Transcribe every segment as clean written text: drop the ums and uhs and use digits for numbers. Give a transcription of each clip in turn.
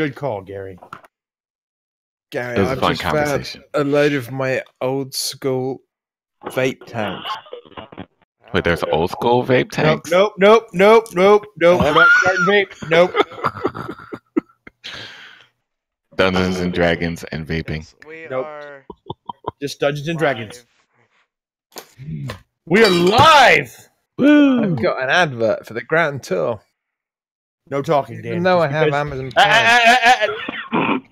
Good call, Gary. Gary, It was a I've fun just found conversation. a load of my old school vape tanks. Wait, there's old school vape tanks? Nope. We're not starting vape. Nope. Dungeons and Dragons and vaping. Yes, we Nope. are Just Dungeons and Dragons. live. We are live. Woo! I've got an advert for the Grand Tour. No talking, Dan. Even though I Just have because- Amazon Prime.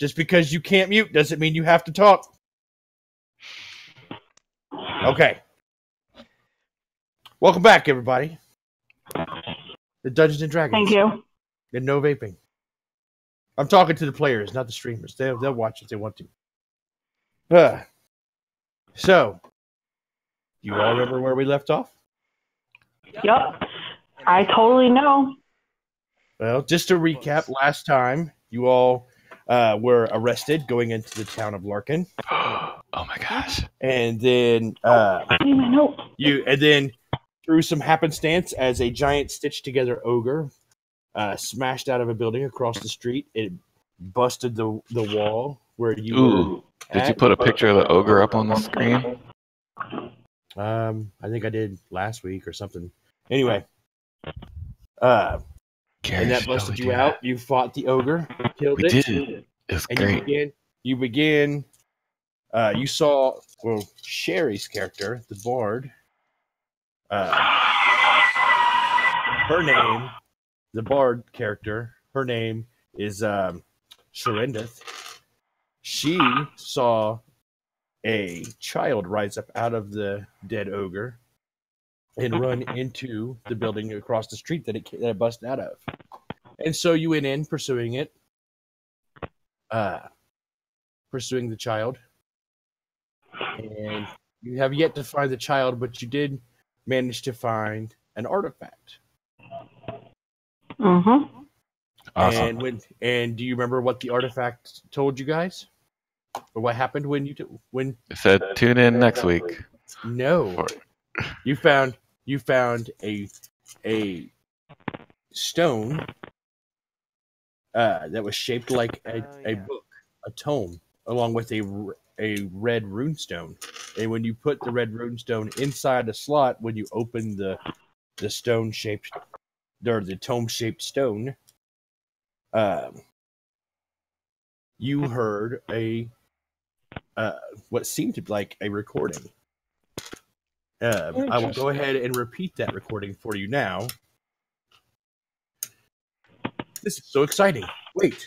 Just because you can't mute doesn't mean you have to talk. Okay. Welcome back, everybody. The Dungeons and Dragons. Thank you. And no vaping. I'm talking to the players, not the streamers. They'll watch if they want to. So, you all remember where we left off? Yep. I totally know. Well, just to recap, last time you all were arrested going into the town of Larkin, Oh my gosh. and then Nope. through some happenstance, as a giant stitched together ogre smashed out of a building across the street, it busted the wall where you Ooh. were. Did you put a picture of the ogre up on the screen? I think I did last week or something. Anyway, Gary and that should busted totally you do out. You fought the ogre, killed We it. did. It was And great. you began. You saw Sherry's character, the bard. Her name, the bard character. Her name is Sharendith. She saw a child rise up out of the dead ogre and run into the building across the street that it busted out of. And so you went in pursuing it. Pursuing the child. And you have yet to find the child, but you did manage to find an artifact. Mm-hmm. Awesome. And do you remember what the artifact told you guys? Or what happened when you when It said tune in next week. No. You found a stone that was shaped like a book, a tome, along with a red runestone. And when you put the red runestone inside the slot, when you open the stone shaped or the tome shaped stone, you heard what seemed to be like a recording. I will go ahead and repeat that recording for you now. This is so exciting. Wait, is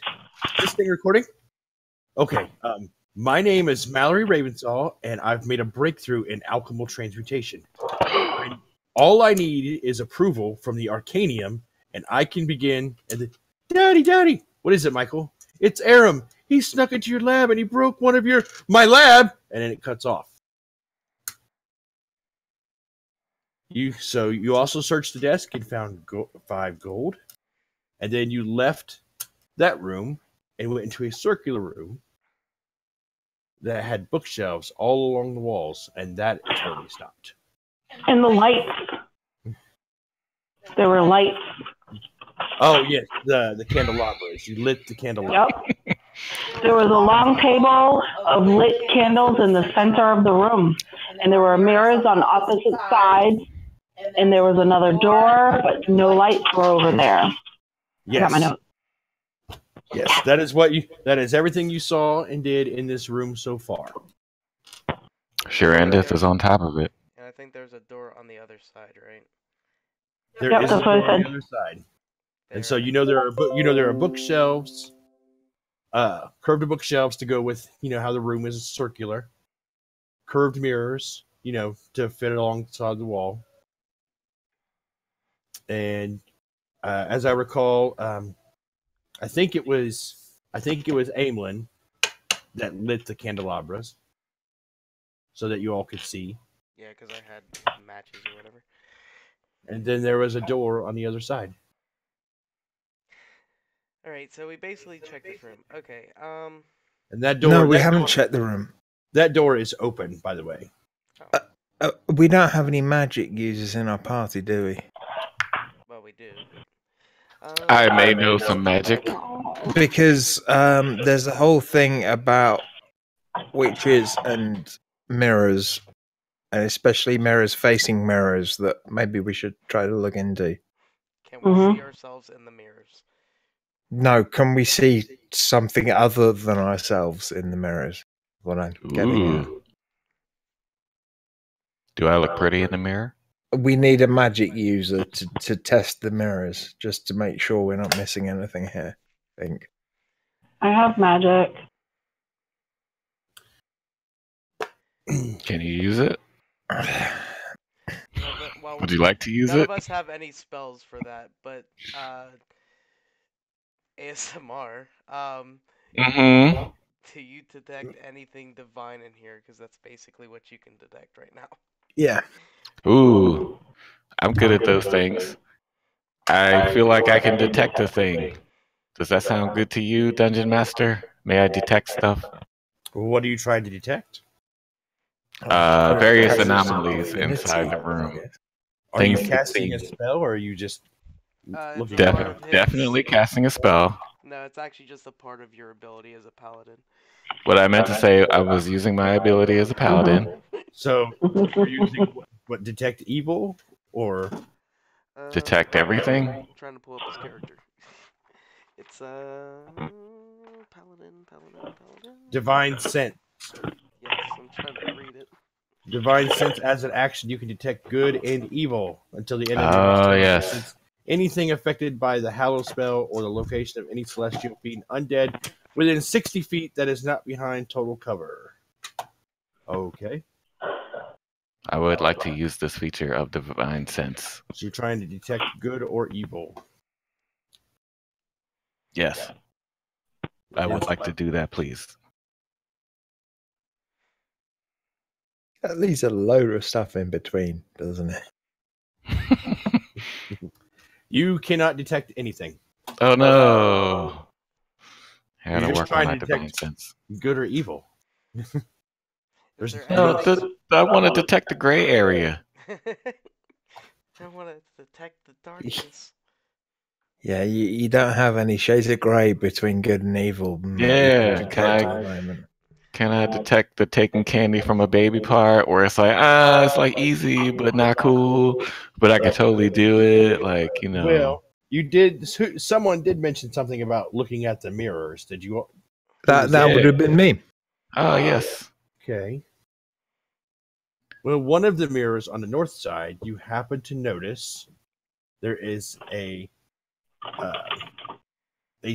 this thing recording? Okay. My name is Mallory Ravensall, and I've made a breakthrough in alchemical transmutation. All I need is approval from the Arcanium, and I can begin. And Daddy, what is it, Michael? It's Aram. He snuck into your lab and he broke one of my lab, and then it cuts off. You also searched the desk and found 5 gold, and then you left that room and went into a circular room that had bookshelves all along the walls, and that is where we stopped. And the lights. There were lights. Oh yes, the candelabras. You lit the candelabra. Yep. There was a long table of lit candles in the center of the room, and there were mirrors on opposite sides, and there was another door, but no lights were over there. Yes. I got my notes. Yes, that is everything you saw and did in this room so far. Sharendith is on top of it. And I think there's a door on the other side, right? There Yep, is that's a what I door on said. the other side. And so there are bookshelves, curved bookshelves to go with how the room is circular, curved mirrors, to fit alongside the wall. And as I recall, I think it was Aemlin that lit the candelabras so that you all could see. Yeah, because I had matches or whatever. And then there was a door on the other side. All right, so we basically checked this room. Okay, And that door. No, we haven't checked the room. That door is open, by the way. We don't have any magic users in our party, do we? Well, we do. I may know some magic. Because there's a whole thing about witches and mirrors, and especially mirrors facing mirrors, that maybe we should try to look into. Can we see ourselves in the mirrors? No, can we see something other than ourselves in the mirrors? What I'm getting at. Do I look pretty in the mirror? We need a magic user to test the mirrors, just to make sure we're not missing anything here, I think. I have magic. Can you use it? Well, Would you like to use none it? of us have any spells for that, but ASMR. Do you detect anything divine in here? Because that's basically what you can detect right now. Yeah. Ooh, I'm good at those things. I feel like I can detect a thing. Does that sound good to you, Dungeon Master? May I detect stuff? What are you trying to detect? Various anomalies inside the room. Are you Things casting a spell, or are you just looking part around? of his- Definitely casting a spell. No, it's actually just a part of your ability as a paladin. What I meant to say, I was using my ability as a paladin. So you're using what detect evil, or Detect everything? I'm trying to pull up his character. It's paladin. divine sense? Yes, I'm trying to read it. Divine sense, as an action, you can detect good and evil until the end of your Oh, turn. yes. Since anything affected by the hallow spell or the location of any celestial being undead within 60 feet that is not behind total cover. Okay. I would like to use this feature of Divine Sense. So you're trying to detect good or evil. Yes. I would like to do that, please. That leaves a load of stuff in between, doesn't it? You cannot detect anything. Oh no! I gotta You're just work on trying my to Divine detect Sense. good or evil. Is there No, anything- I want to detect the gray area. I want to detect the darkness. Yeah, you don't have any shades of grey between good and evil. Yeah, at can the moment. Can I detect the taking candy from a baby part where it's like, it's like easy but not cool, but I could totally do it, like, you know. Well, you did. Someone did mention something about looking at the mirrors. Did you? That would have been me. Oh, yes. Okay. Well, one of the mirrors on the north side, you happen to notice there is a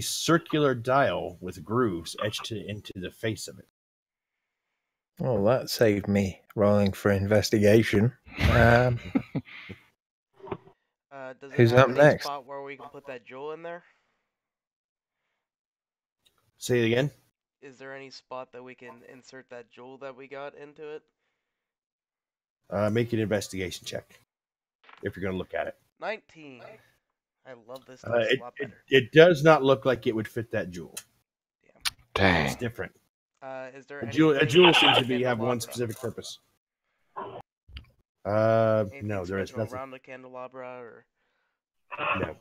circular dial with grooves etched into the face of it. Well, that saved me rolling for investigation. Does it Who's have up any next? spot where we can put that jewel in there? Say it again. Is there any spot that we can insert that jewel that we got into it? Make an investigation check if you're going to look at it. 19. I love this dice a lot better. It does not look like it would fit that jewel. Dang. It's different. Is there A jewel seems to have one specific purpose. No, there is nothing. Around the candelabra or no.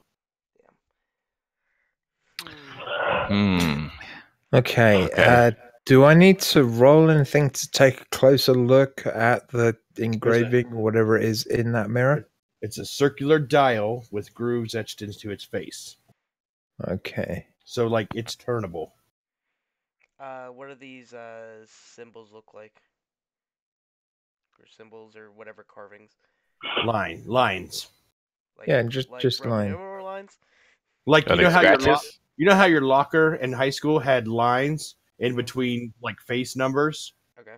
Okay. Do I need to roll anything to take a closer look at the engraving or whatever it is in that mirror? It's a circular dial with grooves etched into its face. Okay. So, like, it's turnable. What do these symbols look like? Or symbols or whatever carvings? Lines. Like, yeah, just line. lines? Like, you know how your locker in high school had lines in between, like, face numbers? Okay.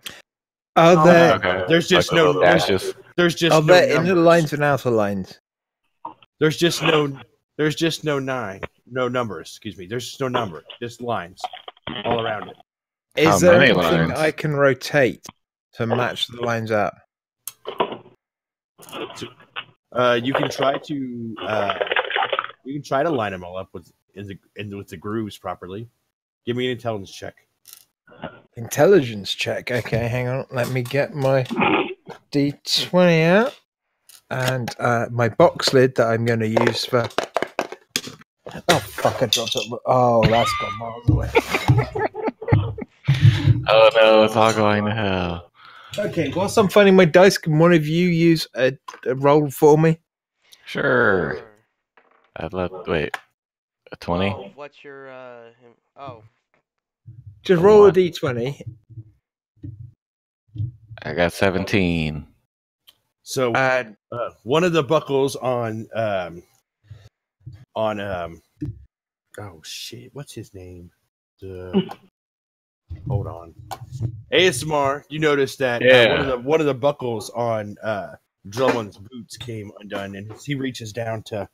Are there? Okay. There's just like no dashes. There's just Are no there numbers. inner lines and outer lines? There's just no numbers. Excuse me. There's just no number. Just lines all around it. Is How there many anything lines? I can rotate to match the lines up? You can try to line them all up with the grooves properly. Give me an intelligence check. Intelligence check. Okay, hang on. Let me get my D20 out and my box lid that I'm going to use for. Oh, fuck, I dropped it. Oh, that's gone miles away. Oh no, it's all going to hell. Okay, whilst I'm finding my dice, can one of you use a roll for me? Sure. I'd love. Wait, a 20. Well, what's your oh, Just A roll a what? d20. I got 17. So one of the buckles on oh shit, what's his name? Hold on. ASMR, you noticed that one of the buckles on Drummond's boots came undone, and as he reaches down to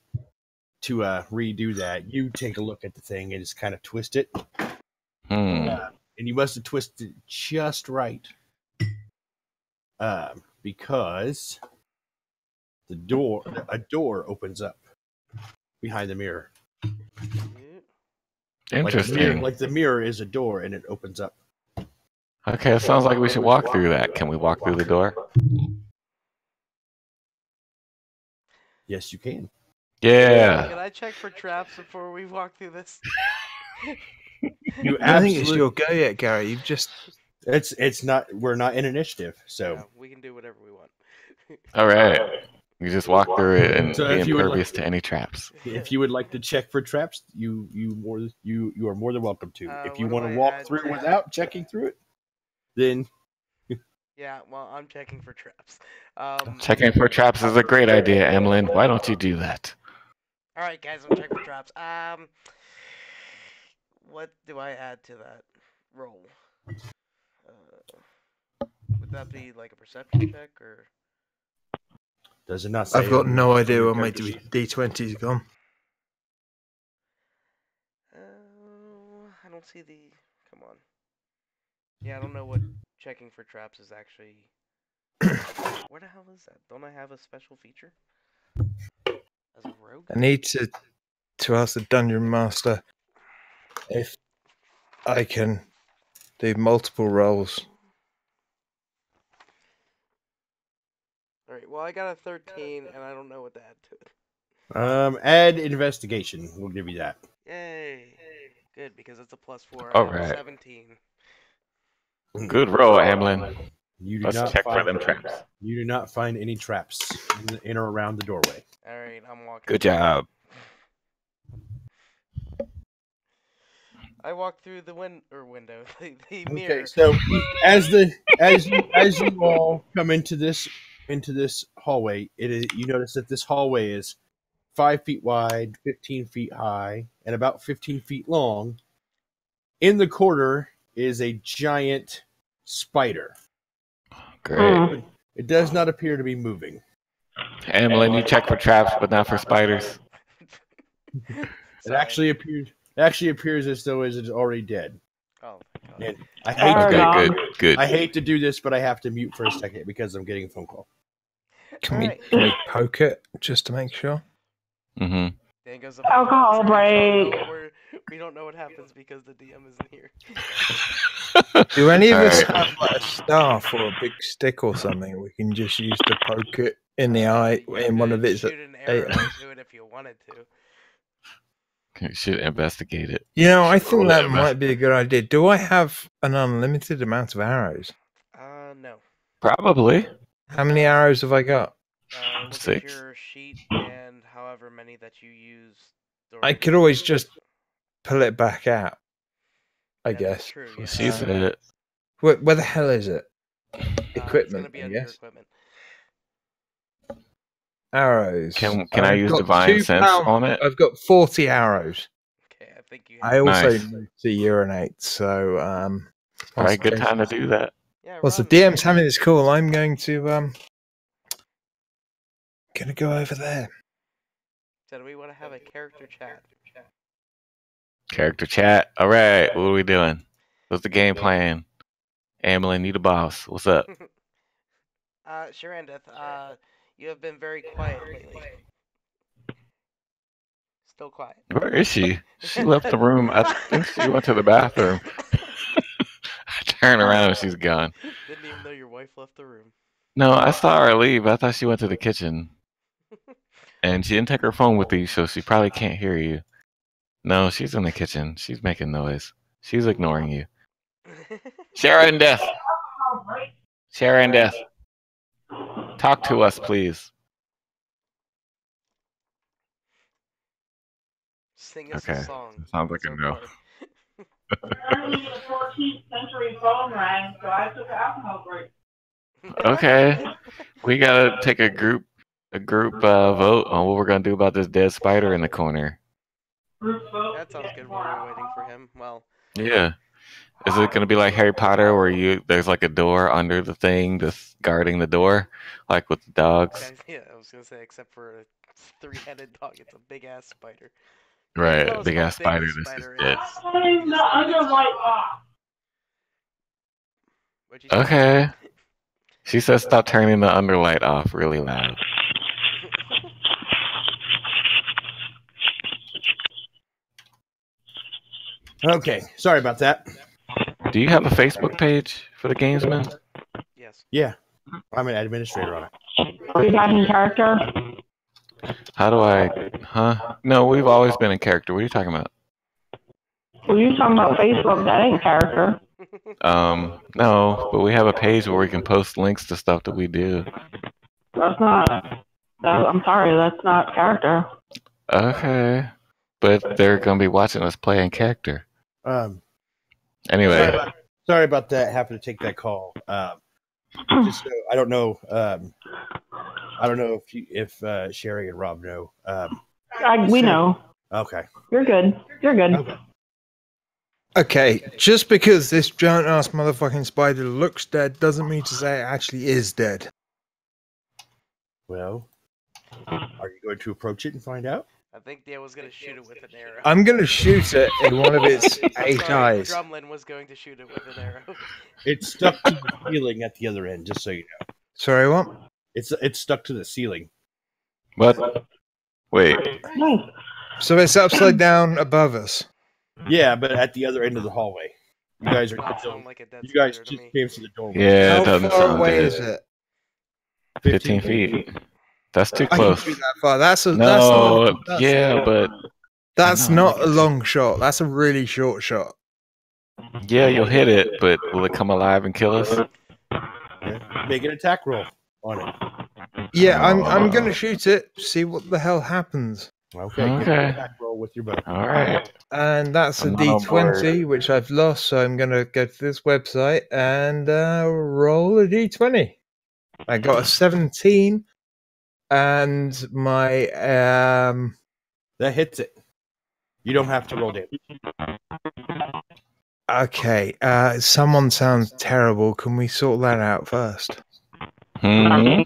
redo that, you take a look at the thing and just kind of twist it. And you must have twisted it just right. Because a door opens up behind the mirror. Interesting. Like the mirror is a door and it opens up. Okay, it sounds like we should walk through that. Can we walk through the door? Yes, you can. Yeah. Can I check for traps before we walk through this? You I think it's absolutely. your go yet, Gary. You've just. It's not. We're not in initiative, so Yeah, we can do whatever we want. All right. You just walk through it and So be if you would impervious to any traps. if you would like to check for traps, you are more than welcome to. If you what want do to I walk add through to- without checking through it, then Yeah, well, I'm checking for traps. Checking for traps is a great idea, Emlyn. Why don't you do that? All right, guys, I'm checking for traps. What do I add to that roll? Would that be like a perception check or? does it not say? I've got no idea your where my character sheet? d20's gone. I don't see the. Come on. Yeah, I don't know what checking for traps is actually. Where the hell is that? Don't I have a special feature? As a rogue? I need to ask the dungeon master if I can do multiple rolls. Alright, well, I got a 13, and I don't know what to add to it. Add investigation. We'll give you that. Yay! Good, because it's a +4. All I have a right. 17. Good roll, Emlyn. You do Let's not check for find them traps. You do not find any traps in or around the doorway. Alright, I'm walking. Good job. I walked through the window, the mirror. Okay, so as you all come into this hallway, you notice that this hallway is 5 feet wide, 15 feet high, and about 15 feet long. In the corner is a giant spider. Great. It does not appear to be moving. Emlyn, you check for traps, but not for spiders. It Sorry. actually appears as though it's already dead. Oh, thank God. And I hate to Okay, do, good. I hate to do this, but I have to mute for a second because I'm getting a phone call. Can Alright. we poke it just to make sure? Mm-hmm. Dan goes Alcohol break. We don't know what happens because the DM isn't here. Do any of us Alright. have like a staff or a big stick or something we can just use to poke it in the eye You in one of could its? shoot an arrow into it if you wanted to. You should investigate it. You know, I think Roll that it, might be a good idea. Do I have an unlimited amount of arrows? No. Probably. How many arrows have I got? Look 6. at your sheet and however many that you use. I could always just pull it back out, I Yeah, that's guess. true, yeah. She said it. Where the hell is it? It's Equipment, gonna be I under your guess. equipment. Arrows. Can I I've use got divine 2 sense pounds. on it? I've got 40 arrows. Okay, I think you I have. also Nice. need to urinate, so Probably a good time to do that. Yeah, Whilst the run. DM's having this call, I'm going to go over there. So do we want to have a character chat? Character chat. All right, what are we doing? What's the game plan? Emlyn, you the boss. What's up? Sharandeth, you have been very quiet lately. Still quiet. Where is she? She left the room. I think she went to the bathroom. I turn around and she's gone. Didn't even know your wife left the room. No, I saw her leave. I thought she went to the kitchen. And she didn't take her phone with you, so she probably can't hear you. No, she's in the kitchen. She's making noise. She's ignoring you. Sharon Death. Sharon Death. Talk to us, please. Sing us Okay. a song. Sounds like That's a our no. part. Apparently the 14th century phone rang, so I took an alcohol break. Okay. We gotta take a group vote on what we're gonna do about this dead spider in the corner. That sounds good while we're waiting for him. Well, Yeah. Is it gonna be like Harry Potter where there's like a door under the thing just guarding the door? Like with the dogs? yeah, I was gonna say, except for a three-headed dog, it's a big-ass spider. Right, Tell us big how ass big spider this that's spider just dead. Turning the underlight off. What'd you say? Okay. She says stop turning the underlight off really loud. Okay, sorry about that. Do you have a Facebook page for the Gamesmen? Yes. Yeah, I'm an administrator on it. Are you guys in character? How do I? Huh? No, we've always been in character. What are you talking about? Well, you're talking about Facebook. That ain't character. No, but we have a page where we can post links to stuff that we do. That's not. I'm sorry. That's not character. Okay, but they're gonna be watching us play in character. Anyway, Sorry about that. Happened to take that call. Just so, I don't know. I don't know if Sherry and Rob know. We know. Okay. You're good. You're good. Okay. Okay, just because this giant ass motherfucking spider looks dead doesn't mean to say it actually is dead. Well, are you going to approach it and find out? I think Dale was gonna shoot it with an arrow. I'm gonna shoot it in one of its eight Sorry, eyes. Drumlin was going to shoot it with an arrow. It's stuck to the ceiling at the other end, just so you know. Sorry, what? It's stuck to the ceiling. what? Wait, Nice. So it's upside down above us. Yeah, but at the other end of the hallway. You guys are Doesn't sound like a dead you guys spider to just me. came to the doorway. yeah, it How doesn't far sound away good. is it? 15 feet. That's too I can close. shoot that far. That's No, that's yeah, but that's I know, not a long shot. That's a really short shot. yeah, you'll hit it, but will it come alive and kill us? Yeah. Make an attack roll on it. Yeah, I'm gonna shoot it. See what the hell happens. Okay. Give me Okay. an attack roll with your bow. All right. And that's a I'm not on D20, which I've lost. So I'm gonna go to this website and roll a D20. I got a 17, and my That hits it. You don't have to roll damage. Okay, someone sounds terrible. Can we sort that out first? Hmm.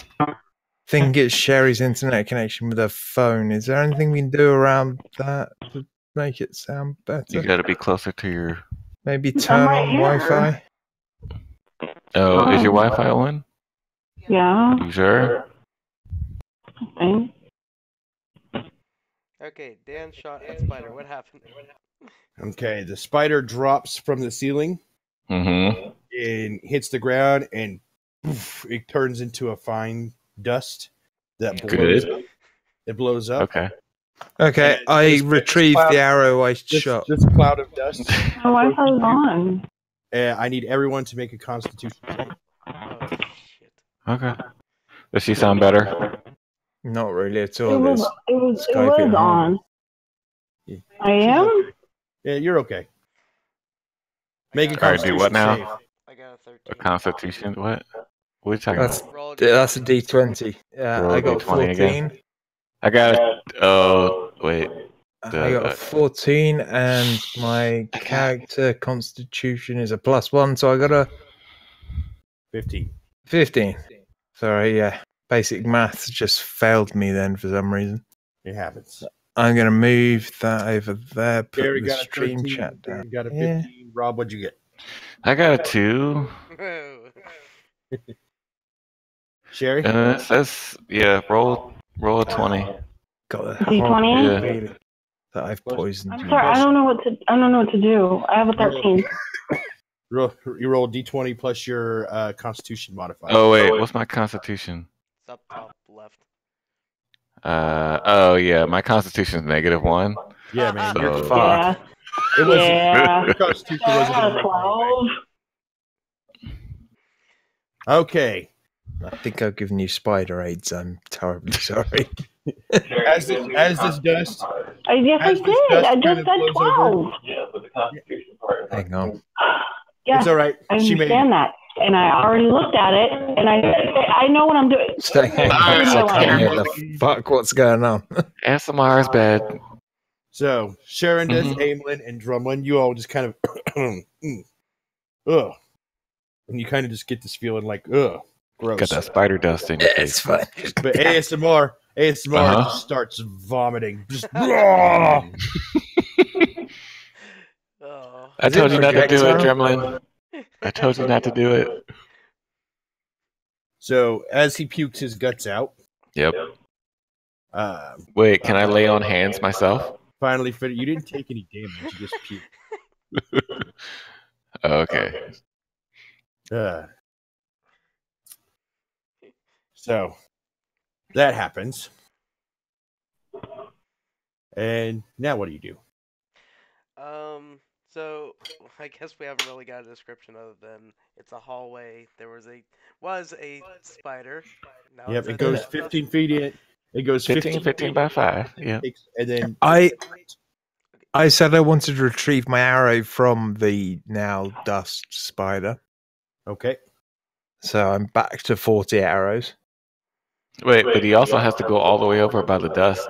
Think it's Sherry's internet connection with her phone. Is there anything we can do around that to make it sound You better? got to be closer to your. Maybe turn right on here. Wi-Fi? Oh, is your Wi-Fi on? Yeah. You sure? Okay. Okay, Dan shot at spider. What happened? Okay, the spider drops from the ceiling Mm-hmm. and hits the ground, and poof, it turns into a fine dust that blows Good. up. It blows up. Okay. Okay, And I this retrieved cloud- the arrow I This, shot. this cloud of dust. My Wi-Fi's on. I need everyone to make a Constitution check. Oh shit. Okay. Does she sound better? Not really at It all. was. This It was. It Skype at was home. on. Yeah. I am. Yeah, you're okay. Make a All right, do what now? Constitution I got a 13. A Constitution? What? What are you talking That's about? Roll a that's a D20. D20. Roll I a got D20 14. again. I got. Oh, wait. I got a 14, and my character constitution is a +1, so I got a 15. 15. Sorry, yeah. Basic maths just failed me then for some reason. It happens. I'm going to move that over there, put Gary the got a stream 13. chat down. You got a Yeah. 15. Rob, what'd you get? I got a 2. Whoa. Sherry? It says, yeah, roll a 20. Got a D20? horrible Yeah. feeling that I've poisoned I'm you. sorry. I don't know what to. I don't know what to do. I have a 13. You roll D20 plus your Constitution modifier. Oh, wait. What's my Constitution? It's up top left. Oh, yeah. My Constitution's -1. Yeah, man. You're So- Yeah. It wasn't. Yeah. Your constitution wasn't gonna make it anyway. 12. Okay. I think I've given you spider AIDS. I'm terribly sorry. As this dust, Yes, I As this did. dust I kind just of said blows 12. Hang on. Yeah, it's all right. I She made understand it. that. And I already looked at it, and I know what I'm doing. Stay hang on. Alright, I so can't hear Cameron- the fuck what's going on. ASMR is bad. So Sharon does Mhm. Amelin and Drumlin. You all just kind of ugh. And you kind of just get this feeling like ugh, gross. Got that spider dust in your It's face. fine. But ASMR Uh-huh. just starts vomiting. Just "Blah!" Oh. I Is it told you not to do it, projectile? Dremlin. I told you not to do it. So as he pukes his guts out, Yep. Wait, can I lay on hands myself? finally fit. You didn't take any damage. You just puked. Okay. So that happens. And now what do you do? So I guess we haven't really got a description other than it's a hallway. There was a spider. Now Yep, it's it a goes dust- 15 feet in. It goes 15 by 5. Yeah. And then I said I wanted to retrieve my arrow from the now dust spider. okay. So I'm back to 40 arrows. Wait, but he also has to go all the way over by the dust.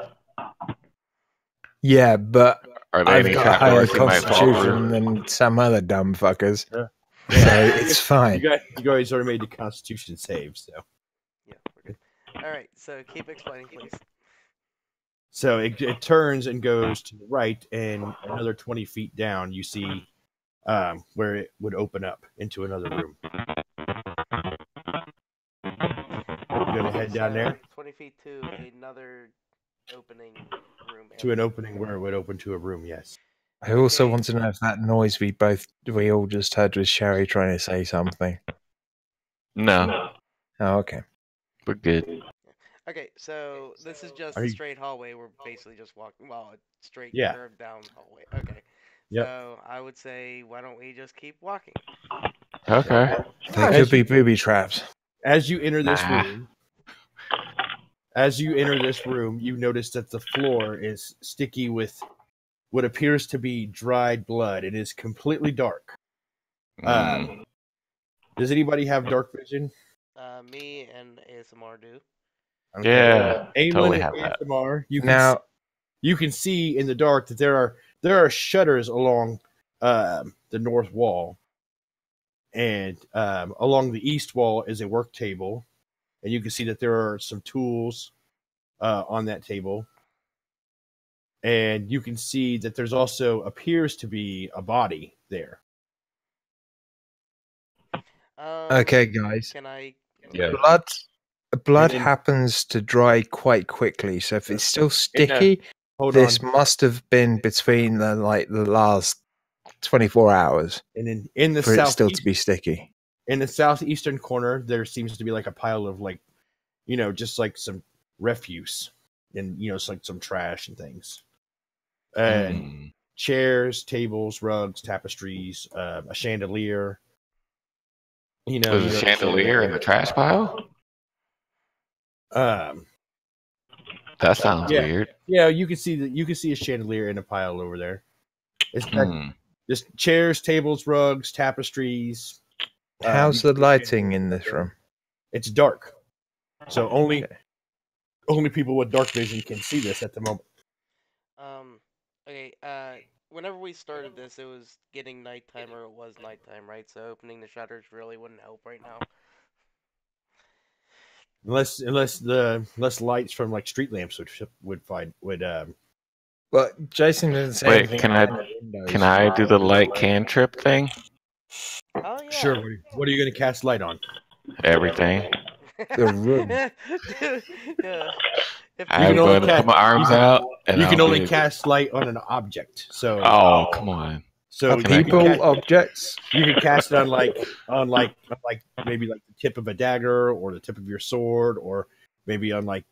Yeah, but Are there I've any got a higher trapdoors he might fall constitution through? than some other dumb fuckers. Yeah. So it's You fine. guys already made the Constitution save, so Yeah, we're good. All right, so keep explaining, please. so it turns and goes to the right, and another 20 feet down, you see where it would open up into another room. You're gonna head down there 20 feet to another opening room. to an opening where it would open to a room. Yes. I also Okay. want to know if that noise we all just heard was Sherry trying to say something. No, Oh, okay. we're good. Okay, so this is just Are a you- straight hallway. We're basically just walking, well, a straight Yeah. curve down hallway. Okay. Yep. So I would say, why don't we just keep walking? Okay. They could be booby traps. As you enter this Nah. room, you notice that the floor is sticky with what appears to be dried blood. It is completely dark. Mm. Does anybody have dark vision? Me and ASMR do. Okay. Yeah, Aimlin totally and have that. ASMR, you can see in the dark that there are shutters along the north wall, and along the east wall is a work table, and you can see that there are some tools on that table, and you can see that there's also appears to be a body there. Okay, guys. Can I? Yeah. Blood And then- happens to dry quite quickly, so if it's still sticky, Hold this on, must have been between the last 24 hours and then in the for it still to southeast, be sticky. in the southeastern corner, there seems to be like a pile of just like some refuse and it's like some trash and things, and Mm. chairs, tables, rugs, tapestries, a chandelier. There's a chandelier in the trash pile? That sounds Yeah. weird. Yeah, you can see a chandelier in a pile over there. It's like Hmm. just chairs, tables, rugs, tapestries. How's you the can see lighting chandelier. in this room? It's dark, so only Okay. people with dark vision can see this at the moment. Okay. Whenever we started this, it was getting nighttime, or it was nighttime, right? So opening the shutters really wouldn't help right now. Unless the less lights from like street lamps would. Well, Jason didn't say Wait, anything can about I- the windows. Can I do the light cantrip thing? Oh yeah. Sure. What are you going to cast light on? Everything. The room. Yeah. If I'm can only going to cast- put my arms out, and You can I'll only be- cast light on an object. So Oh, come on. so Are you can I- can people cast- objects? you can cast it on maybe like the tip of a dagger or the tip of your sword, or maybe on like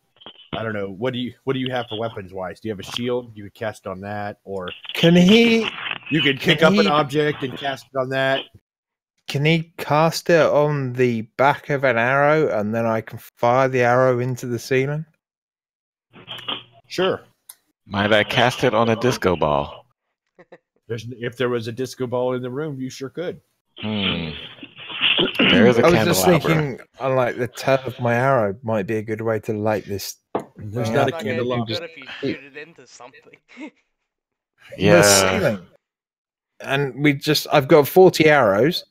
I don't know. What do you have for weapons wise? Do you have a shield? You could cast on that, or Can he you could Can pick up an he- object and cast it on that. cast it on the back of an arrow and then I can fire the arrow into the ceiling? Sure. Might I cast it on a disco ball? If there was a disco ball in the room, you sure could. There is a I was just candelabra. thinking, like the tail of my arrow might be a good way to light this. There's Yeah, not a It's not gonna do candelabra. good if you shoot it into something. The Yeah, ceiling. And I've got 40 arrows.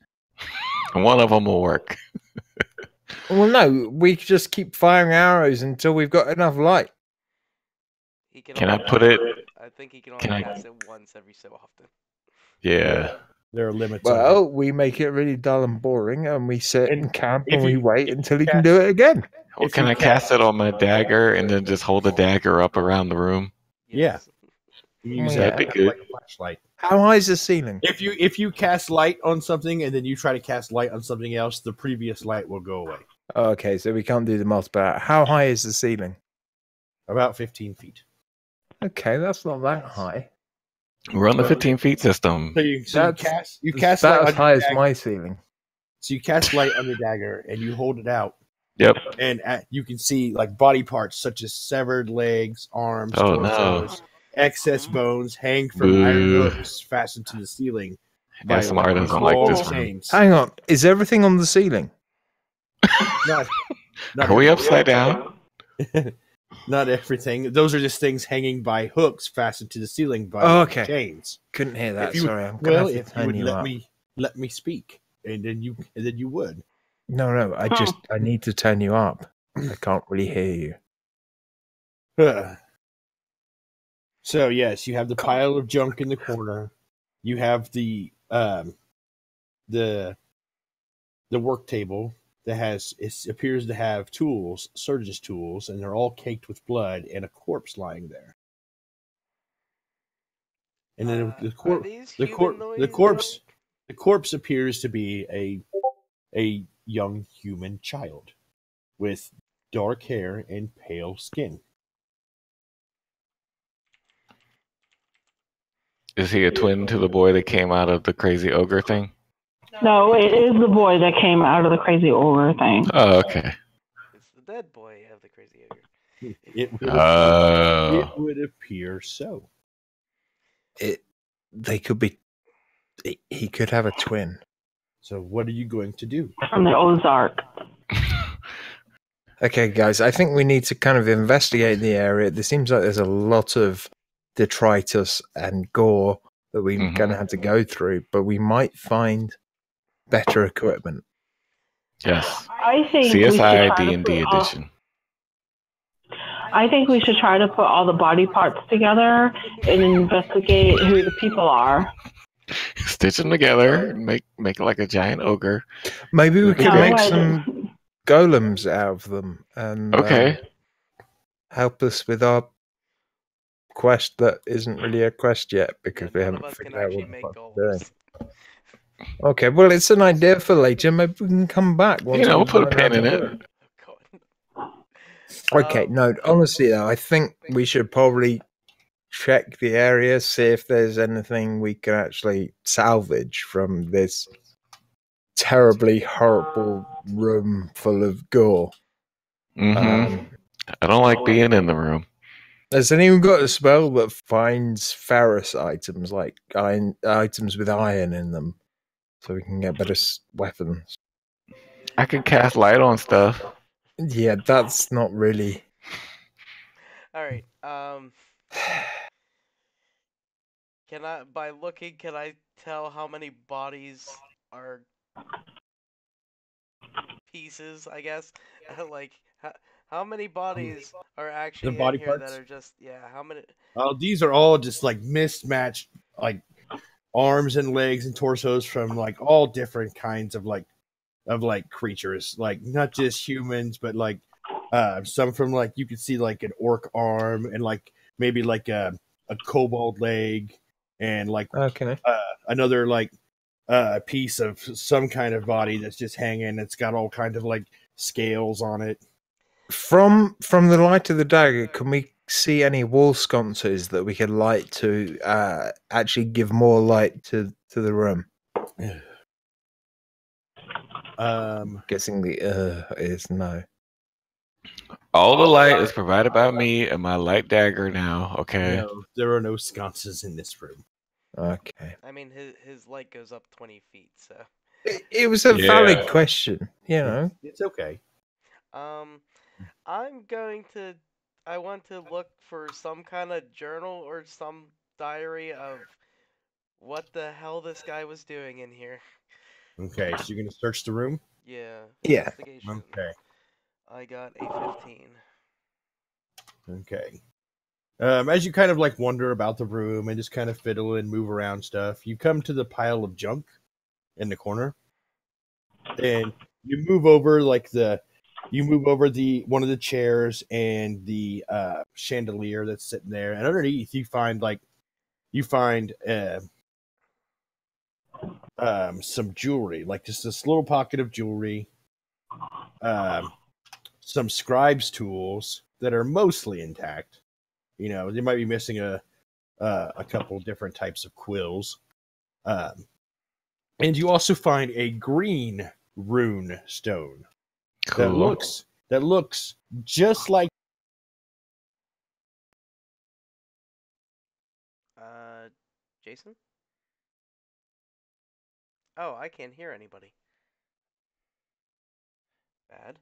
one of them will work. Well, no, we just keep firing arrows until we've got enough light. He can Can I only put cast it? I think he can Can only I- cast it once every so often. Yeah. There are limits. on Well, we make it really dull and boring, and we sit And and camp if and we you- wait if until you he can cast- do it again. Well, If can you I cast it on my dagger and then just hold the dagger up around the room? Yes. You use That'd be that good. like a flashlight. How high is the ceiling? If you cast light on something and then you try to cast light on something else, the previous light will go away. Okay, so we can't do the multiplier. How high is the ceiling? About 15 feet. Okay, that's not that high. We're on the Well, 15 feet system. So you That's- cast light About as on high your as dagger. my ceiling. So you cast light on your dagger and you hold it out, Yep. and you can see like body parts such as severed legs, arms, Oh, no. torsos, excess bones hang from iron Boo. hooks fastened to the ceiling. ASMR these doesn't like long this one. chains. Hang on, is everything on the ceiling? Not, not Are we everything. upside down? Not everything. Those are just things hanging by hooks fastened to the ceiling by Oh, okay. chains. Couldn't hear that. If you- Sorry, I'm gonna Well, have to if you turn would you up. let me speak, and then you would. No, I need to turn you up. I can't really hear you. So yes, you have the pile of junk in the corner. You have the work table that appears to have tools, surgeon's tools, and they're all caked with blood and a corpse lying there. And then the corpse appears to be a young human child with dark hair and pale skin. Is he a twin to the boy that came out of the crazy ogre thing? No, it is the boy that came out of the crazy ogre thing. Oh, okay. It's the dead boy of the crazy ogre. It would appear so. They could be. He could have a twin. So what are you going to do? From the Ozark. Okay, guys, I think we need to kind of investigate the area. There seems like there's a lot of detritus and gore that we're Mhm. going to have to go through, but we might find better equipment. Yes. I think we should CSI try to D&D put all- edition. I think we should try to put all the body parts together and investigate who the people are. Stitch them together and make it like a giant ogre. Maybe we could No, make I some didn't. golems out of them and Okay. help us with our quest that isn't really a quest yet because we None of haven't us can figured out actually what the make fuck we're doing. golems. Okay, well, it's an idea for later. Maybe we can come back. Once We'll we've put a learned how pin in to do it. Oh, God. Okay, no, honestly though, I think we should probably check the area, see if there's anything we can actually salvage from this terribly horrible room full of gore. hmm Um, I don't like being in the room. has anyone got a spell that finds ferrous items, like items with iron in them, so we can get better weapons? I can cast light on stuff. Yeah, that's not really. All right. Can I tell how many bodies are pieces? I guess. Like how many bodies are actually body in here parts? that are just How many? These are all just like mismatched, like arms and legs and torsos from like all different kinds of creatures, like not just humans, but like some from like you could see like an orc arm and like maybe like a kobold leg and like Okay. another like piece of some kind of body that's just hanging. It's got all kinds of like scales on it. From the light of the dagger, can we see any wall sconces that we could light to actually give more light to the room? Guessing the is no. All the light is provided by me and my light dagger now, okay? No, there are no sconces in this room. Okay. I mean, his light goes up 20 feet, so. It was a valid question, you know. It's okay. I'm going to. I want to look for some kind of journal or some diary of what the hell this guy was doing in here. Okay, so you're gonna search the room? Yeah. Yeah. Investigation. Okay. I got a 15. Okay. As you kind of like wander about the room and just kind of fiddle and move around stuff, you come to the pile of junk in the corner. And you move over the one of the chairs and the chandelier that's sitting there, and underneath you find some jewelry, like just this little pocket of jewelry, some scribe's tools that are mostly intact. You know, they might be missing a couple different types of quills, and you also find a green rune stone Cool. that looks just like. Jason? Oh, I can't hear anybody. Bad.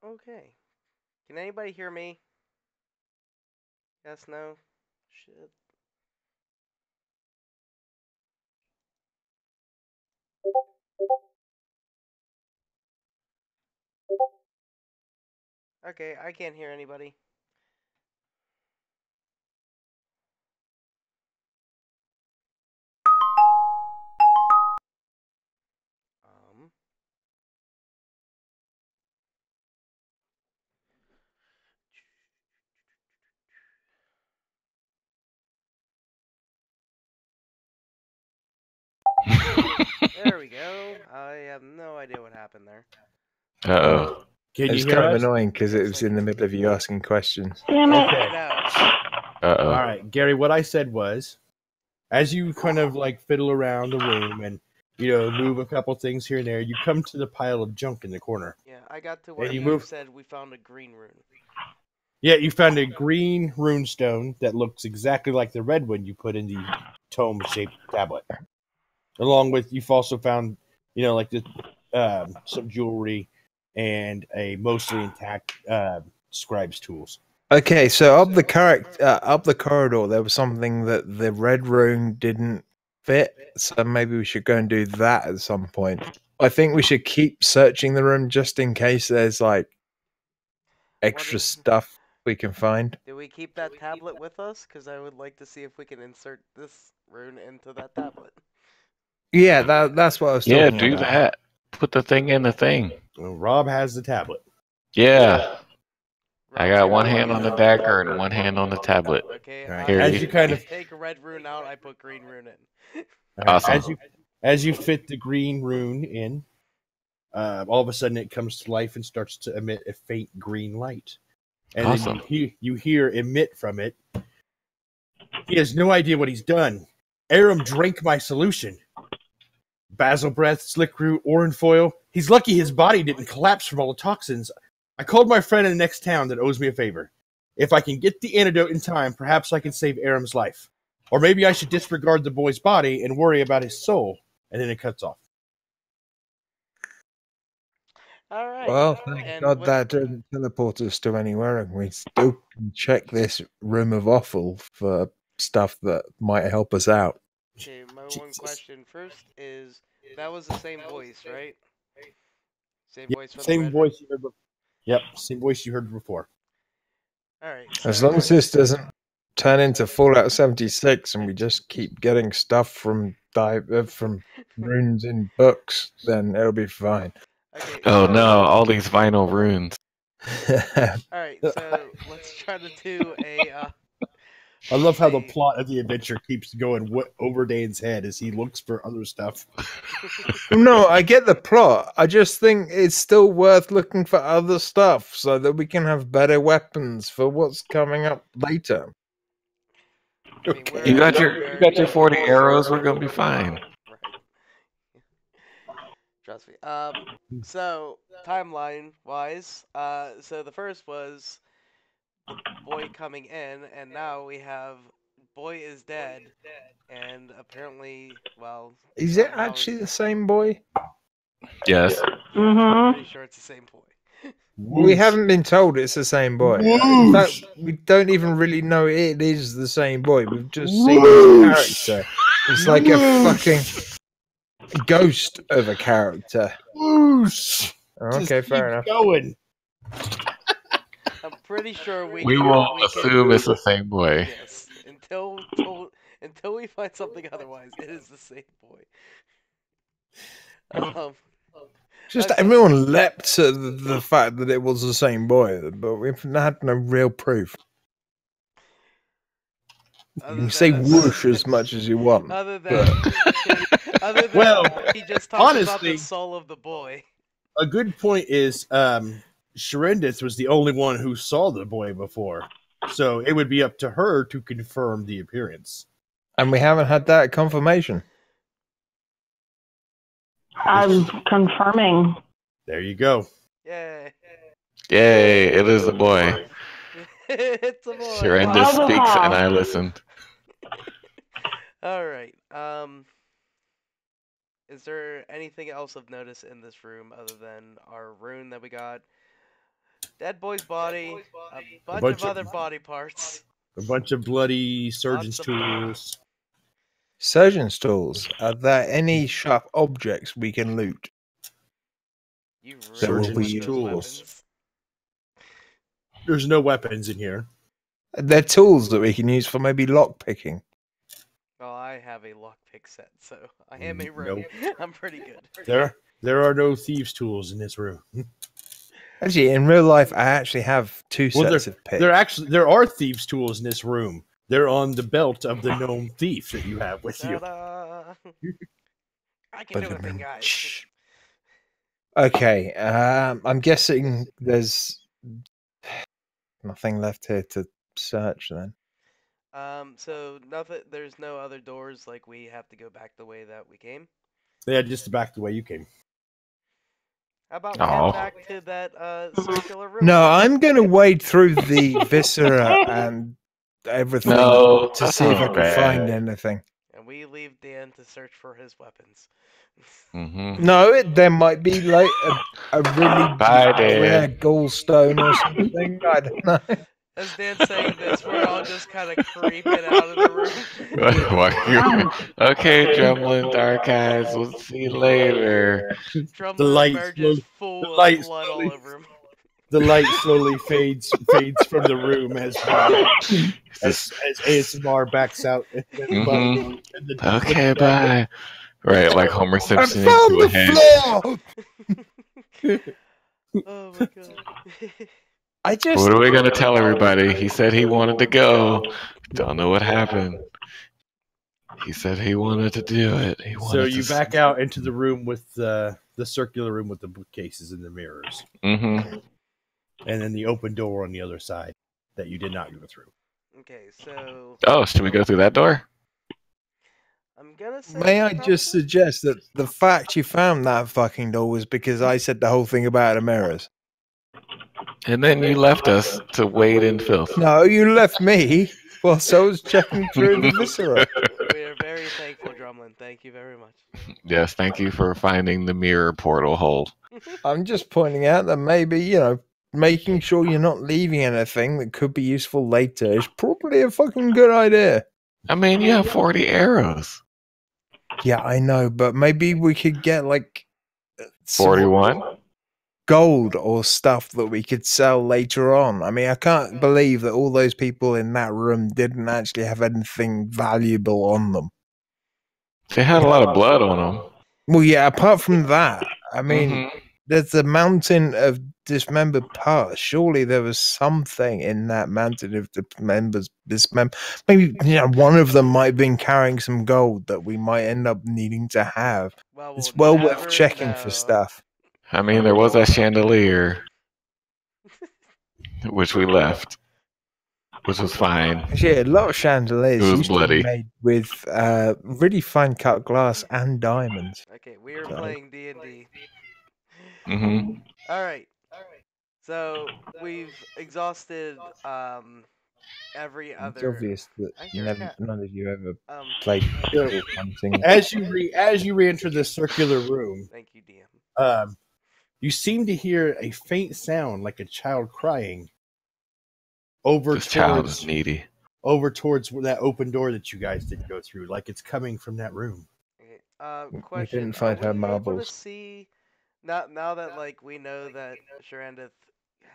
Okay. Can anybody hear me? Yes, no? Shit. Okay, I can't hear anybody. There we go. I have no idea what happened there. Uh-oh. Can you It's hear kind of us? annoying because it was in the middle of you asking questions. Damn it. Okay. No. Uh-oh. All right, Gary. What I said was, as you kind of like fiddle around the room and move a couple things here and there, you come to the pile of junk in the corner. Yeah, I got to where you you move- said we found a green rune. Yeah, you found a green rune stone that looks exactly like the red one you put in the tome-shaped tablet. Along with, you've also found, some jewelry and a mostly intact scribe's tools. Okay, so up the corridor, there was something that the red rune didn't fit. So maybe we should go and do that at some point. I think we should keep searching the room just in case there's like extra stuff we can find. Do we keep that tablet with us? Because I would like to see if we can insert this rune into that tablet. Yeah, that's what I was talking about. Yeah, do that. Put the thing in the thing. Well, Rob has the tablet. Yeah. I got one Rob, hand on the dagger and one hand on the tablet. Okay, All right. Here, As you kind of take red rune out, I put green rune in. Awesome. As you fit the green rune in, all of a sudden it comes to life and starts to emit a faint green light. And Awesome. then you hear emit from it. He has no idea what he's done. Aram drank my solution. Basil breath, slick root, orange foil. He's lucky his body didn't collapse from all the toxins. I called my friend in the next town that owes me a favor. If I can get the antidote in time, perhaps I can save Aram's life. Or maybe I should disregard the boy's body and worry about his soul. And then it cuts off. All right. Well, thank God that didn't teleport us to anywhere, and we still can check this room of offal for stuff that might help us out. Okay, my one question first is, that was the same voice, right? Same voice from the red voice you heard before. Yep, same voice you heard before. All right. As long as this doesn't turn into Fallout 76 and we just keep getting stuff from runes in books, then it'll be fine. Okay, Oh no, all these vinyl runes. All right, so let's try to do I love how the plot of the adventure keeps going over Dan's head as he looks for other stuff. No, I get the plot. I just think it's still worth looking for other stuff so that we can have better weapons for what's coming up later. I mean, Okay. You got your 40 arrows. We're gonna be fine. Right. Trust me. So timeline wise, so the first was the boy coming in, and now we have boy is dead, and apparently, well, Is it somehow actually the same boy? Yes. I'm pretty sure it's the same boy. We haven't been told it's the same boy. In fact, we don't even really know it is the same boy. We've just seen his character. It's like a fucking ghost of a character. Whoosh! Okay, fair enough. Going. I'm pretty sure we will can assume it's the same boy. Yes, until we find something otherwise, it is the same boy. Just Okay. everyone leapt at the fact that it was the same boy, but we've had no real proof. You Other can say than- whoosh as much as you want. Other than, other than Well, he just talked about honestly- the soul of the boy. A good point is Sharendith was the only one who saw the boy before. So it would be up to her to confirm the appearance. And we haven't had that confirmation. I'm confirming. There you go. Yay! Yay! It is a boy. It's a boy. Sharenda Wow. speaks, and I listen. All right. Is there anything else of notice in this room other than our rune that we got? Dead boy's body, a bunch of other body parts. A bunch of bloody surgeon's Lots of- tools. Surgeon's tools. Are there any sharp objects we can loot? You There really will want be those tools. weapons? There's no weapons in here. They're tools that we can use for maybe lock picking. Well, I have a lockpick set, so I am a rogue. I'm pretty good. There are no thieves' tools in this room. Actually, in real life, I actually have two sets of picks. There are thieves' tools in this room. They're on the belt of the gnome thief that you have with you. Ta-da! I can do a thing, guys. Okay, I'm guessing there's nothing left here to search then. So nothing. There's no other doors. Like we have to go back the way that we came. Yeah, just back the way you came. How about we Aw. head back to that circular room? No, I'm going to wade through the viscera and everything No, to that see if I sounds can bad. find anything. And we leave Dan to search for his weapons. Mm-hmm. No, there might be like a really Bye, Dan. rare gallstone or something. I don't know. As Dan's saying this, we're all just kind of creeping out of the room. Okay, Drumlin Dark Eyes. We'll see you later. Drumlin light emerges slowly- full the of light blood slowly- all over him. The light slowly fades from the room as ASMR backs out. And then Mhm. and then- Okay, bye. Right, like Homer I Simpson found into a the hen. floor. Oh my god. I just What are we gonna tell everybody? He said he wanted to go. Don't know what happened. He said he wanted to do it. He wanted So you to back out into the room with the circular room with the bookcases and the mirrors, Mm-hmm. and then the open door on the other side that you did not go through. Okay, so Oh, should we go through that door? I'm gonna say. May I just probably- suggest that the fact you found that fucking door was because I said the whole thing about the mirrors? And then you left us to wade in filth. No, you left me whilst I was checking through the viscera. We are very thankful, Drumlin. Thank you very much. Yes, thank you for finding the mirror portal hole. I'm just pointing out that maybe, making sure you're not leaving anything that could be useful later is probably a fucking good idea. I mean, you have 40 arrows. Yeah, I know, but maybe we could get like some 41? gold or stuff that we could sell later on. I mean, I can't believe that all those people in that room didn't actually have anything valuable on them. They had a lot of blood on them. Well, yeah, apart from that, I mean, there's a mountain of dismembered parts. Surely there was something in that mountain of dismembered. Maybe one of them might have been carrying some gold that we might end up needing to have. Well, It's we'll well worth never checking for know. stuff. I mean, there was that chandelier, which we left, which was fine. Actually, a lot of chandeliers It was used bloody. to be made with really fine cut glass and diamonds. Okay, we are So- playing D&D. Hmm. All right. So we've exhausted every It's other. obvious that I hear a cat. none of you ever Um, played So, wolf hunting. as you re-enter the circular room, thank you, DM. you seem to hear a faint sound like a child crying over This child is towards needy. that open door that you guys didn't go through, like it's coming from that room. Okay. We Question: didn't find are her we able to marbles. see now that like we know that Sharandith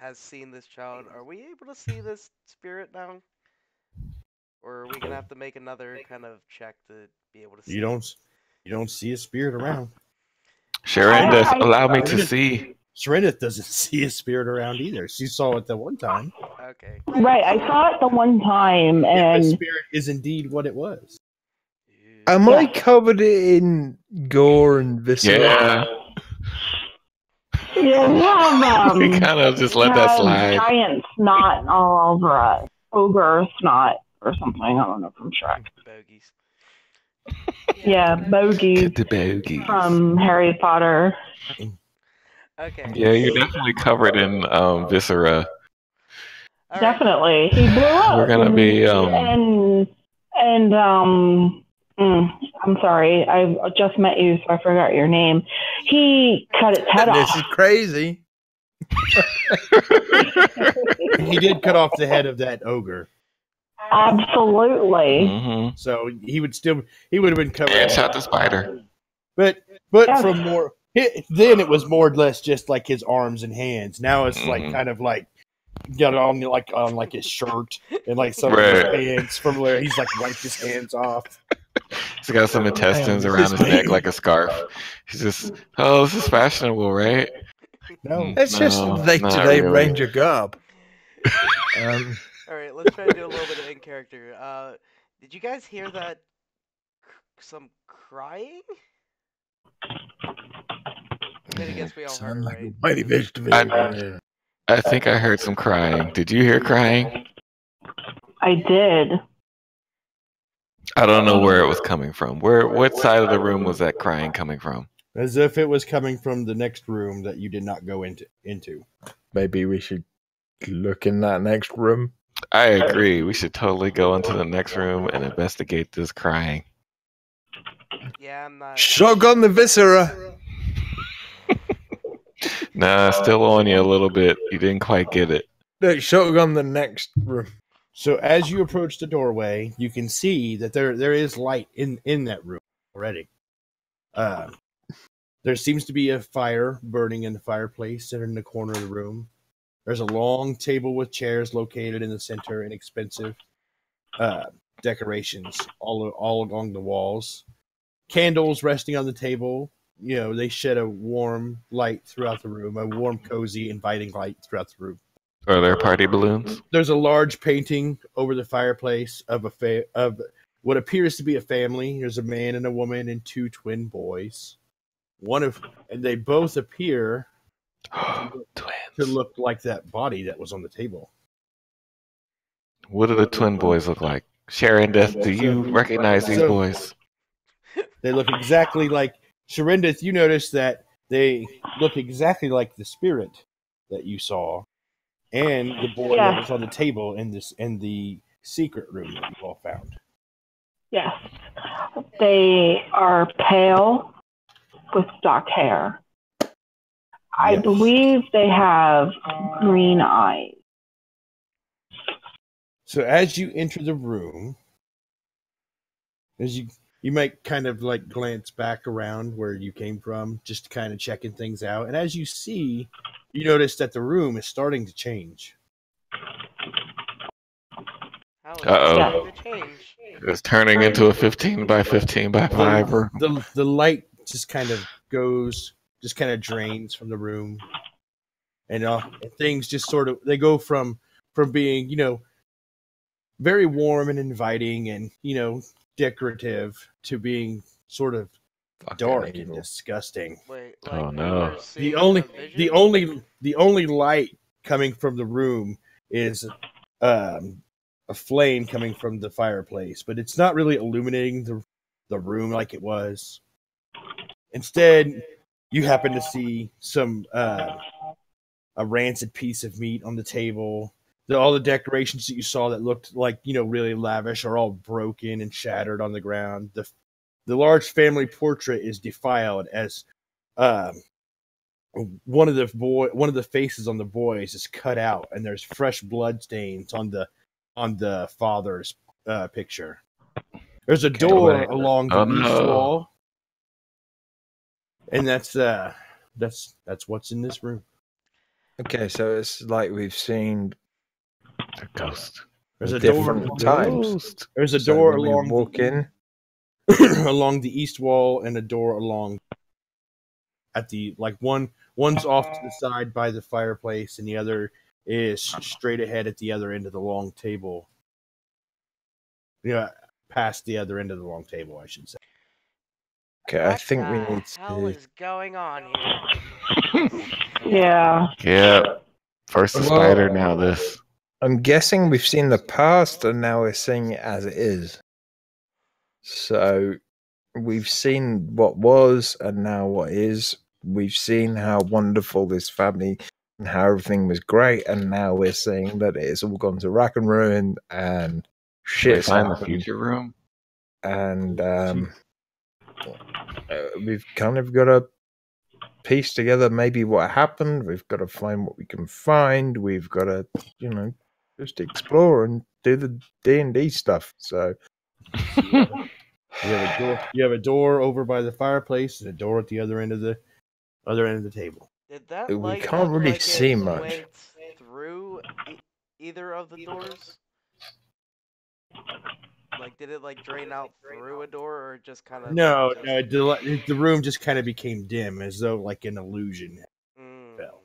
has seen this child? Are we able to see this spirit now, or are we gonna have to make another kind of check to be able to see? You don't see a spirit around. Sharandith, I- allow me to see. Serenith doesn't see a spirit around either. She saw it the one time. Okay. Right, I saw it the one time, If a and spirit is indeed what it was. Am I Yeah. covered in gore and viscera? Yeah, yeah, we have we kind of just let that slide. giant snot all over us, ogre snot or something. I don't know from Shrek. Bogies. Yeah, bogies The bogies. from Harry Potter. Okay. Yeah, you're definitely covered in viscera. All right. Definitely, he blew up. We're gonna be I'm sorry, I just met you, so I forgot your name. He cut its head This off. is crazy. He did cut off the head of that ogre, Absolutely. Hmm. so he would have been covered. And shot the spider. But Yeah. from more then it was more or less just like his arms and hands. Now it's like Mhm. kind of like got it on like his shirt and like some of Right. his pants from where he's like wiped his hands off. He's got some intestines Damn, around this his neck is- like a scarf. He's just, oh, this is fashionable, right? No, It's just No, day not to day really. ranger garb. All right, let's try to do a little bit of in character. Did you guys hear that? Some crying? I mean, I guess we all heard it, right? mighty vegetable. I think I heard some crying. Did you hear crying? I did. I don't know where it was coming from. What side of the room was that crying coming from? as if it was coming from the next room that you did not go into. Maybe we should look in that next room. I agree. We should totally go into the next room and investigate this crying. Yeah, I'm not. Shotgun the viscera. Nah, still on you a little bit. You didn't quite get it. No, shotgun the next room. So as you approach the doorway, you can see that there is light in that room already. There seems to be a fire burning in the fireplace in the corner of the room. There's a long table with chairs located in the center and expensive decorations all along the walls. Candles resting on the table. You know, they shed a warm light throughout the room, a warm, cozy, inviting light throughout the room. Are there party balloons? There's a large painting over the fireplace of of what appears to be a family. There's a man and a woman and two twin boys. And they both appear to Twins. look like that body that was on the table. What do the twin boys look like? Sharon Death, do you recognize these So- boys? They look exactly like Sharindith. You notice that they look exactly like the spirit that you saw, and the boy that was on the table in the secret room that you all found. Yes. They are pale with dark hair. I Yes. believe they have green eyes. So as you enter the room, as you might kind of like glance back around where you came from, just kind of checking things out. And as you see, you notice that the room is starting to change. How is Uh-oh. it going to change? It's turning into a 15 by 15 by 5 room. The light just kind of goes just kind of drains from the room, and things just sort of they go from being very warm and inviting and decorative to being sort of dark and disgusting. Wait, Oh, like no. we were The seeing only a vision? only light coming from the room is a flame coming from the fireplace, but it's not really illuminating the room like it was. Instead, you happen to see some a rancid piece of meat on the table. All the decorations that you saw that looked like really lavish are all broken and shattered on the ground. The large family portrait is defiled as one of the faces on the boys is cut out, and there's fresh blood stains on the father's picture. There's a door along the east wall, and that's what's in this room. Okay, so it's like we've seen A ghost. There's a different door. times. There's a So door when we along walk in. along the east wall, and a door along at the one's off to the side by the fireplace, and the other is straight ahead at the other end of the long table. Past the other end of the long table, I should say. Okay, I think we need What the hell to. is going on here? Yeah. Yeah. First the spider, now this. I'm guessing we've seen the past, and now we're seeing it as it is. So we've seen what was, and now what is. We've seen how wonderful this family and how everything was great, and now we're seeing that it's all gone to rack and ruin, and Should we shit's find the happened. future room? And we've kind of got to piece together maybe what happened. We've got to find what we can find. We've got to, just explore and do the D&D stuff. So You have a door over by the fireplace, and a door at the other end of the table. Did that We light can't look really like see it much. went through either of the doors? Like, did it drain out through a door, or just kind of? No, the room just kind of became dim, as though like an illusion fell.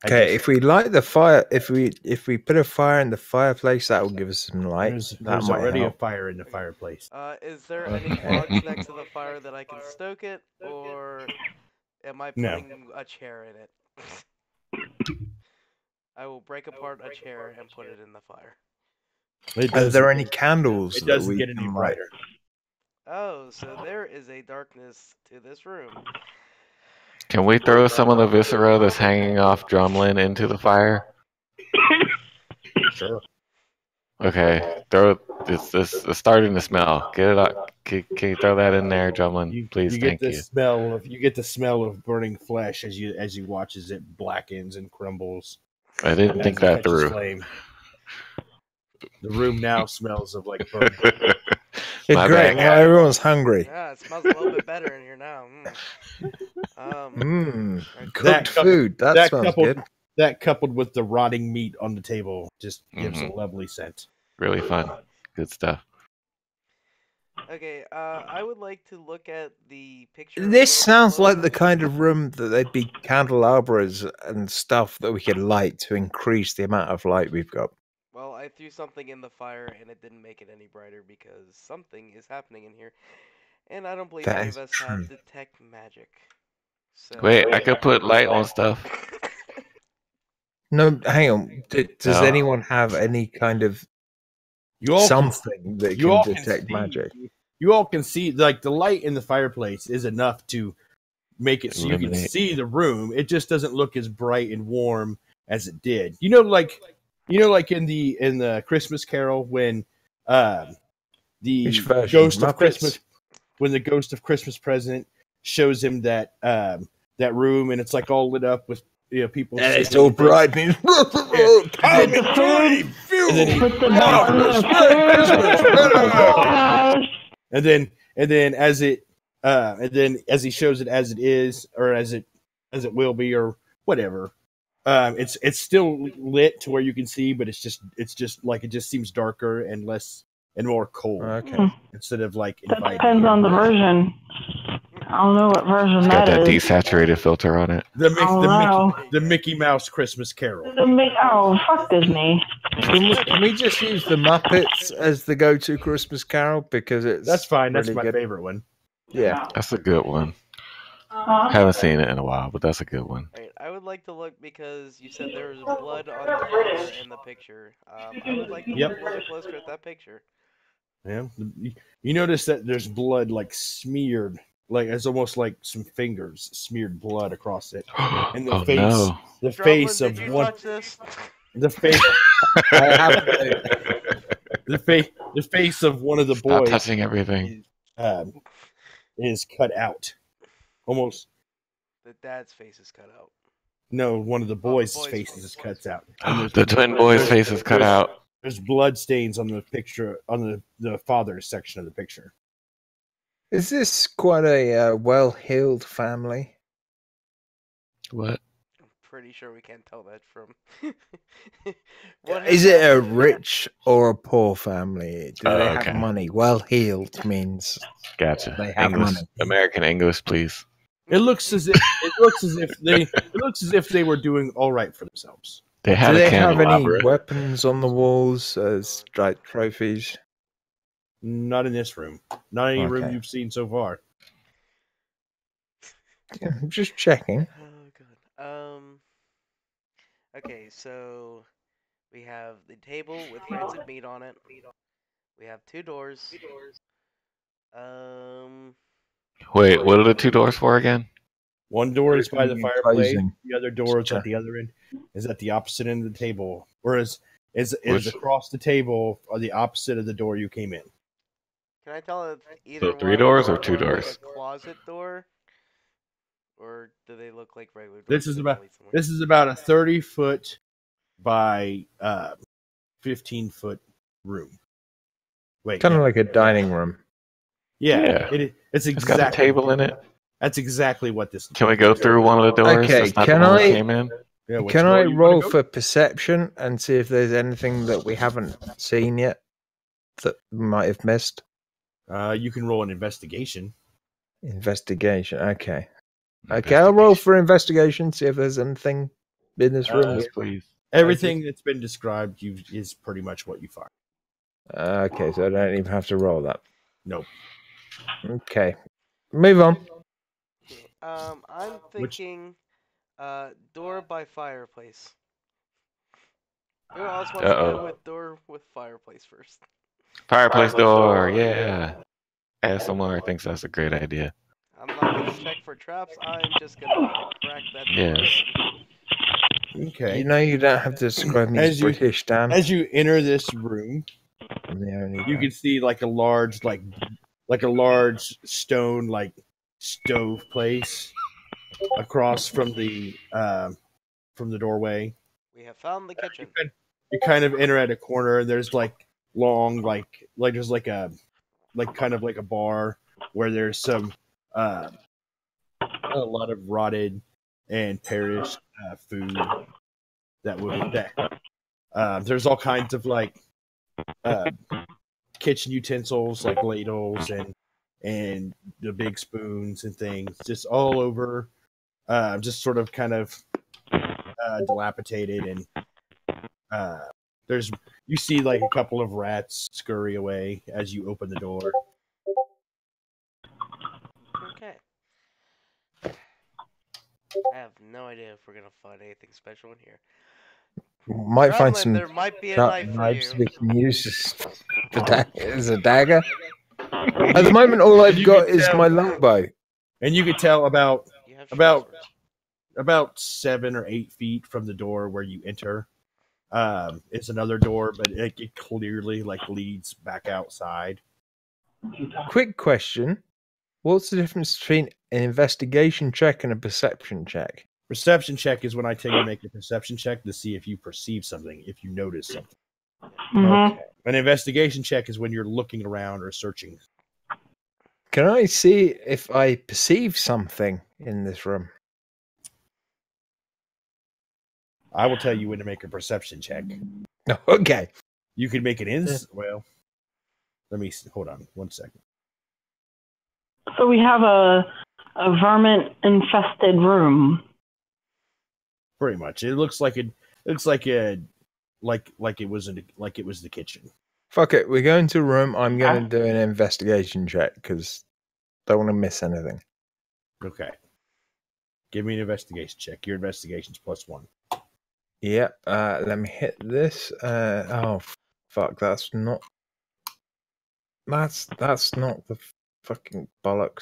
okay, if we light the fire, if we put a fire in the fireplace, that will give us some light. There's already a fire in the fireplace. Is there any logs next to the fire that I can stoke it, or am I putting a chair in it? I will break apart a chair and put it in the fire. Are there any candles? It doesn't get any brighter. Oh, so there is a darkness to this room. Can we throw some of the viscera that's hanging off Drumlin into the fire? Sure. Okay, throw it's starting to smell. Get it up. Can you throw that in there, Drumlin? Please, thank you. You get the smell of burning flesh as you watch as it blackens and crumbles. I didn't think that through. Flame. The room now smells of like burnt. It's great. Now everyone's hungry. Yeah, it smells a little bit better in here now. Cooked food. That smells good. That coupled with the rotting meat on the table just gives a lovely scent. Really fun. Good stuff. Okay, I would like to look at the picture. This sounds like the kind of room that there'd be candelabras and stuff that we could light to increase the amount of light we've got. Well, I threw something in the fire and it didn't make it any brighter because something is happening in here. And I don't believe any of us have detect magic. So... Wait, I could put light on stuff. No, hang on. Does anyone have any kind of something that can detect magic? You all can see, like, the light in the fireplace is enough to make it so you can see the room. It just doesn't look as bright and warm as it did. Like in the Christmas Carol when the ghost of Christmas, when the ghost of Christmas Present shows him that that room, and it's like all lit up with people. And it's all bright. And then as he shows it as it is, or as it will be, or whatever. It's still lit to where you can see, but it's just like it just seems darker and less and more cold. Okay. Instead of like that depends on the version. I don't know what version It's got that is. desaturated filter on it. The Mickey Mouse Christmas Carol. Oh, fuck Disney. Can we just use the Muppets as the go-to Christmas Carol because it's That's fine. That's really my good. favorite one. Yeah. That's a good one. Huh? Haven't seen it in a while, but that's a good one. Alright, I would like to look because you said there was blood on the floor in the picture. I would like to look a little closer at that picture. Yeah. You notice that there's blood like smeared, like it's almost like some fingers smeared blood across it, and the Oh face, no! the face Did of you one, touch this? the face, I have the face of one of the Stop boys touching everything. is cut out. Almost. The dad's face is cut out. No, one of the boys' boy's faces face. is cut out. The twin boy's face is cut there's- out. There's blood stains on the picture, on the father's section of the picture. Is this quite a well-heeled family? What? I'm pretty sure we can't tell that from. Is it a rich or a poor family? Do they Okay. have money? Well-heeled means Gotcha. they have English, money. American English, please. It looks as if they were doing all right for themselves. They Do had they a have any candelabra. weapons on the walls as like trophies? Not in this room. Not any room Okay. you've seen so far. Yeah, I'm just checking. Oh god. Okay, so we have the table with rancid meat on it. We have 2 doors. Wait, what are the 2 doors for again? One door is by the Opening and fireplace. closing. The other door is at the other end. Is at the opposite end of the table. Whereas is Which- across the table or the opposite of the door you came in. Can I tell if either 3 one doors or look 2 like doors? a closet door, or do they look like regular doors? This is that about lead somewhere? this is about a 30-foot by 15-foot room. Wait, Kind of yeah. like a dining room. Yeah, Yeah. it's It's got a exactly table in it. That's exactly what this. Can we go through one of the doors? Okay, That's not can the one we I- came in? Yeah, which Can door I you wanna roll go? for perception and see if there's anything that we haven't seen yet that we might have missed? You can roll an investigation. Investigation. Okay. Okay, I'll roll for investigation, see if there's anything in this room. Yes, please. Everything that's been described is pretty much what you find. Okay, so I don't even have to roll that. Nope. Okay. Move on. Okay, I'm Which- thinking, door by fireplace. Who else wants to Uh-oh. go with door with fireplace first? Fireplace door, yeah. ASMR thinks that's a great idea. I'm not gonna check for traps. I'm just gonna crack that door. Yes. Okay. You know you don't have to describe me as As you- British, Dan. As you enter this room, I'm the only you guy. can see like a large stone stove place across from the doorway. We have found the kitchen. You kind of enter at a corner, and there's like long there's like a bar where there's some a lot of rotted and perished food there's all kinds of kitchen utensils like ladles and the big spoons and things just all over, just sort of kind of dilapidated, and you see like a couple of rats scurry away as you open the door. Okay. I have no idea if we're gonna find anything special in here. Might find Gremlin, some there might be a sharp knife for knives you. we can use as a dagger. At the moment, all I've You got can is tell- my longbow. And you could tell about You have About- short swords. about 7 or 8 feet from the door where you enter. It's another door, but it clearly leads back outside. Quick question. What's the difference between an investigation check and a perception check? Perception check is when I tell you to make a perception check to see if you perceive something, if you notice something. Mhm. An investigation check is when you're looking around or searching. Can I see if I perceive something in this room? I will tell you when to make a perception check. Okay. You could make an well. Let me hold on 1 second. So we have a a vermin-infested room. Pretty much. It looks like it looks like it was the kitchen. Fuck it, we're going to a room. I'm going to do an investigation check because don't want to miss anything. Okay. Give me an investigation check. Your investigation's +1. Yep. Let me hit this. Fuck. That's not the fucking bollocks.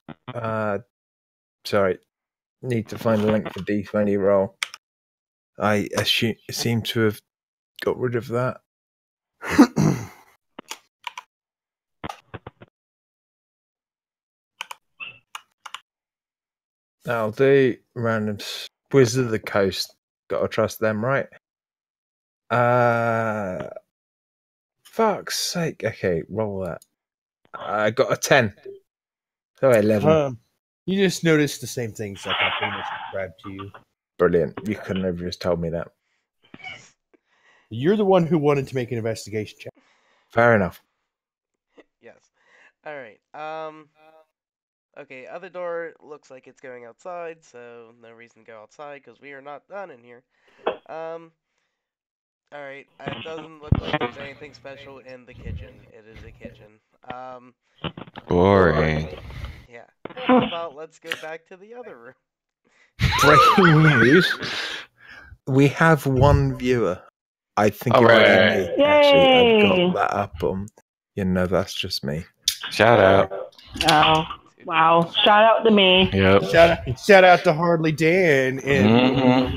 Sorry. Need to find a link for D20 roll. I seem to have got rid of that. I'll do random Wizard of the Coast. Gotta trust them, right? Fuck's sake. Okay, roll that. I got a 10. So 11. You just noticed the same things like I pretty much described to you. Brilliant. You couldn't have just told me that. You're the one who wanted to make an investigation check. Fair enough. Yes. All right. Okay, other door looks like it's going outside, so no reason to go outside because we are not done in here. Alright, it doesn't look like there's anything special in the kitchen. It is a kitchen. Boring. Yeah. How about let's go back to the other room? Breaking news. We have one viewer. I think it might be me. Actually, I've got that up on. That's just me. Shout out. Oh, wow. Shout out to me. Yep. Shout out to Hardly Dan and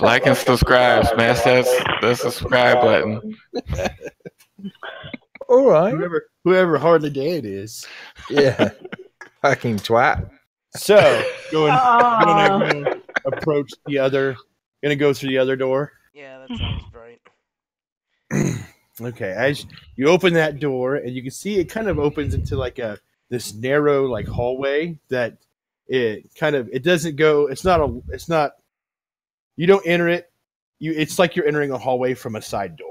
Like and subscribe. Smash that subscribe button. All right. Whoever Hardly Dan is. Yeah. Fucking twat. So gonna approach the other. Gonna go through the other door. Yeah, that sounds right. Okay, as you open that door, and you can see it kind of opens into like this narrow like hallway that it doesn't go. It's not. You don't enter it. It's like you're entering a hallway from a side door.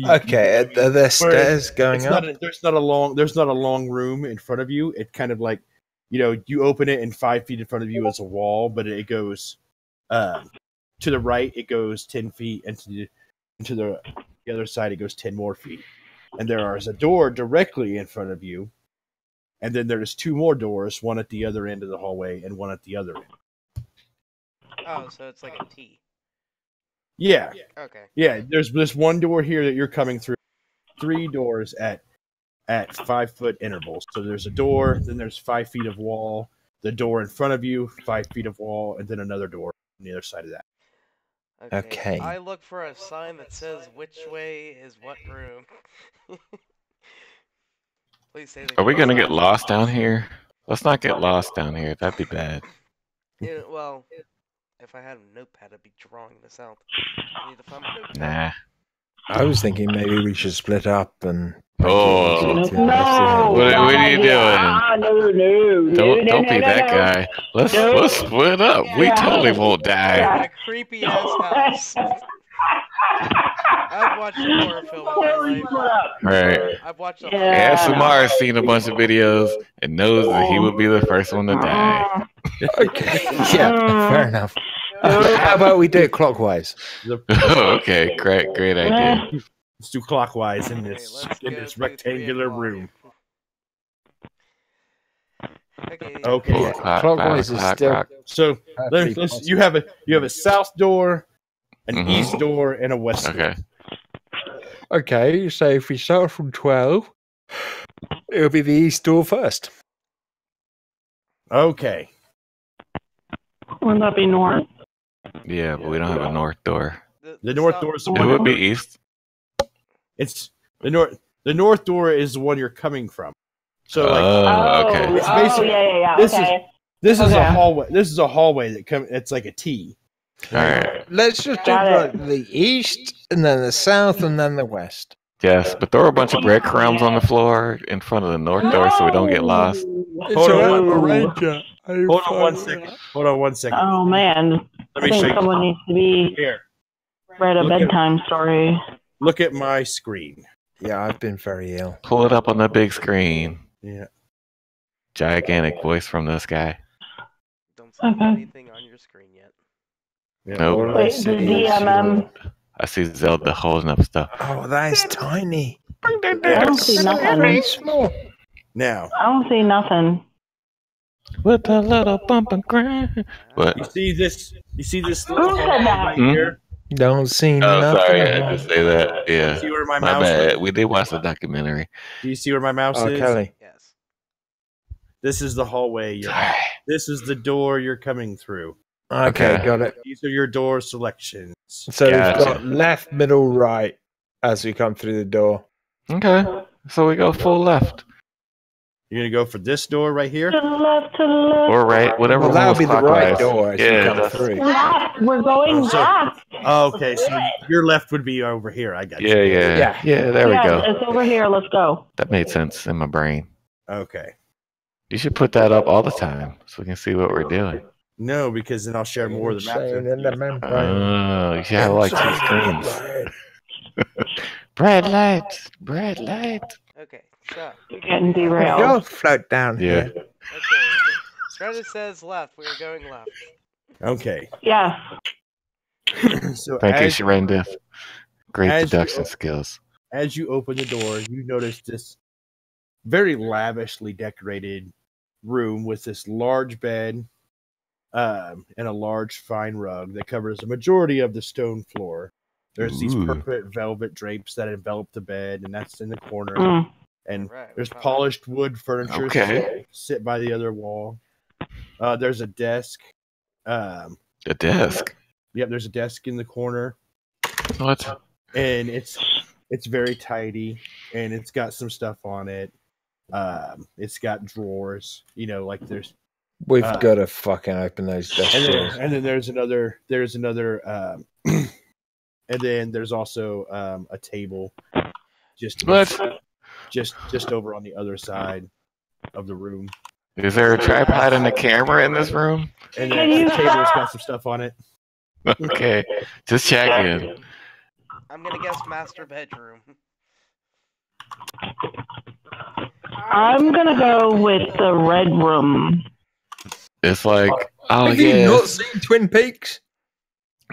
Okay, are there stairs going up? There's not a long room in front of you. It kind of like, you open it and 5 feet in front of you is a wall, but it goes to the right. It goes 10 feet, and to the other side it goes 10 more feet. And there is a door directly in front of you, and then there's 2 more doors, one at the other end of the hallway and one at the other end. Oh, so it's like a T. Yeah. Okay. Yeah, there's this one door here that you're coming through. 3 doors at 5 foot intervals. So there's a door, then there's 5 feet of wall, the door in front of you, 5 feet of wall, and then another door on the other side of that. Okay. I look for a sign that says which way is what room. Please say. Are we gonna get lost down here? Let's not get lost down here. That'd be bad. Yeah, well, if I had a notepad, I'd be drawing this out. I need to find my notepad. Nah. I was thinking maybe we should split up and. Oh. No. What are you doing? No. Don't be that guy. Let's split up. We totally won't die. A creepy ass house. I've watched a horror film in my life. Right. I've watched a ASMR has seen a bunch of videos and knows that he would be the first one to die. Okay. Yeah, fair enough. How about we do it clockwise? Okay, great idea. Let's do clockwise in this rectangular room. Okay. Yeah. Clockwise is still. So you have a south door, an east door, and a west door. Okay, so if we start from 12, it'll be the east door first. Okay. Wouldn't that be north? Yeah, but we don't have a north door. The north door is the It one. would be east. It's the north. The north door is the one you're coming from. So okay. It's basically, yeah. This is a hallway. This is a hallway that comes. It's like a T. All right. Let's just do the east, and then the south, and then the west. Yes, but throw a bunch of breadcrumbs on the floor in front of the north door so we don't get lost. Hold on one second. Oh man, I think someone needs to be read a bedtime story. Look at my screen. Yeah, I've been very ill. Pull it up on the big screen. Yeah. gigantic voice from this guy. Don't see anything on your screen yet. Yeah, Nope. all I Wait, see the is DMM. I see Zelda holding up stuff. Oh, that is tiny. I don't see nothing. Very small. Now, I don't see nothing. With a little bump and grind. What? you see this Who little said hallway that? right Hmm? here? Don't see Oh, nothing. sorry, I had to say that. Yeah. See where my My mouse bad. is? We did watch the documentary. Do you see where my mouse Oh, is? Kelly. Yes. This is the hallway you're Sorry. at. This is the door you're coming through. Okay, Okay. got it. These are your door selections. So Gotcha. we've got left, middle, right as we come through the door. Okay. So we go full left. You're gonna go for this door right here. To the left, to the left. Or right. Whatever Well, one that'll was be the right clockwise. door as you Yeah, come that's- through. Left. We're going Oh, so- left. Oh, okay, so your left would be over here. I got you. Yeah. There we Yes, go. it's over here. Let's go. That made sense in my brain. Okay. You should put that up all the time so we can see what we're doing. No, because then I'll share more of the map. Insane in the membrane. Oh, you should have like 2 screens. Bright lights. Bright lights. Okay, so. You're getting derailed. You'll float down Yeah. here. Okay. Stratus says left. We are going left. Okay. Yes. So Thank you, as, Sharendith. Great as- deduction skills. as you open the door, you notice this very lavishly decorated room with this large bed and a large fine rug that covers a majority of the stone floor. There's these Ooh. perfect velvet drapes that envelop the bed, and that's in the corner. Mm. And Right, there's wow. polished wood furniture Okay. sit by the other wall. There's a desk. The desk. Yep, there's a desk in the corner, What? and it's very tidy, and it's got some stuff on it. It's got drawers, like there's, We've got to fucking open those desk doors. and then there's another, and then there's also a table, just What? just over on the other side of the room, Is there a tripod and a camera in this room? and then the table's got some stuff on it. Okay. Just checking. I'm gonna guess master bedroom. I'm gonna go with the red room. It's like, oh Have you not yeah, seen Twin Peaks?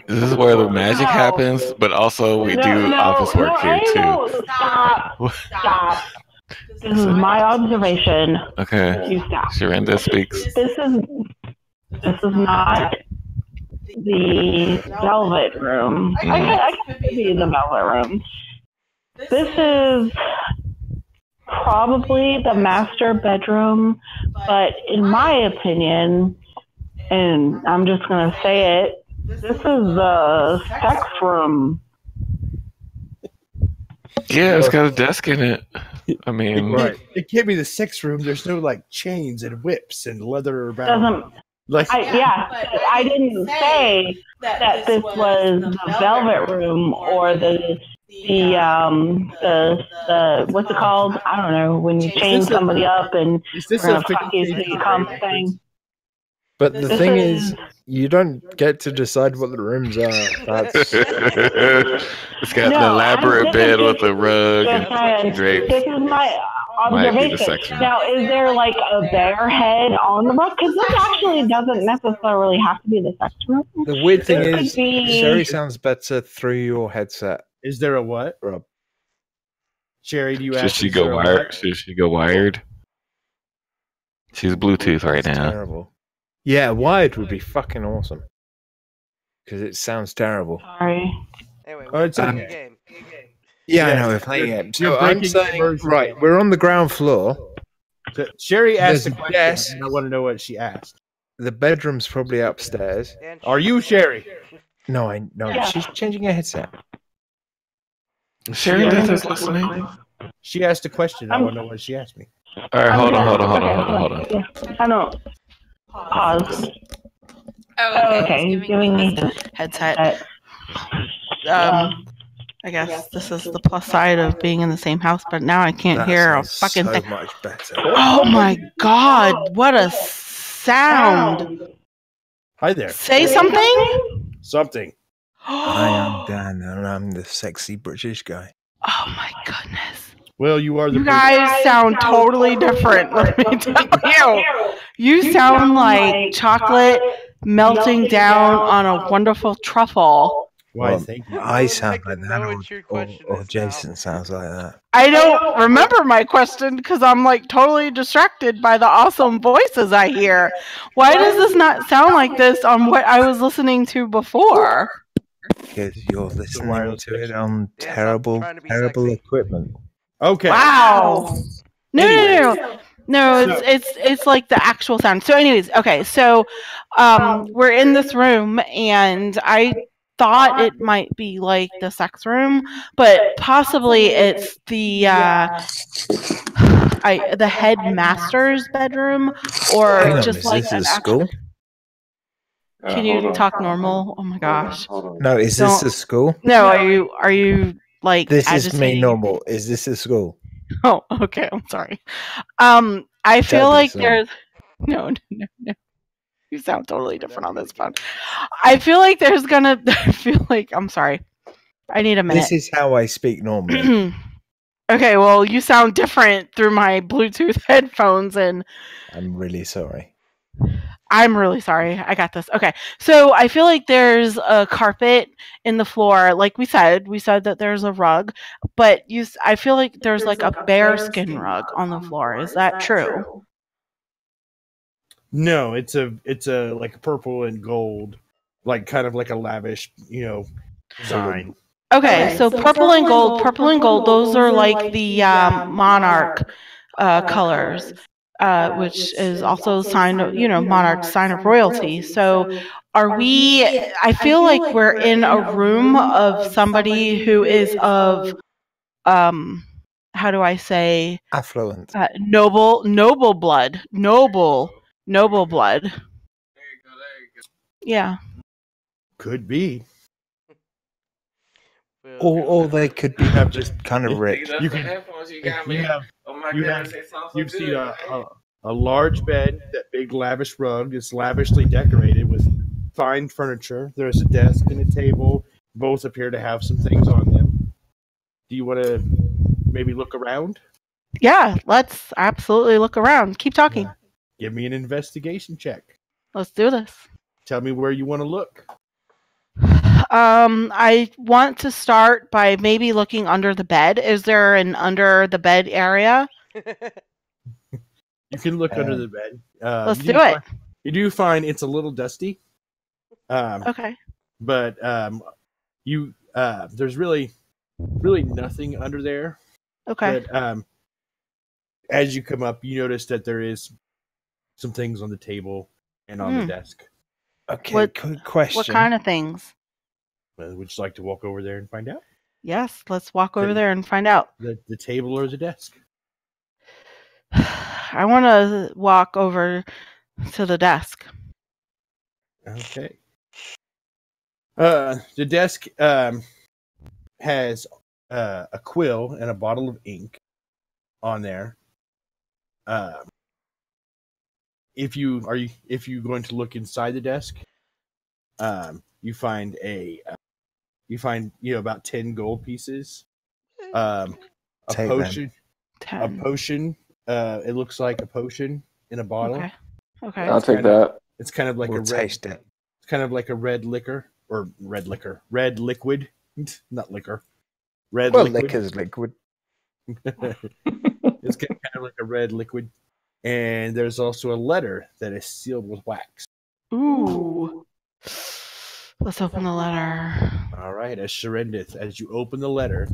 this is where the magic No. happens, but also we do office work here I too. know. Stop. This is my observation. Okay. You stop. Sharenda speaks. This is not the velvet room. I could be the velvet room. This is probably the master bedroom, but in my opinion, and I'm just gonna say it, this is the sex room. Yeah, it's got a desk in it. I mean, Right. It can't be the sex room. There's no like chains and whips and leather around. Doesn't Like I didn't say that this was the velvet room or the what's it called? I don't know, when you chain somebody up and is this we're a gonna fuck you till you come thing. But the This thing is- is, you don't get to decide what the rooms are. That's it's got No, an elaborate I'm bed just- with a rug Just and saying, drapes. this is my Might be the observation. section. Now, is there like a bear head on the rug? Because this actually doesn't necessarily have to be the sex room. the weird thing It is, could be- Sherry sounds better through your headset, is there a what? Rob. Sherry, do you Should ask? she is go there a wired? what? Should she go wired? She's Bluetooth right That's now. terrible. Yeah, wired would be fucking awesome. Because it sounds terrible. Sorry. Anyway, Oh, it's we're okay. playing a game. Yeah, Yes, I know, we're playing you're- it. you're So I'm breaking saying, immersion. right, we're on the ground floor. So Sherry asked a There's a question, desk. and I want to know what she asked. The bedroom's probably upstairs. And Are you Sherry? No, Yeah. she's changing her headset. Sherry is listening. She asked a question. I want to know what she asked me. All right, hold on. Yeah, I don't. Pause. Oh, Okay, he's he's giving me headset. I guess this is the plus side of being in the same house, but now I can't That hear a sounds fucking so thing. much better. Oh my god, what a sound! Hi there. Say something? Something. I am Dan, and I'm the sexy British guy. Oh my goodness. Well, you are the You guys sound totally different. Let me tell you. You sound like chocolate melting down on a wonderful truffle. Why, Well, thank you. I would sound like to like know that, what your question or is now. Jason sounds like that. I don't remember my question because I'm like totally distracted by the awesome voices I hear. Why does this not sound like this on what I was listening to before? Because you're listening wireless to it connection. on Yes, I'm terrible, trying to be terrible sexy. equipment. Okay. Wow. No, Anyways. no, So- it's like the actual sound. So, anyways, okay, so we're in this room, and I thought it might be like the sex room, but possibly it's the the headmaster's bedroom, or Hang on, just is like this an a actual. school? Can you talk normal? Oh my gosh. No, is this Don't- a school? No, are you like This is me agitating? normal. Is this a school? Oh, okay. I'm sorry. I feel Totally like sorry. there's no. You sound totally different on this phone. I feel like there's gonna. I feel like I'm sorry. I need a minute. This is how I speak normally. Okay, well, you sound different through my Bluetooth headphones, and I'm really sorry. I'm really sorry. I got this. Okay, so I feel like there's a carpet in the floor. Like we said that there's a rug, but I feel like there's like a bear skin rug on the floor. Is that true? No, it's a like purple and gold, like kind of like a lavish, design. Okay, so purple and gold, those are like the monarch colors, which is also a sign of, monarch sign of royalty. So are we, I feel like we're in a room of somebody who is of, how do I say, Affluent. noble blood. Noble blood. Yeah. Could be. Or they could be just kind of rich. You can. You've seen a large bed, that big lavish rug is lavishly decorated with fine furniture. There's a desk and a table. Both appear to have some things on them. Do you want to maybe look around? Yeah, let's absolutely look around. Keep talking. Give me an investigation check. Let's do this. Tell me where you want to look. I want to start by maybe looking under the bed. Is there an under the bed area? You can look under the bed. Let's do it. You do find it's a little dusty. Okay. But there's really nothing under there. Okay. But as you come up, you notice that there is some things on the table and on the desk. Okay, good question. What kind of things? Would you like to walk over there and find out? Yes, let's walk over there and find out. The table or the desk? I want to walk over to the desk. Okay. The desk has a quill and a bottle of ink on there. If you going to look inside the desk, you find about 10 gold pieces. A Take potion. Them. A potion. It looks like a potion in a bottle. Okay. I'll take that. It's kind of like We'll a red. taste it. It's kind of like a red liquid, not liquor. Red Well, liquid. liquor's liquid. It's kind of like a red liquid, and there's also a letter that is sealed with wax. Ooh. Let's open the letter. All right, as Sharendith, as you open the letter,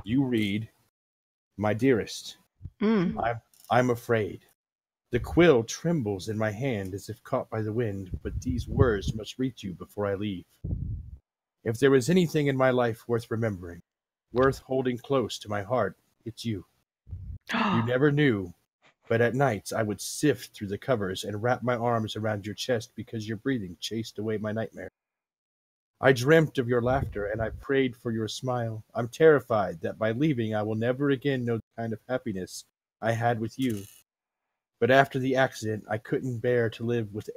you read, "My dearest, I'm afraid. The quill trembles in my hand as if caught by the wind, but these words must reach you before I leave. If there was anything in my life worth remembering, worth holding close to my heart, it's you. You never knew, but at nights I would sift through the covers and wrap my arms around your chest because your breathing chased away my nightmare. I dreamt of your laughter and I prayed for your smile. I'm terrified that by leaving I will never again know the kind of happiness I had with you. But after the accident, I couldn't bear to live with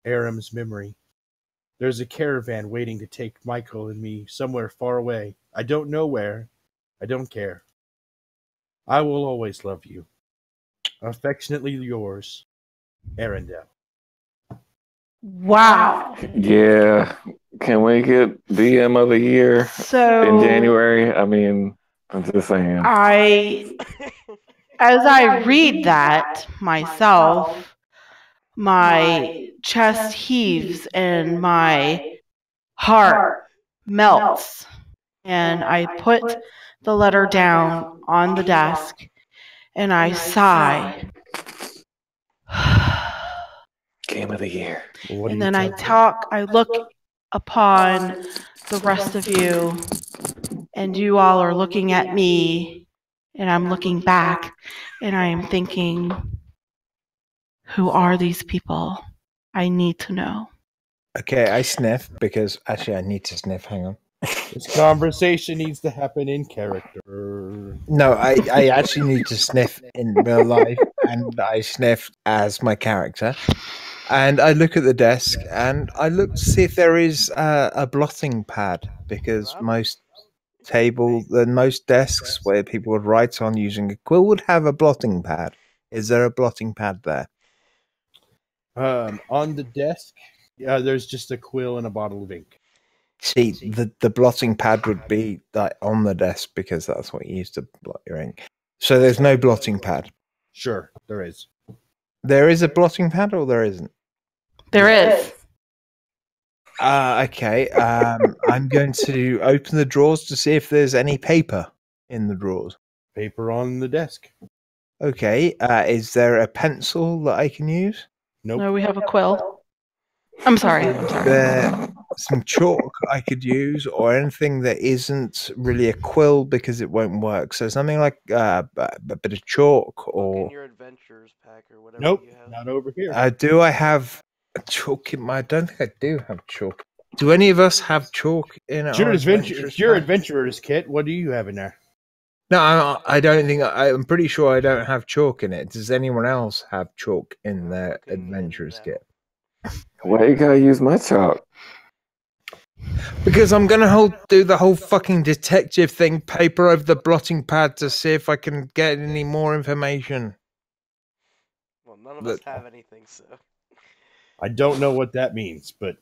Aram's memory. There's a caravan waiting to take Michael and me somewhere far away. I don't know where. I don't care. I will always love you. Affectionately yours, Arendelle. Wow. Yeah. Can we get DM of the year in So January? I mean, I'm just saying. as I read that myself, my chest heaves and my heart melts. And I put the letter down on the desk and I sigh. Game of the year. And then I look upon the rest of you, and you all are looking at me, and I'm looking back, and I am thinking, who are these people? I need to know. Okay, I sniff because actually I need to sniff. Hang on. This conversation needs to happen in character. No, I actually need to sniff in real life, and I sniff as my character. And I look at the desk, and I look to see if there is a blotting pad, because most desks where people would write on using a quill would have a blotting pad. Is there a blotting pad there? On the desk, there's just a quill and a bottle of ink. See, the blotting pad would be like on the desk because that's what you use to blot your ink. So there's no blotting pad. Sure, there is. There is a blotting pad, or there isn't? There is. Okay. I'm going to open the drawers to see if there's any paper in the drawers. Paper on the desk. Okay. Is there a pencil that I can use? Nope. No, we have a quill. I'm sorry. There some chalk I could use, or anything that isn't really a quill because it won't work. So something like a bit of chalk, or in your adventures pack or whatever. Nope, you have. not over here. do I have chalk in my? I don't think I do have chalk. Do any of us have chalk in It's your our adventurer's kit. What do you have in there? No, I don't think. I'm pretty sure I don't have chalk in it. Does anyone else have chalk in their adventurer's kit? Why you gotta use my chalk? Because I'm gonna do the whole fucking detective thing, paper over the blotting pad to see if I can get any more information. Well, none of us have anything, so. I don't know what that means, but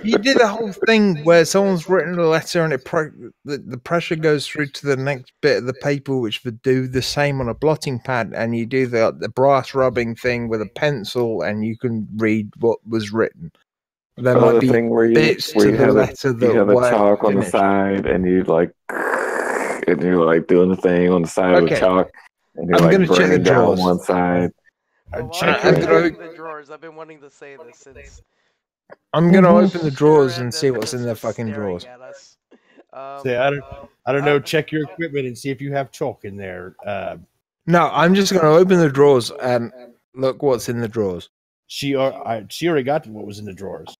You did the whole thing where someone's written a letter and the pressure goes through to the next bit of the paper, which would do the same on a blotting pad, and you do the brass rubbing thing with a pencil, and you can read what was written. There might be thing where bits to the letter that you have a weren't chalk on the finished. side, and you're like doing the thing on the side of the chalk, and you're I'm like gonna check the burning down drawers. one side. The drawers. I've been wanting to say this since. I'm gonna open the drawers and see what's in the fucking drawers. Say, I don't know. Check your equipment and see if you have chalk in there. No, I'm just gonna open the drawers and look what's in the drawers. She already got what was in the drawers.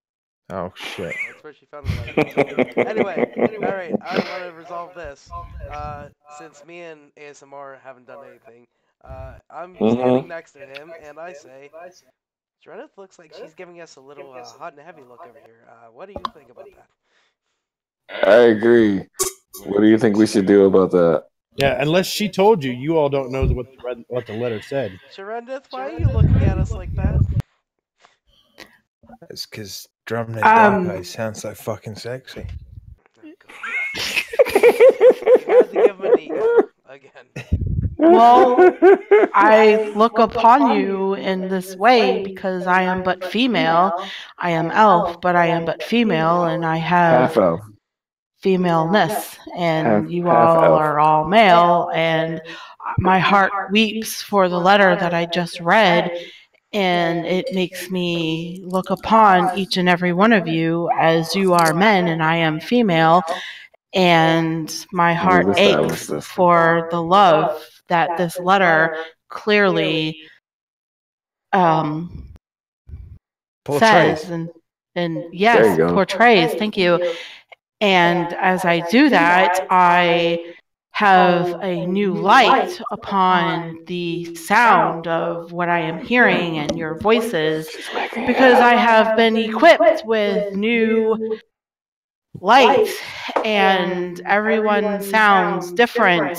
Oh shit! That's where she found it. Anyway, all right. I want to resolve this. Since me and ASMR haven't done anything, I'm standing next to him, and I say, "Drenith looks like she's giving us a little hot and heavy look over here. What do you think about that?" I agree. What do you think we should do about that? Yeah, unless she told you, you all don't know what the letter said. Sharendith, why are you looking at us like that? It's because Drumney Darko sounds so fucking sexy. You had to give him an ego again. Well, I look upon you in this way because I am but female. I am elf, but I am but female, and I have Half-elf. femaleness, and you all are all male, and my heart weeps for the letter that I just read, and it makes me look upon each and every one of you as you are men and I am female, and my heart aches for the love that this letter clearly says and yes, portrays. Thank you. And as I do that, I have a new light upon the sound of what I am hearing and your voices, because I have been equipped with new light, and everyone sounds different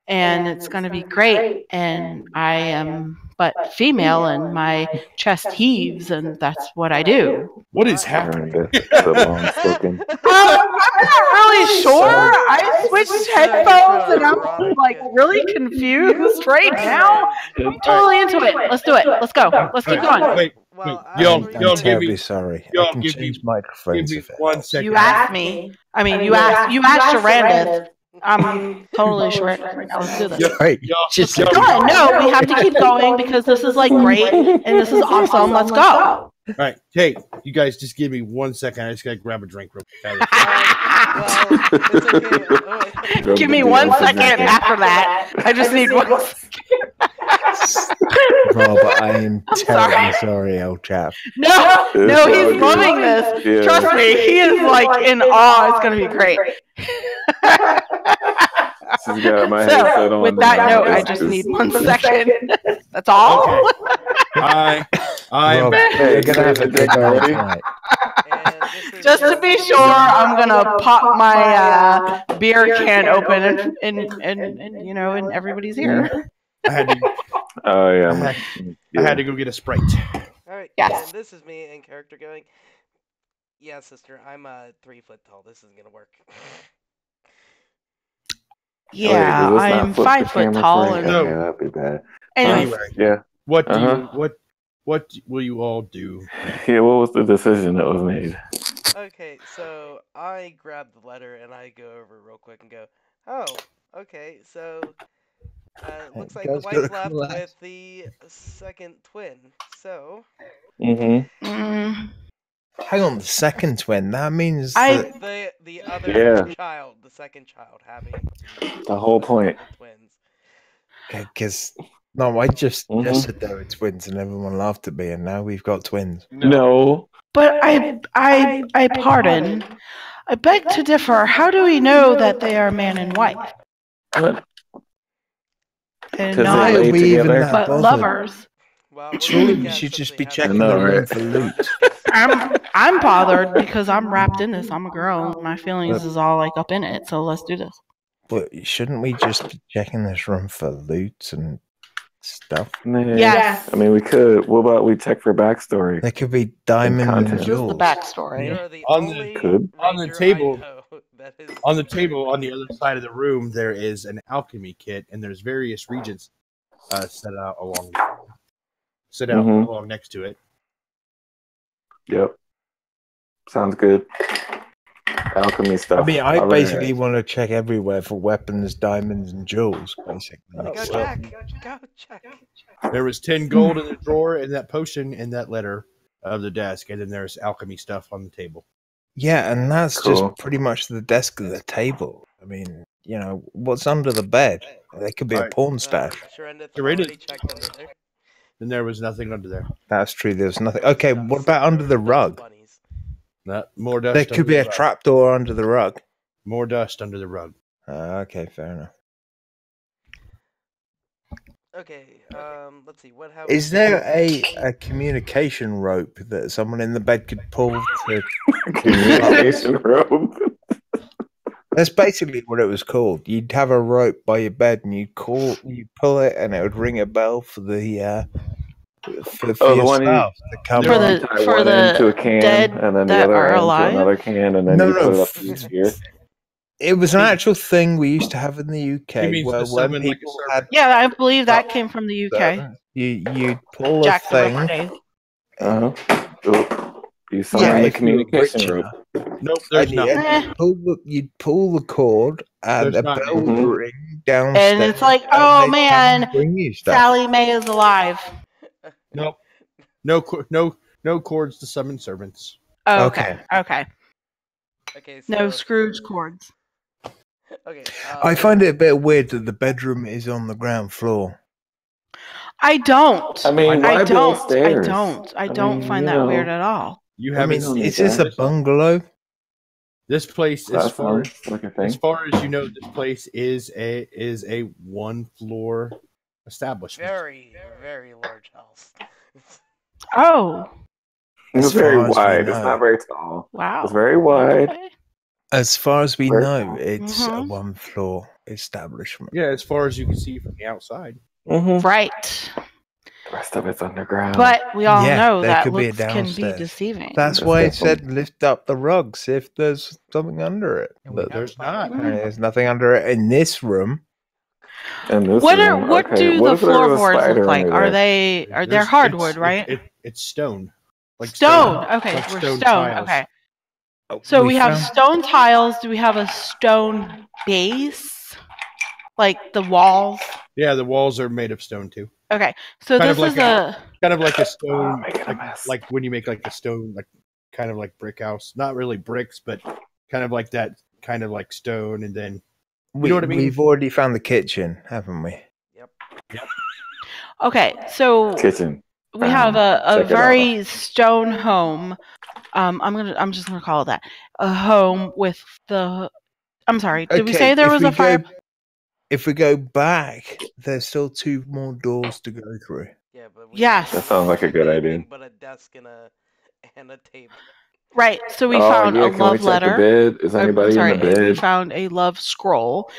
and it's going to be great. And I am but female, and my chest heaves, and that's what I do. What is happening? The long spoken. I'm not really sure. I switched headphones, and I'm like really confused right now. I'm totally into it. Let's do it. Let's go. Let's keep going. Wait, Well, y'all I'm give terribly me sorry. y'all I can give me- change give microphones me if it 1 helps. second. You asked me. I mean, you asked Sharandith. I'm totally Sharandith right now. Let's do this. Right, Y'all, just y'all- Go on. No, we have to keep going because this is like great and this is awesome. Let's go. All right, hey, you guys, just give me 1 second. I just gotta grab a drink real quick. well, it's okay. Oh, wait. Give me 1 second after that. I just need 1 second. Rob, I am terribly sorry, old chap. No, It's all he's good. loving this. Yeah. Trust me, he is like in awe. It's going to be great. She's got my headset So, on. with that now. note, I It's just need 1 second. That's all. Okay. I am Rob, back. you're going to have a good night Already? tonight. And this is Just to be sure, I'm gonna pop my beer can open and you know, and everybody's here. I had to. Oh yeah. I had to go get a Sprite. All right. Yes. And this is me in character going. Yeah, sister, I'm 3 foot tall. This isn't gonna work. Yeah, Wait, does this not I'm flip 5 the foot camera tall. for you? And No. Okay, that'd be bad. anyway, Anyway, what do Uh-huh. what will you all do? Yeah, what was the decision that was made? Okay, so I grab the letter and I go over real quick and go, oh, okay, so looks like the Girls wife's gotta left relax. with the second twin. So Mm-hmm. Hang on, the second twin. That means I- that the other Yeah. child, the second child, having The whole point. twins. because no, I just Mhm. said they were twins and everyone laughed at me, and now we've got twins. No. but I pardon. I beg to differ. How do we know that they are man and wife What? and 'Cause not they Why are lay we even together? that but bothered? lovers? Well, we're Surely looking we at should just essentially be having checking I know, the right? room for loot. I'm bothered because I'm wrapped in this. I'm a girl. And my feelings is all like up in it. So let's do this. But shouldn't we just be checking this room for loot and stuff? Nah. Yes. I mean, we could. What about we check for backstory? There could be diamonds and content. This is jewels. the backstory. You're the On the- only Could. on the ranger table- I know that is On the table on the other side of the room, there is an alchemy kit, and there's various regions set out Mhm. along next to it. Yep. Sounds good. Alchemy stuff. I mean, I All right. basically want to check everywhere for weapons, diamonds, and jewels, basically. Oh, Go well. check. Go check. There was 10 gold in the drawer, and that potion in that letter of the desk, and then there's alchemy stuff on the table. Yeah, and that's Cool. just pretty much the desk of the table. I mean, you know, what's under the bed? There could be a Alright. porn stash. Sharendith You're ready. already checked under there. And there was nothing under there. That's true. There's nothing. There was Okay, dust. what about under the There was rug? bunnies. Not more dust. There could under be the a rug. trapdoor under the rug. More dust under the rug. Okay, fair enough. Okay, let's see. What have Is there a communication rope that someone in the bed could pull to? Communication rope. That's basically what it was called. You'd have a rope by your bed, and you'd pull it, and it would ring a bell for the for Oh, the your one you- staff to come. For on. the- Tie for one the end to a can, dead and then the that other are end alive? to another can, and then No, you no, put it up to your ear. It was an actual thing we used to have in the UK, means where to when summon like a people servant. had Yeah, I believe that came from the UK. servants, you'd pull Jack a the Ripper thing. days. Uh-huh. You sign Yeah, the if you were communication rich rope. enough. Nope, there's And nothing. you'd pull the cord, and There's a not. bell Mhm. would ring downstairs. And it's like, and oh they'd come and man, bring you stuff. Sally Mae is alive. Nope. No cords to summon servants. Oh, okay. Okay. Okay, so No Scrooge cords. okay. I find it a bit weird that the bedroom is on the ground floor. I don't. I mean, why I build don't. I stairs? don't. I I don't mean, find you that know. weird at all. You I haven't mean, don't need is this a that. bungalow? This place, That as far sounds like a as thing. far as you know, this place is a one floor establishment. very, very large house. Oh, It's As very far as we wide. It's know. not very tall. wow. It's very wide. Okay. As far as we Where- know, it's a Mhm. one floor. establishment. Yeah, as far as you can see from the outside. Mm-hmm. Right. The rest of it's underground. But we all know there that could be a looks can be downstairs. deceiving. That's That's why it definitely- said lift up the rug, see if there's something under it. And But there's not. apparently there's nothing under it in this room. And this What room, what do what the if there was a floorboards spider look like? under Are there? they There's- hardwood, it's- right? It's stone. Like Stone. Okay, like we're stone stone. tiles. Okay. So we have found- stone tiles. Do we have a stone base? Like the walls? Yeah, the walls are made of stone too. Okay. So Kind this of like is a Kind of like a stone, making a mess. like when you make like a stone, like kind of like brick house. Not really bricks, but kind of like that, kind of like stone, and then you know what I mean? We've already found the kitchen, haven't we? okay. So Kitchen. we have a Check it very stone home. I'm just gonna call it that. A home with the. I'm sorry. Did we Okay, say there if was we a fire? If we go back, there's still 2 more doors to go through. Yeah, but we Yes. That sounds like a good idea. But a desk and a table. Right. So we Oh, found yeah, a can we love check letter. the bed? Is I'm anybody sorry, in the we bed? found a love scroll.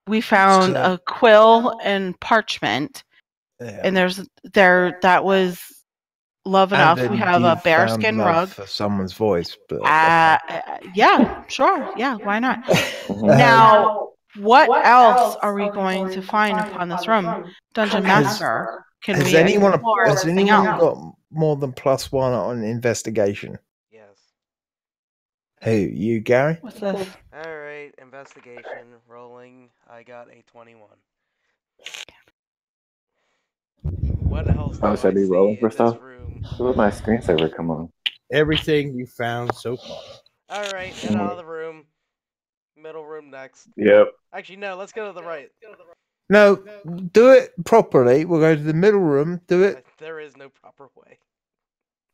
We found So- a quill and parchment, Yeah. and that was love enough. And We then have you a found bearskin love rug. for someone's voice, but Yeah, sure. Yeah, why not? Mhm. Now, what else are we going to find upon this room? Dungeon Master, can has we anyone explore has anything anyone else? got more than +1 on investigation? Yes. Who, you, Gary? What's this? All right. Investigation rolling. I got a 21. What else do Oh, I should I be see rolling for in this stuff? room? Let my screensaver come on. Everything you found so far. All right. Get out of the room. Middle room next. Yep. Actually, no. Let's go to the right. No, do it properly. We'll go to the middle room. Do it. There is no proper way.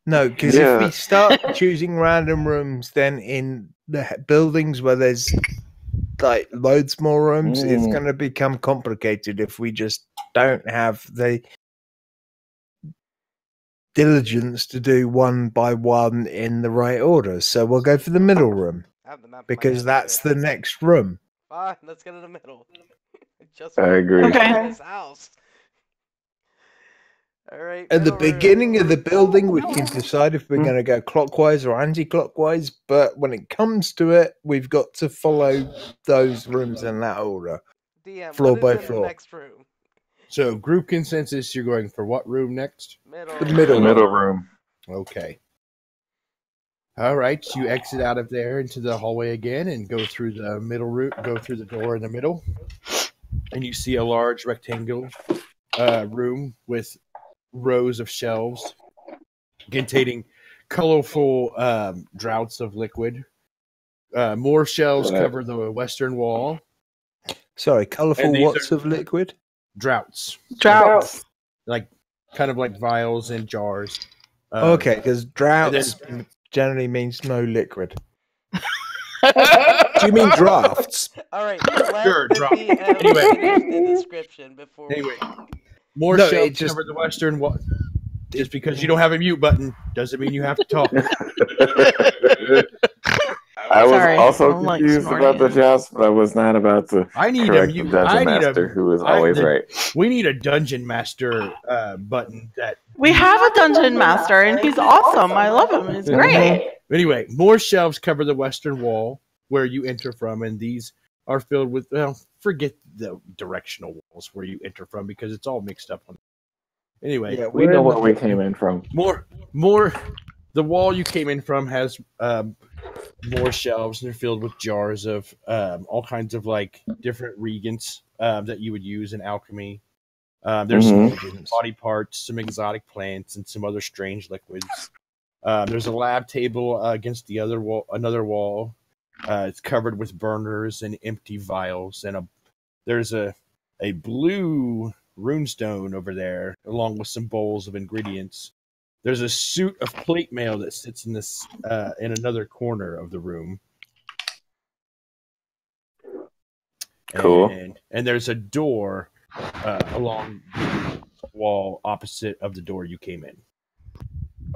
No, because Yeah. if we start choosing random rooms, then in the buildings where there's like loads more rooms, it's Mm. going to become complicated if we just don't have the diligence to do one by one in the right order. So we'll go for the middle room I have the map in my because head, that's so- the next room. Fine. Let's go to the middle. Just I agree. Okay. This house. All right. At the middle room. beginning of the building, we can decide if we're going to go clockwise or anti-clockwise. But when it comes to it, we've got to follow those rooms in that order. DM, floor what by is in floor. the next room? So, group consensus, you're going for what room next? Middle. The middle Middle room. Okay. All right, you exit out of there into the hallway again and go through the middle route, go through the door in the middle, and you see a large rectangle room with rows of shelves containing colorful draughts of liquid. More shelves Right. cover the western wall. Sorry, colourful And these watts are- of liquid? Draughts, Droughts. like kind of like vials and jars. Okay, because droughts generally means no liquid. Do you mean drafts? All right. Sure, Let drop. the DM Anyway. finish the description before. we- Anyway, more No, shelves it just- cover the western wall. Just because you don't have a mute button doesn't mean you have to talk. I was Sorry, also I'm, like, confused snorting about the it. joust, but I was not about to I need a correct the mute. dungeon I need master, a. who is I- always the- right. We need a dungeon master button. That We have a dungeon master, and he's awesome. I love him. He's great. anyway. More shelves cover the western wall where you enter from, and these are filled with. Well, forget the directional walls where you enter from because it's all mixed up. Anyway, Yeah, We know where we came in from. more. The wall you came in from has more shelves, and they're filled with jars of all kinds of like different reagents that you would use in alchemy. There's some body parts, some exotic plants, and some other strange liquids. There's a lab table against the other wall, another wall. It's covered with burners and empty vials, and there's a blue runestone over there, along with some bowls of ingredients. There's a suit of plate mail that sits in this in another corner of the room. Cool. And there's a door along the wall opposite of the door you came in.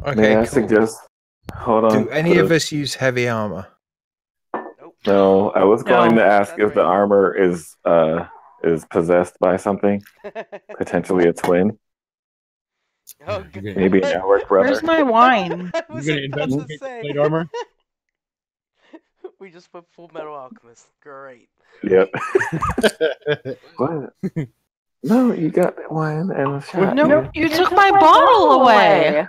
May Okay, I cool. suggest? Hold on. Do any of us use heavy armor? No, I was going No. to ask That's if the right. armor is possessed by something, potentially a twin, Oh, God. maybe an Elric brother. Where's my wine? I You're was going to about to investigate the say. plate armor? We just put Full Metal Alchemist. Great. Yep. What? No, you got wine and a shot. No, you took my bottle away.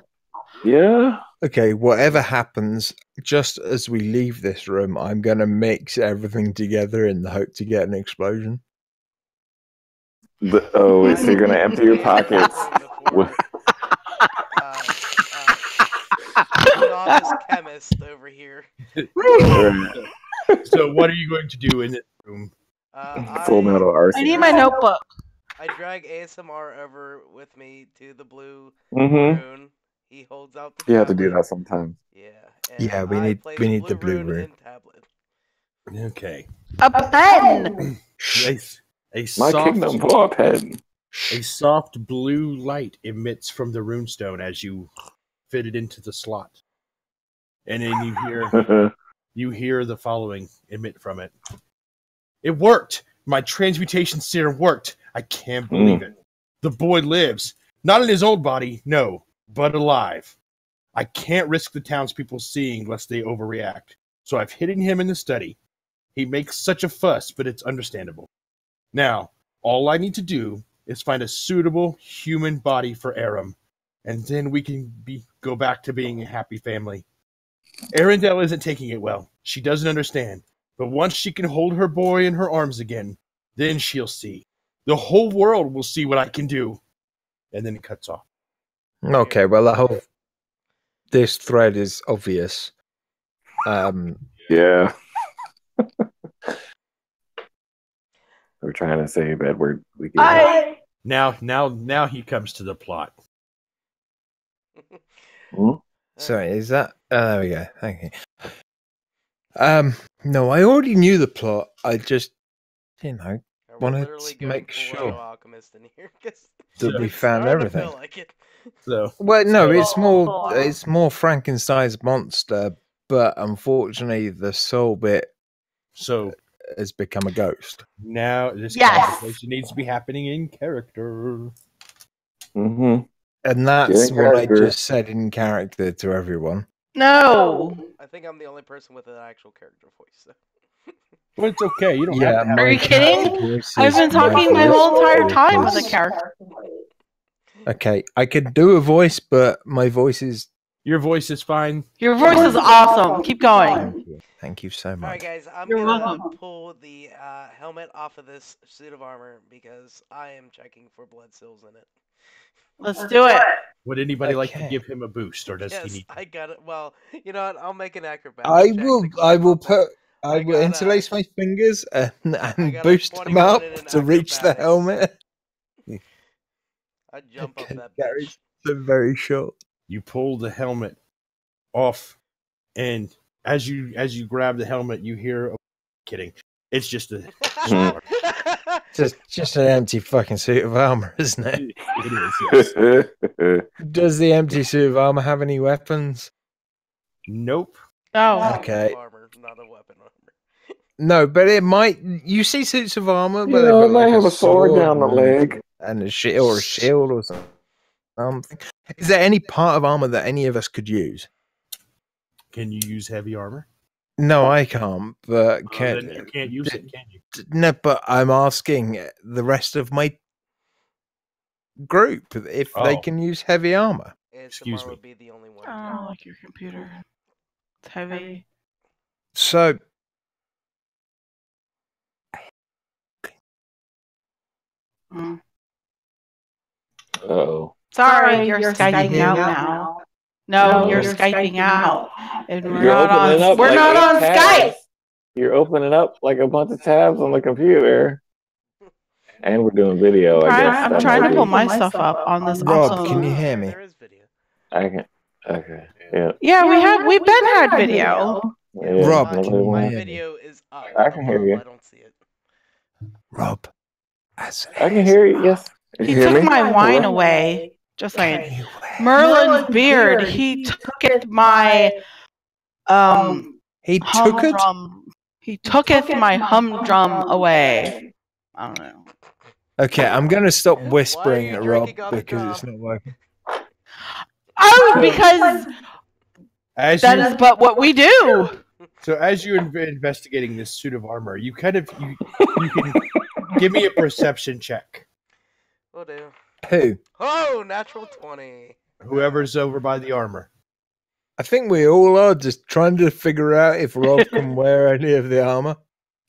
Yeah. Okay, whatever happens, just as we leave this room, I'm going to mix everything together in the hope to get an explosion. So you're gonna empty your pockets. Novice chemist over here. So what are you going to do in this room? Full Metal I Arsenal. need my notebook. I drag ASMR over with me to the blue Mm-hmm. rune. He holds out the You have to do tablet. that sometimes. Yeah. Yeah, and we I need- place we need the blue rune rune. in tablet. Okay. A pen. A My kingdom for a pen. A soft blue light emits from the runestone as you fit it into the slot. And then you hear the following emit from it. It worked! My transmutation serum worked! I can't believe it. The boy lives. Not in his old body, no, but alive. I can't risk the townspeople seeing lest they overreact. So I've hidden him in the study. He makes such a fuss, but it's understandable. Now, all I need to do is find a suitable human body for Aram, and then we can go back to being a happy family. Arendelle isn't taking it well. She doesn't understand. But once she can hold her boy in her arms again, then she'll see. The whole world will see what I can do. And then it cuts off. Okay, well, this thread is obvious. Yeah. We're trying to save Edward. We get Now he comes to the plot. Sorry, is that? There we go. Thank you. No, I already knew the plot. I just, wanted to make sure Alchemist in here, that we it's found starting to everything. feel like it. So Well, no, So- it's more Frankenstein's monster, but unfortunately, the soul bit So has become a ghost. now this Yes. conversation needs to be happening in character. Mm-hmm. And that's Yeah, what I character. just said in character to everyone. No. I think I'm the only person with an actual character voice. So. Well, it's okay. You don't Yeah, have to have Are you it. kidding? I've been talking my whole entire time with a character. Okay, I could do a voice, but my voice is. Your voice is fine. Your voice is awesome. Keep going. Thank you. Thank you so All right, much. guys, I'm You're gonna welcome. pull the helmet off of this suit of armor because I am checking for blood cells in it. Let's do it. Would anybody like to Okay. give him a boost, or does he Yes, need? I got it. Well, you know what? I'll make an acrobatic I check will. to keep I him will up. put. I I will got, interlace my fingers and got a boost 21 them up in to reach the acrobatics. helmet. I jump up Okay, that bitch. Gary's so very short. You pull the helmet off, and as you grab the helmet, you hear. Kidding. It's just a. Just an empty fucking suit of armor, isn't it? It is. Yes. Does the empty suit of armor have any weapons? Nope. Oh. Okay. Armor, not a weapon armor. No, but it might. You see suits of armor, You but know, they've it got might like have a sword down the and- leg. and a shield or something. Is there any part of armor that any of us could use? Can you use heavy armor? No, I can't. But Then you can't use it, can you? No, but I'm asking the rest of my group if they Oh. can use heavy armor. Excuse ASMR me. would be the only one. I don't like your computer. It's heavy. So Mm. Oh. Sorry, you're Skyping out now. No, you're Skyping out. And we're You're not opening on, up we're like not 8 on tabs. Skype. You're opening up like a bunch of tabs on the computer. And we're doing video, I guess. I'm That trying might to be- pull my stuff up on this Rob, awesome. can you hear me? There is video. I can. Okay. Yeah. Yeah, we've been had video. Yeah, Rob, nobody can you wants- hear me? Video is up. I can hear above, you. I don't see it. Rob, I can hear you. Yes. He You hear took me? my wine Hello? away. Just saying. Merlin's beard. He took it. My He took it. humdrum. He tooketh my humdrum away. I don't know. Okay, I'm going to stop whispering Why are at you Rob drinking on the because it's job? not working. Oh, because As that you, is but what we do. so as you're investigating this suit of armor, you kind of you can give me a perception check. Will do. Who? Oh, natural 20. Whoever's over by the armor. I think we all are just trying to figure out if Rob can wear any of the armor.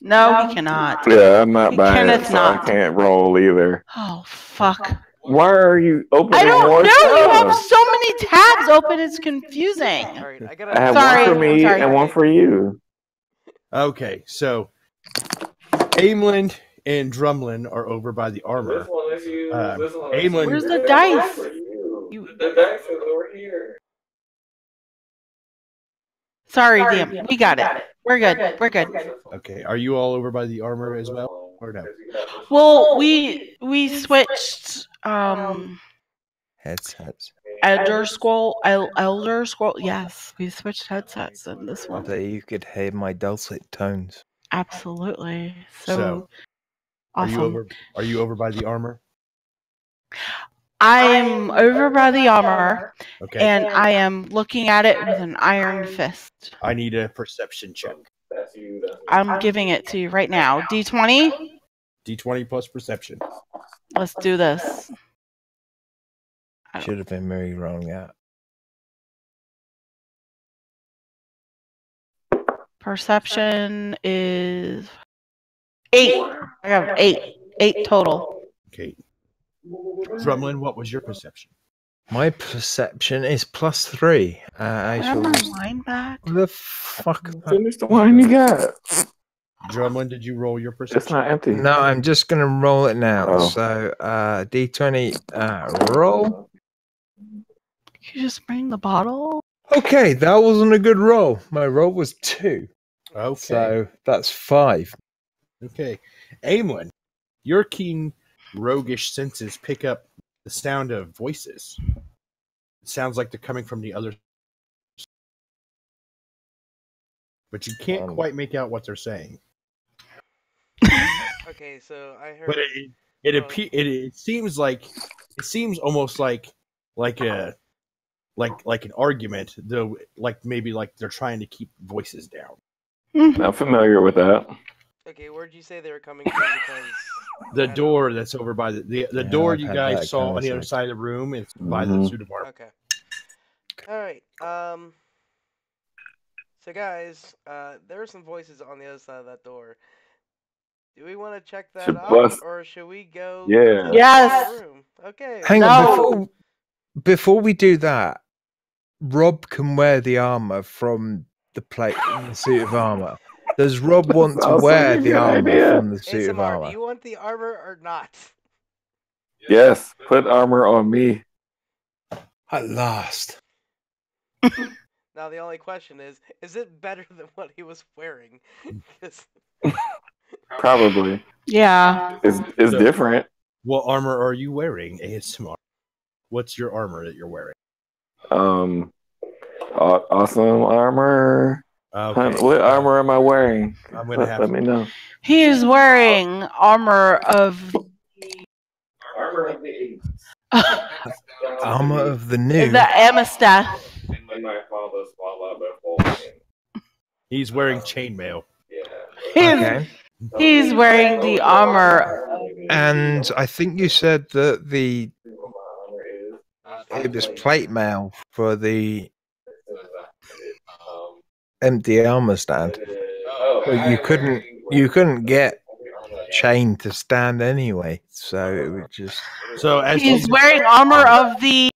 No, he cannot. Yeah, I'm not He buying it, cannot so not. I can't roll either. Oh, fuck. Why are you opening I don't more know. stuff? You have so many tabs open. It's confusing. All right, I got I have Sorry, one for me sorry. and one for you. Okay, so Aemlin and Drumlin are over by the armor. Aemlin, Where's the dice? The dice is over here. Sorry, DM. We got it. We're good. We're good. okay, are you all over by the armor as well, or no? Well, we switched Headsets. Elder Scroll. Yes, we switched headsets in this one. That you could hear my dulcet tones. Absolutely. So, So awesome. Are you over by the armor? I'm over by the armor, Okay. and I am looking at it with an iron fist. I need a perception check. I'm giving it to you right now. D20. D20 plus perception. Let's do this. Should have been very wrong out. Perception is 8. I have 8. 8 total. Okay. Drumlin, what was your perception? My perception is +3. I have my line back. What the fuck? Finish the wine you got. Drumlin, did you roll your perception? It's not empty. No, I'm just going to roll it now. Oh. So, D20 roll. You just bring the bottle? Okay, that wasn't a good roll. My roll was 2. Okay. So, that's 5. Okay. Aemlin, your keen roguish senses pick up the sound of voices. It sounds like they're coming from the other, but you can't quite make out what they're saying. Okay, so I heard. But it seems almost like an argument, though, like maybe like they're trying to keep voices down. I'm familiar with that. Okay, where'd you say they were coming from? Because The door that's over by the door I've you had guys that saw on the other conversation. side of the room. It's by the suit of armor. Okay. All right. So guys, there are some voices on the other side of that door. Do we want to check that Should out, bust. or should we go? Yeah. To the Yes. room? Okay. Hang No. on, before we do that, Rob can wear the armor from the plate in the suit of armor. Does Rob want to also wear a the good armor idea. from the suit of ASMR, armor? do you want the armor or not? Yes, put armor on me. At last. Now the only question is it better than what he was wearing? 'Cause- Probably. Yeah. It's different. What armor are you wearing, ASMR? What's your armor that you're wearing? Awesome armor. Okay. What armor am I wearing? I'm gonna have Let me know. He is wearing armor of Armor of the new. the Amisteth. He's wearing chainmail. Okay. He's wearing the armor. And I think you said that it was plate mail for the empty armor stand. But you couldn't get chain to stand anyway, so it would just. So as He's wearing armor of the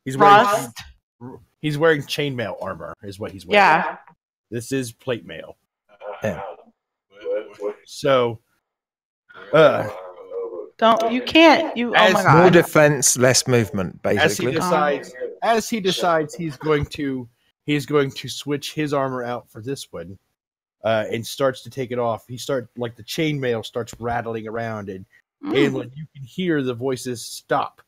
he's wearing rust. he's wearing chainmail armor is what he's wearing. Yeah. This is plate mail. Yeah. So Don't you can't you oh my More god. defense, less movement, as he basically. decides he's going to switch his armor out for this one, and starts to take it off. The chainmail starts rattling around, and Aemlin, you can hear the voices stop,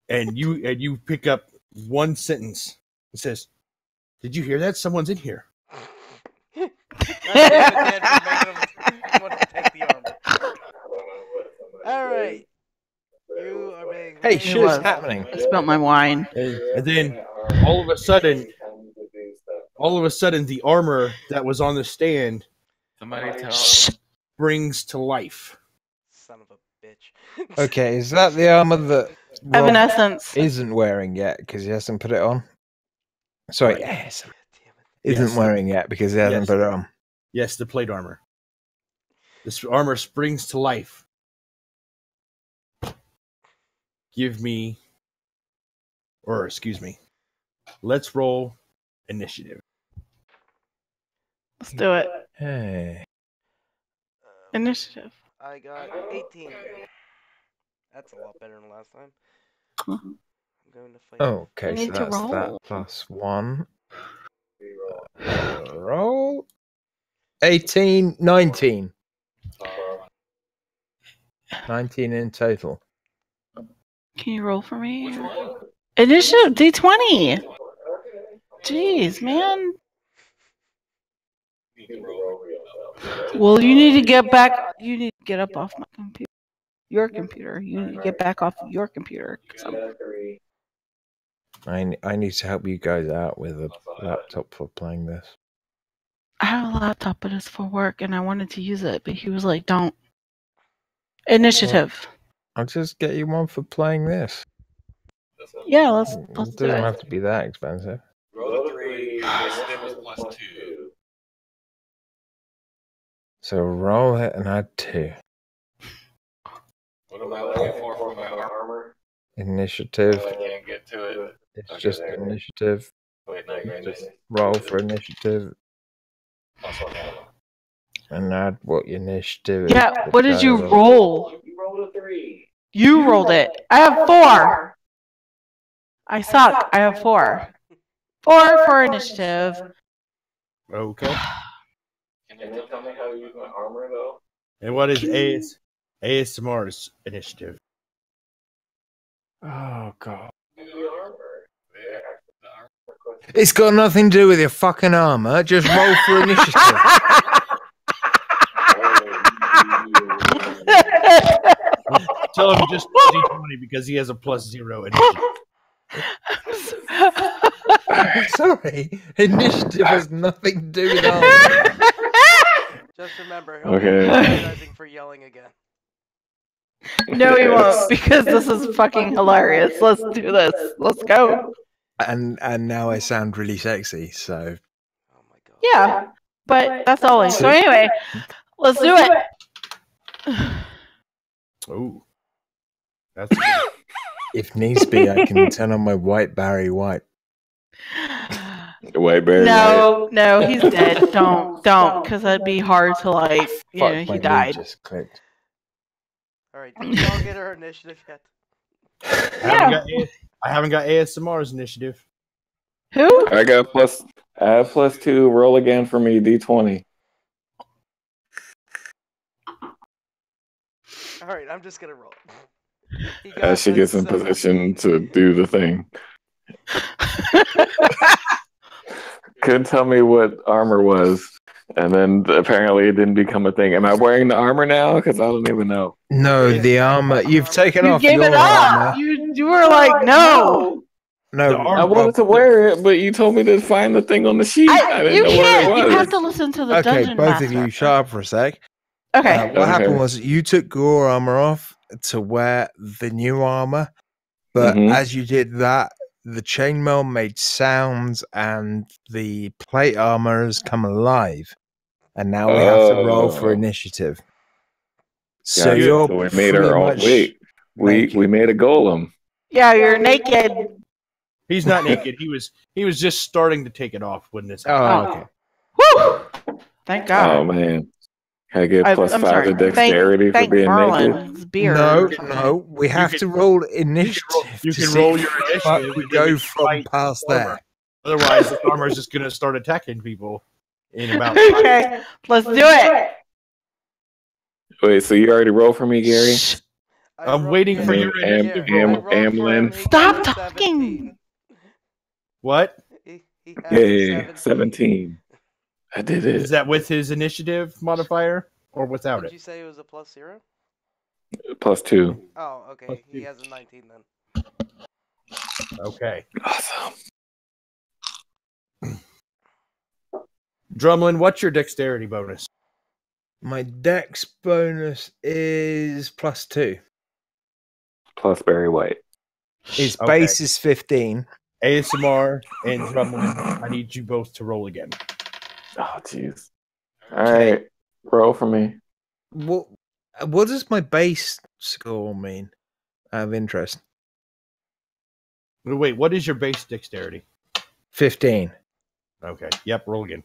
and you pick up one sentence. It says, "Did you hear that? Someone's in here." God damn it, Dan, for making him want to take the armor. Alright. You are being Hey, very shit's was. happening. I spilled my wine. And then all of a sudden, the armor that was on the stand Somebody tell. springs to life. Son of a bitch. Okay, is that the armor that Rob Evanescence. isn't wearing yet because he hasn't put it on? Sorry, Right. yes, God damn it. isn't wearing yet because he hasn't Yes. put it on. Yes, the plate armor. This armor springs to life. Let's roll initiative. Let's do it. Hey. Initiative. I got 18. That's a lot better than last time. Huh. I'm going to fight. Okay, You so need to that's that roll. plus 1. Roll. 18, 19. 19 in total. Can you roll for me? Initiative D20. Jeez, man. Well, you need to get back. You need to get up off my computer. Your computer. You need to get back off your computer. 'Cause I need to help you guys out with a laptop for playing this. I have a laptop, but it's for work, and I wanted to use it, but he was like, "Don't." Initiative. I'll just get you one for playing this. Yeah, let's It do doesn't it. have to be that expensive. Roll a 3. Initiative is +2. So roll it and add 2. What am I looking for my armor? Initiative. I can't get to it. It's Okay, just there. initiative. Wait, no, you're Just roll for initiative +1 ammo. and add what your initiative is. Yeah, what did you Total. roll? You rolled a 3. You rolled it. I have 4. I suck. I have 4. 4 for initiative. Okay. Can you tell me how to use my armor, though? And what is ASMR's initiative? Oh god. The armor. It's got nothing to do with your fucking armor. Just roll for initiative. Tell him just D20 because he has a +0 initiative. Sorry, initiative has nothing to do with armor. Just remember, he'll be Okay. apologizing for yelling again. No, he won't, because this is fucking hilarious. Let's do this. Let's go. And now I sound really sexy. So Oh my god. Yeah, but that's always. So anyway, let's do it. Oh. That's good. if needs be, I can turn on my white Barry White. White Bear. No, he's dead. Don't, because that'd be hard to like. You know, Fuck, my he knee died. just clicked. Alright, did you all get her initiative yet? I haven't got ASMR's initiative. Who? I got +2. Roll again for me. D20. Alright, I'm just gonna roll. He As she got gets in 17. position to do the thing. Couldn't tell me what armor was, and then apparently it didn't become a thing. Am I wearing the armor now? Because I don't even know. No, the armor. You've taken You off gave your it up. armor. You were like, no. No, I wanted to wear it, but you told me to find the thing on the sheet. I didn't You know where can't. it was. You have to listen to the okay, dungeon both master. of you, shut up for a sec. Okay. What happened was you took your armor off to wear the new armor, but Mhm. as you did that, the chainmail made sounds and the plate armor has come alive, and now we have to roll for Oh. initiative. So Gotcha. you're So we made pretty our own. much Wait, we naked. made a golem. Yeah, you're naked. He's not naked. He was just starting to take it off when this happened. Oh, okay. Woo! Thank God. Oh man, can I get I'm +5 sorry. to dexterity for Thank being naked? Merlin's beard. No, we have can- to roll initiative. You to can see roll if your the initiative. fuck and we then go can from fight past the armor. there. Otherwise, the armor is just going to start attacking people in about. Okay, let's do it. Wait, so you already rolled for me, Gary? Shh. I'm waiting for your initiative roll. Amlin. Stop talking. What? He has Yay, 17. 17. I did Is it. that with his initiative modifier or without Did it? you say it was a +0? +2. Oh, okay. +2. He has a 19 then. Okay. Awesome. Drumlin, what's your dexterity bonus? My dex bonus is +2. Plus Barry White. His Okay. base is 15. ASMR and Drumlin, I need you both to roll again. Oh, jeez. All Okay. right. Roll for me. What does my base score mean? Out of interest. Wait, what is your base dexterity? 15. Okay. Yep, roll again.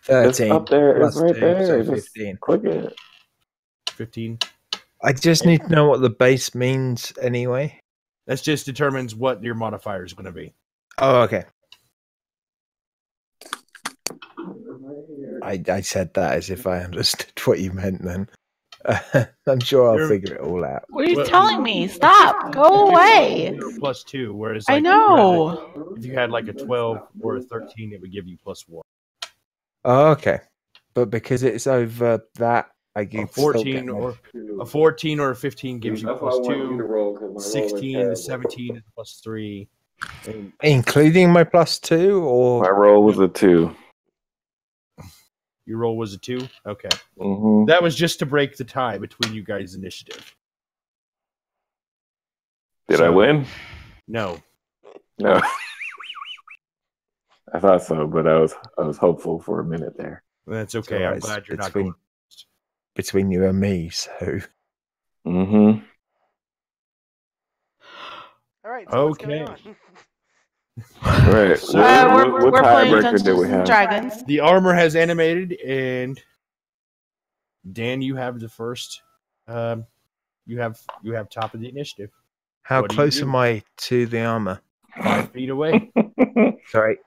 13. It's up there. It's plus right 2, there. so Just 15. click it. 15. I just need to know what the base means anyway. That just determines what your modifier is going to be. Oh, okay. I said that as if I understood what you meant then. I'm sure I'll figure it all out. What are you Well, telling me? Stop. Go away. +2, whereas I like know. if you had like a 12 or a 13, it would give you +1. Oh, okay. But because it's over that, I A can 14 or a 15 gives you +2. 16 to 17 is +3. And including my +2 or My roll was a 2. your roll was a 2. Okay, Mm-hmm. that was just to break the tie between you guys' initiative. Did I win? No. No. I thought so, but I was hopeful for a minute there. That's okay. Alright, I'm glad you're not between- going. between you and me, so Mm-hmm. All right. So what's going Okay. on? Right. So- We're what playing tiebreaker Dungeons did we and have? Dragons. The armor has animated, and Dan, you have the first. You have top of the initiative. how What do you close do? am I to the armor? 5 feet away. Sorry.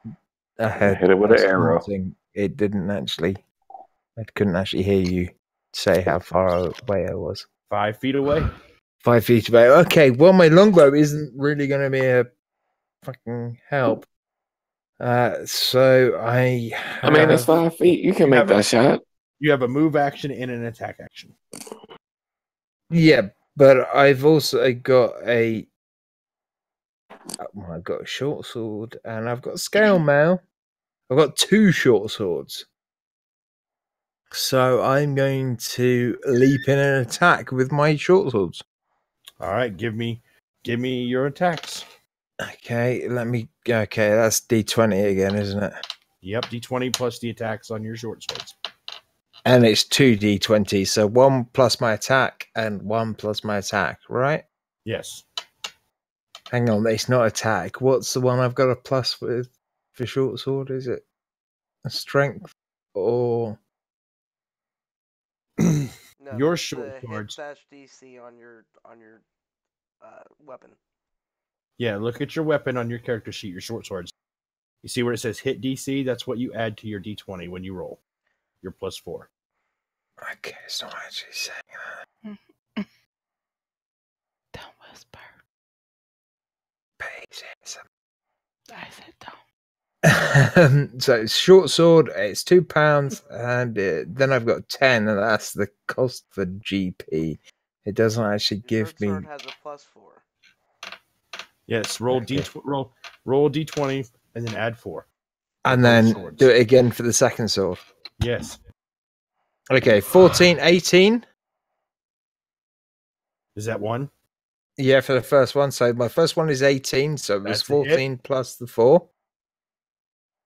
I Hit it with an arrow. It didn't actually. I couldn't actually hear you say how far away I was. 5 feet away. 5 feet away. Okay, well, my longbow isn't really going to be a fucking help. So I. I mean, it's have- 5 feet. You can You make have a- that shot. You have a move action and an attack action. Yeah, but I've also got a. I've got a short sword and I've got scale mail. I've got 2 short swords. So I'm going to leap in and attack with my short swords. All right, give me your attacks. Okay, okay, that's D20 again, isn't it? Yep, D20 plus the attacks on your short swords. And it's 2 D20, so 1 plus my attack and 1 plus my attack, right? Yes. Hang on, it's not attack. What's the one I've got a plus with for short sword? Is it a strength or No, Your that's short the swords. hit -DC on your weapon. Yeah, look at your weapon on your character sheet, your short swords. You see where it says hit DC? That's what you add to your D20 when you roll. Your +4. okay, it's not actually saying Don't whisper. that. I said don't. So it's short sword, it's £2, and then I've got 10, and that's the cost for GP. It doesn't actually Your give short me. sword has a +4. Yes, roll Okay. roll D20 and then add 4. And both then swords. do it again for the second sword. Yes. Okay, 14, 18. Is that 1? Yeah, for the first one. So my first one is 18, so it was That's a hit. 14 plus the 4.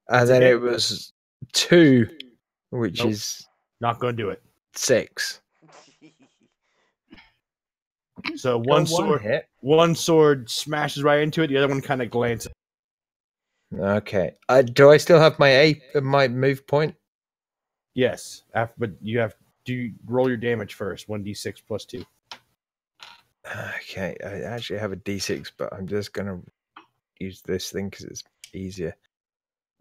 And That's a then hit. it was 2, which Nope. is Not going to do it. 6. So Got one hit. one sword smashes right into it. The other one kind of glances. Okay. Do I still have my move point? Yes, but you have to roll your damage first. 1d6 plus 2. Okay, I actually have a D6, but I'm just going to use this thing because it's easier.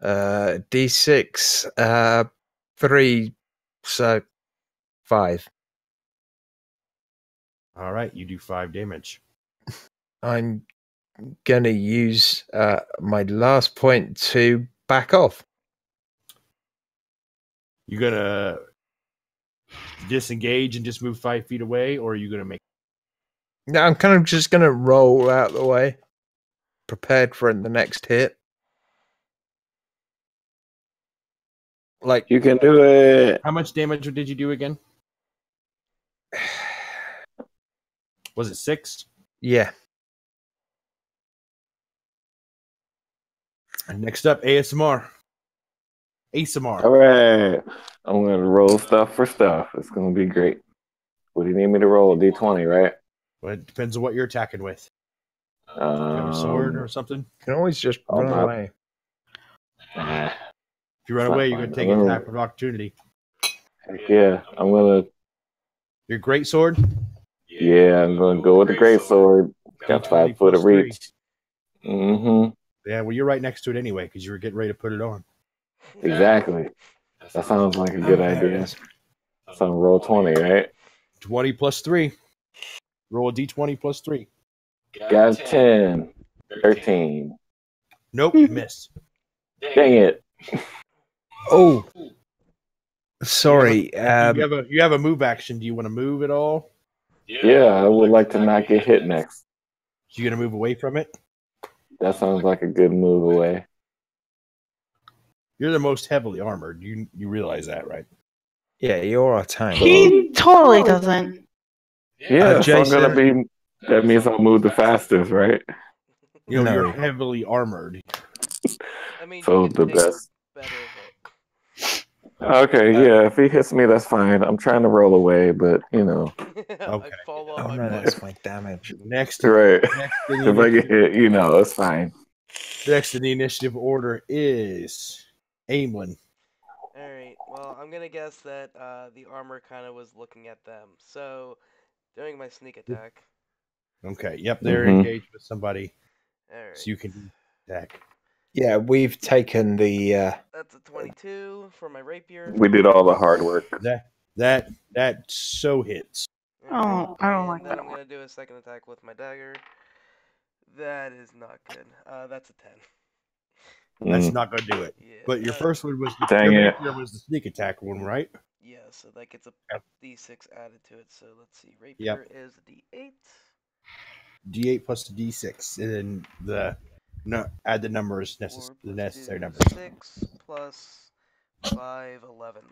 D6, 3, so 5. All right, you do 5 damage. I'm going to use my last point to back off. You gonna disengage and just move 5 feet away, or are you gonna make? No, I'm kind of just gonna roll out of the way, prepared for the next hit. Like You can do it. How much damage did you do again? Was it 6? yeah. And next up, ASMR. ASMR. All right. I'm going to roll stuff for stuff. It's going to be great. What do you need me to roll? A D20, right? Well, it depends on what you're attacking with. You have a sword or something? You can always just I'll run not- away. Nah. If you run It's away, not you're going to fine. take an attack of opportunity. Heck yeah. I'm going to, Your great sword? I'm going to go with the great sword. Got 5 foot of +3. reach. Mm-hmm. Yeah, well, you're right next to it anyway because you were getting ready to put it on. Exactly. That sounds like a good idea. So roll 20, right? 20 plus 3. Roll a d20 plus 3. Got 10. 13. Nope, miss. Dang it. Oh, sorry. You have a move action. Do you want to move at all? Yeah, I would like to not get hit next. So you're going to move away from it? That sounds like a good move away. You're the most heavily armored. You realize that, right? Yeah, you're our tank. He totally doesn't. Yeah, so I'm Jason- gonna be. That means I'll move the fastest, right? You know, No. you're heavily armored. I mean, So you the can take best. better hit. Okay, yeah. If he hits me, that's fine. I'm trying to roll away, but you know, Okay. I fall off Oh my no, butt. that's my damage. Next, right. next in If the I get hit, you know, it's fine. next in the initiative order is Aimlin. Alright, well, I'm gonna guess that the armor kind of was looking at them. So, doing my sneak attack. Okay, yep, they're Mhm. engaged with somebody, Alright. so you can attack. Yeah, we've taken the. That's a 22 for my rapier. We did all the hard work. That so hits. Oh, I don't And like then that I'm gonna do a second attack with my dagger. That is not good. That's a 10. That's Mm. not gonna do it. Yeah. But your first one was Dang your it. rapier was the sneak attack one, right? Yeah, so that gets a Yep. d6 added to it. So let's see. Rapier is a d8. D8 plus the D6, and then add the numbers the 4 necessary plus numbers. 6 plus 5, 11.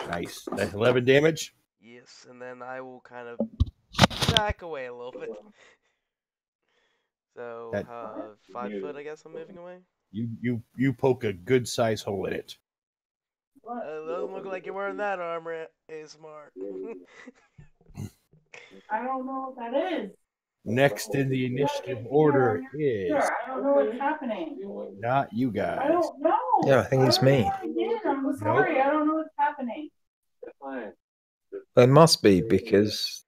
Nice. That's 11 damage. Yes, and then I will kind of back away a little bit. So, That- 5 foot, I guess I'm moving away. You poke a good size hole in it. It doesn't look like you're wearing that armor, ASMR. I don't know what that is. Next in the initiative order is I don't know what's happening. not you I guys. don't know. Yeah, I think it's me. I'm sorry. I don't know what's happening. It must be because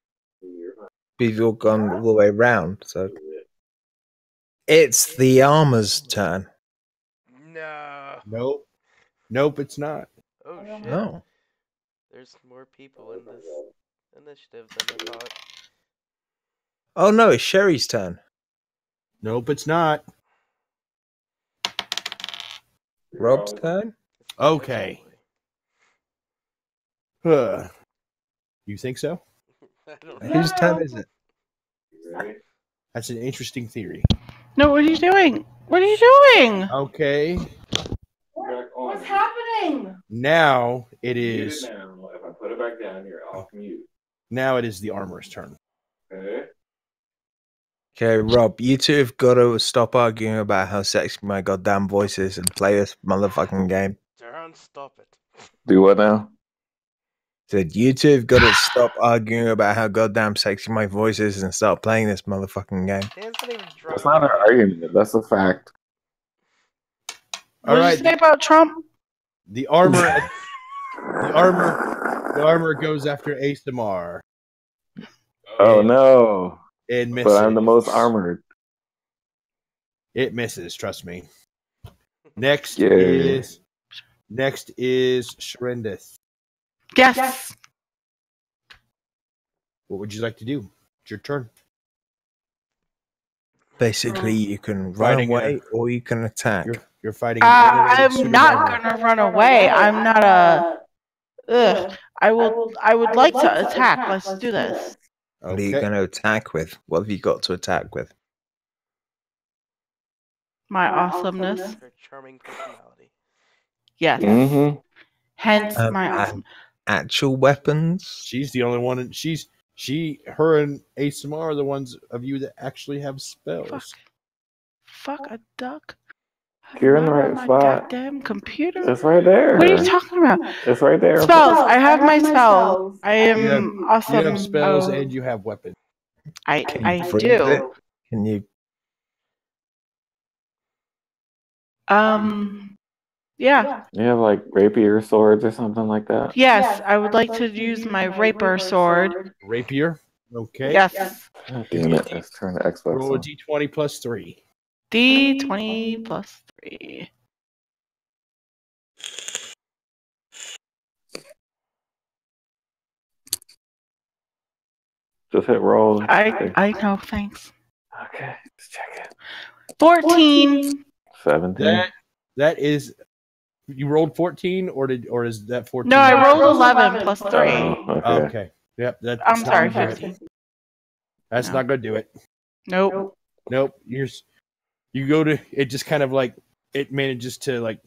we've all gone all the way round. So it's the armor's turn. No. Nope, it's not. Oh shit. Oh, There's more people in this initiative than I thought. oh no, it's Sherry's turn. Nope, it's not. Rob's turn. It's the Okay. special Huh. You think so? boy. I don't know. Whose turn is it? That's an interesting theory. No, what are you doing? What are you doing? Okay. What's happening? Now it is. If I put it back down, you're off mute. Now it is the armor's turn. Okay. Okay, Rob, you two have got to stop arguing about how sexy my goddamn voice is and play this motherfucking game. Darren, stop it. Do what now? Said you two have got to stop arguing about how goddamn sexy my voice is and start playing this motherfucking game. Dan's not even drunk. That's not an argument. That's a fact. All What did right. you say about Trump? The armor. The armor goes after ASMR Oh no! and misses. But I'm the most armored. It misses. Trust me. Next Yay. is Shrendith. Yes. What would you like to do? It's your turn. Basically, you can run Fighting away or you can attack. You're fighting an animated I'm not pseudo-marvel. gonna run away. I'm not a. Ugh. I would like to attack. Let's do this. What are you Okay. going to attack with? What have you got to attack with? My awesomeness. Her charming personality. Yes. Mm-hmm. Hence my awesome. Actual weapons? She's the only one. Her and ASMR are the ones of you that actually have spells. Fuck a duck. You're in the Not on right my spot. goddamn computer. It's right there. What are you talking about? It's right there. Spells. I have my spells. I am You have- awesome. You have spells Oh, and you have weapons. I Freeze do. it? Can you? Yeah. You have like rapier swords or something like that. Yes, I would like to use my rapier sword. Rapier. Okay. Yes. God damn it. Let's turn the Xbox Roll a on. d20 plus 3. D20 plus 3. Just hit roll. I know, thanks. Okay, let's check it. 14. 17. That is. You rolled 14, or is that 14? No, I rolled 11 plus 3. Oh, okay. Okay. Yep. That's I'm not sorry, gonna do it. 15. That's No. not gonna do it. Nope. Nope. You go to it. Just kind of like it manages to like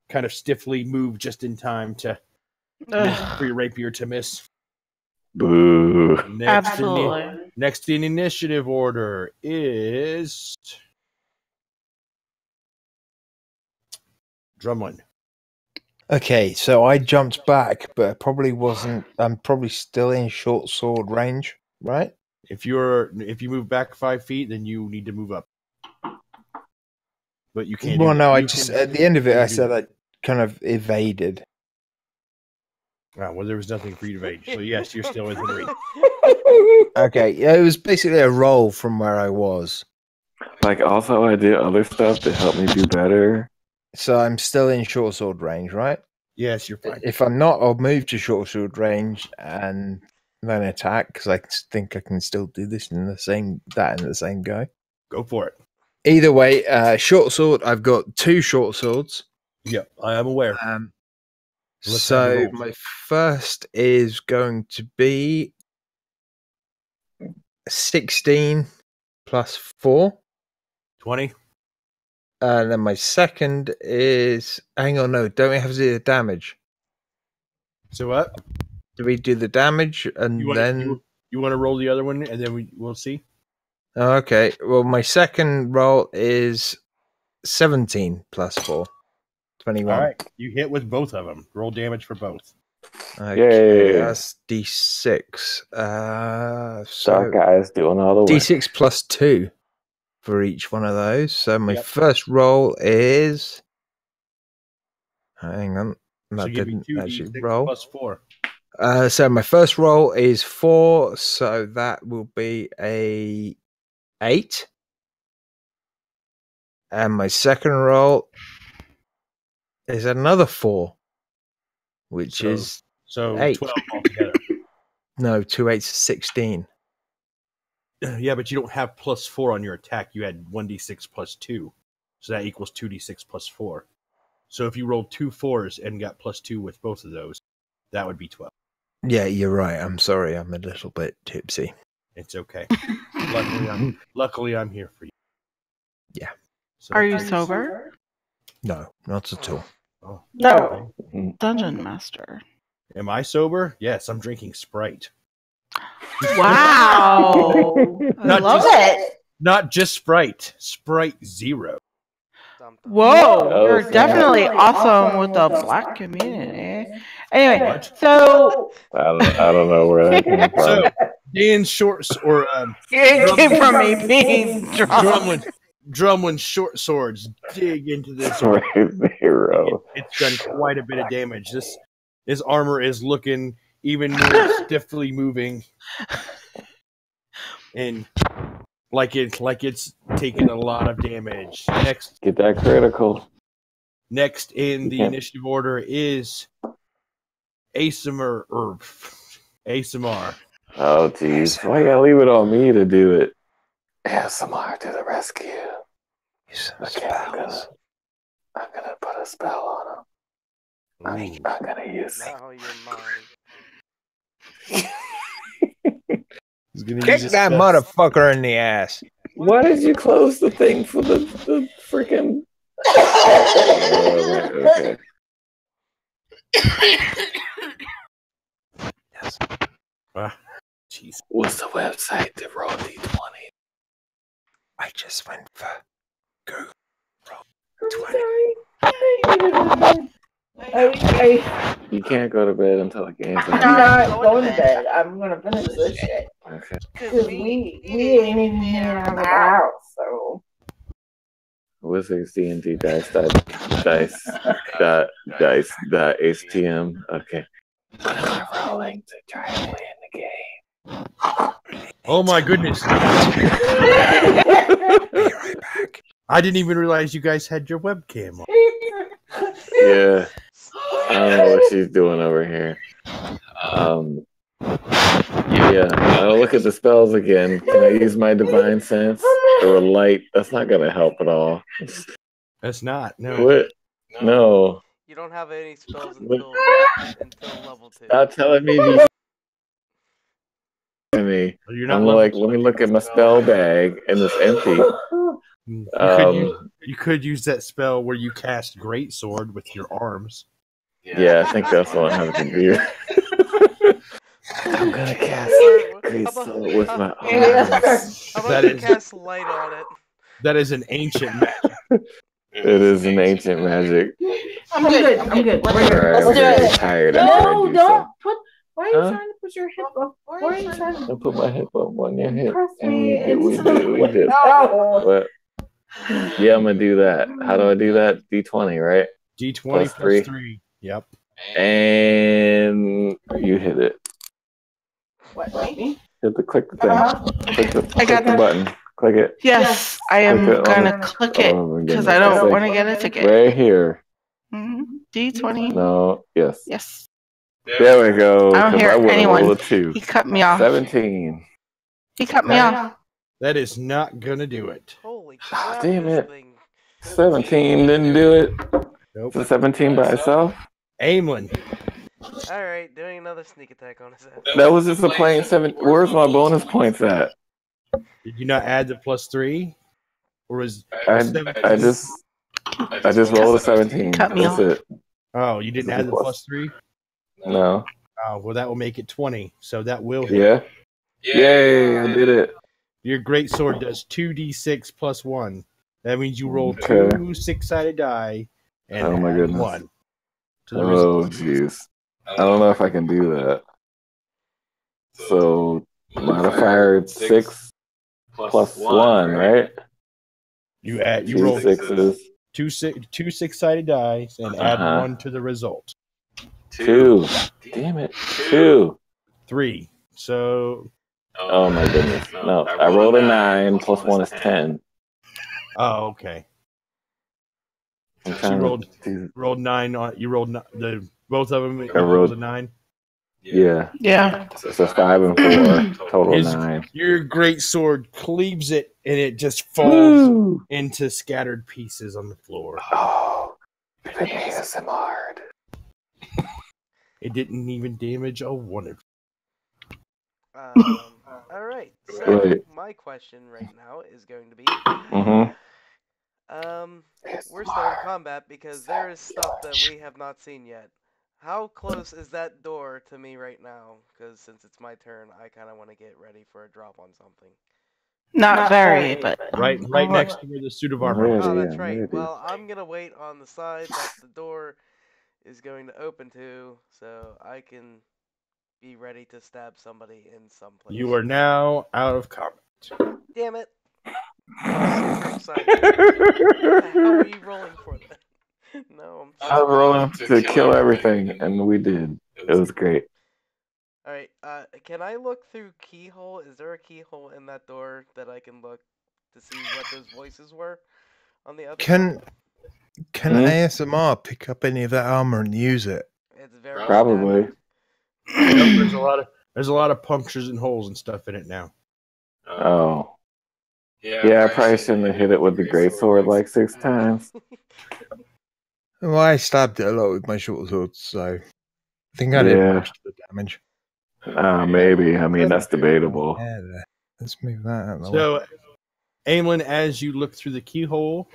kind of stiffly move just in time to for your rapier to miss. Boo. Absolutely. Next in initiative order is Drumlin. Okay, so I jumped back, but it probably wasn't. I'm probably still in short sword range, right? If you move back 5 feet, then you need to move up. But you can't. Well, no, you at the end of it, I said I kind of evaded. Well, there was nothing for you to evade. So yes, you're still within reach. Okay, yeah, it was basically a roll from where I was. Like, also, I did other stuff to help me do better. So I'm still in short sword range, right? Yes, you're fine. If I'm not, I'll move to short sword range and then attack because I think I can still do this in the same go. Go for it. Either way, short sword. I've got 2 short swords. Yep, I am aware. Let's have the So rolls. my first is going to be 16 plus 4. 20. And then my second is... Hang on, no. Don't we have to do the damage? So what? Do we do the damage and You want to roll the other one, and then we'll see. Okay. Well, my second roll is 17 plus 4. 21. All right, you hit with both of them. Roll damage for both. Okay, Yay. that's D6. Dark So guys doing all the work. D6 plus 2 for each one of those. So my Yep. first roll is... Hang on. So That give me didn't 2 actually d6 roll. plus 4. So my first roll is 4, so that will be a 8. And my second roll is another 4, which is So 8. 12 altogether. No, 2 8s is 16. Yeah, but you don't have plus 4 on your attack. You had 1d6 plus 2. So that equals 2d6 plus 4. So if you rolled 2 4s and got plus 2 with both of those, that would be 12. Yeah, you're right. I'm sorry. I'm a little bit tipsy. It's okay. Luckily, I'm here for you. Yeah. So Are you sober? No, not at all. Oh, No. Dungeon Master. am I sober? Yes, I'm drinking Sprite. Wow. I Not love just- it. Not just Sprite. Sprite Zero. Whoa, Oh, you're snap. definitely awesome with the black community. Anyway, What? so I don't know where that came from. So Dan's shorts or it came from me being drunk. Drumlin's short swords dig into this. Right, zero. It's done quite a bit of damage. This armor is looking even more stiffly moving, and like it's taking a lot of damage. Get that critical. Next in the Yeah. initiative order is ASMR. Oh, jeez. Why you gotta leave it on me to do it? ASMR to the rescue. Use Okay, I'm gonna a spell on him. I'm gonna use it. Now you're mine. He's gonna Kick use that his motherfucker in the ass. Why did you close the thing for the freaking? Okay. Yes. Jeez. What's the website to roll D20? I just went for Google. You can't go to bed until the game's I'm out. not going to bed. I'm gonna finish this shit. Okay. Because we ain't even been out of the house, so. Wizards D&D dice.HTM. Okay. What am I rolling to try to win the game? Oh my goodness! Be right back. I didn't even realize you guys had your webcam on. Yeah. I don't know what she's doing over here. Yeah. I'll look at the spells again. Can I use my divine sense or light? That's not gonna help at all. That's not. No. What? No. You don't have any spells until level 2. Stop telling me these. Me. You're not I'm level like, let me look at my spell bag and it's empty. You could use that spell where you cast Great Sword with your arms. Yeah, I think that's what I have to do. I'm gonna cast Great Sword with my arms. How about you cast light on it? That is an ancient magic. It is an ancient magic. I'm good. Alright, Let's do it. Tired. No, don't put. Why are you trying to put your hip up? Why are you trying to Don't put my hip up on your hip. press And me? we did. No. What? Yeah, I'm gonna do that. How do I do that? D20, right? D20 plus 3. Yep. And you hit it. What, me? Hit the click the thing. Click the button. Click it. Yes, I am gonna click it because I don't want to get a ticket. Right here. D20. No. Yes. Yes. There we go. I don't hear anyone. Roll a 2. He cut me off. 17. He cut me off. That is not gonna do it. Holy crap! Damn this it. thing. 17 didn't do it. Nope. So 17 by itself. Aimlin. All right, doing another sneak attack on his head. That was just a plain 7. Where's my bonus points at? Did you not add the plus 3? Or was I just rolled a 17. Cut me That's off. it. Oh, you didn't add the plus 3? No. Oh, well, that will make it 20. So that will hit. Yeah. Yay! I did it. Your great sword does 2d6 plus 1. That means you roll Okay. 2 6-sided die and Oh my add goodness. 1 to the Oh result. jeez. I don't know if I can do that. So modifier 6 plus 1, right? You add. You 2 roll 6s. 2 6-sided dice and add 1 to the result. 2. Damn it. 2. 3. So. Oh my goodness. No, I rolled a 9 plus 1 is 10. Oh, okay. I'm So you trying rolled to. rolled 9 on. You rolled the both of them. You I rolled- rolled a 9. Yeah. Yeah. So 5 and 4. Total 9. Your great sword cleaves it and it just falls Woo! into scattered pieces on the floor. Oh. The ASMR. It didn't even damage a one of. All right. So Wait. my question right now is going to be, Mm-hmm. we're starting combat because there is stuff that we have not seen yet. How close is that door to me right now? Because since it's my turn, I kind of want to get ready for a drop on something. Not very, but Right next to where the suit of armor. Ready, Oh, that's I'm right. ready. Well, I'm gonna wait on the side that the door is going to open to, so I can be ready to stab somebody in some place. You are now out of combat. Damn it! I'm super excited. How are you rolling for that? No, I was rolling to kill everything, and we did. It was great. Alright, can I look through keyhole? Is there a keyhole in that door that I can look to see what those voices were on the other Can side? ASMR pick up any of that armor and use it? It's very Probably. There's a lot of punctures and holes and stuff in it now. Oh. Yeah, I probably shouldn't have hit it with the great sword like 6 times. Well, I stabbed it a lot with my short sword, so I think I did most of the damage. Maybe. I mean, that's debatable. Yeah, let's move that out of the way. So, Aemlin, as you look through the keyhole,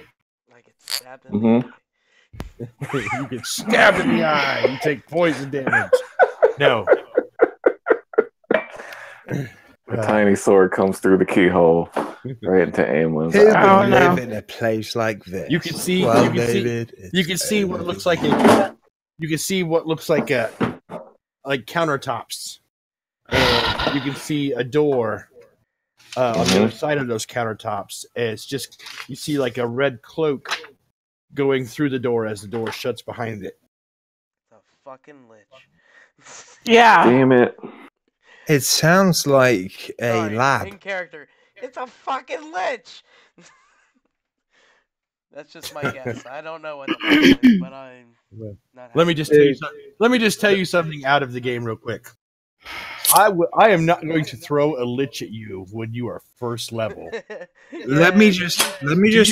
I get stabbed in the eye. you get stabbed in the eye. You take poison damage. No. A tiny sword comes through the keyhole right into Aemlin's Who eye. would live in a place like this? You can see. Well, you can see. David, You can see what looks like a. You can see what looks like countertops, and you can see a door on the other side of those countertops. And it's just you see like a red cloak going through the door as the door shuts behind it. The fucking lich. Yeah. Damn it. It sounds like a Sorry, lab. In character, it's a fucking lich. That's just my guess. I don't know what the fuck it is, but I'm not. Let me just tell you something. Let me just tell you something out of the game real quick. I am not going to throw a lich at you when you are first level. Let me just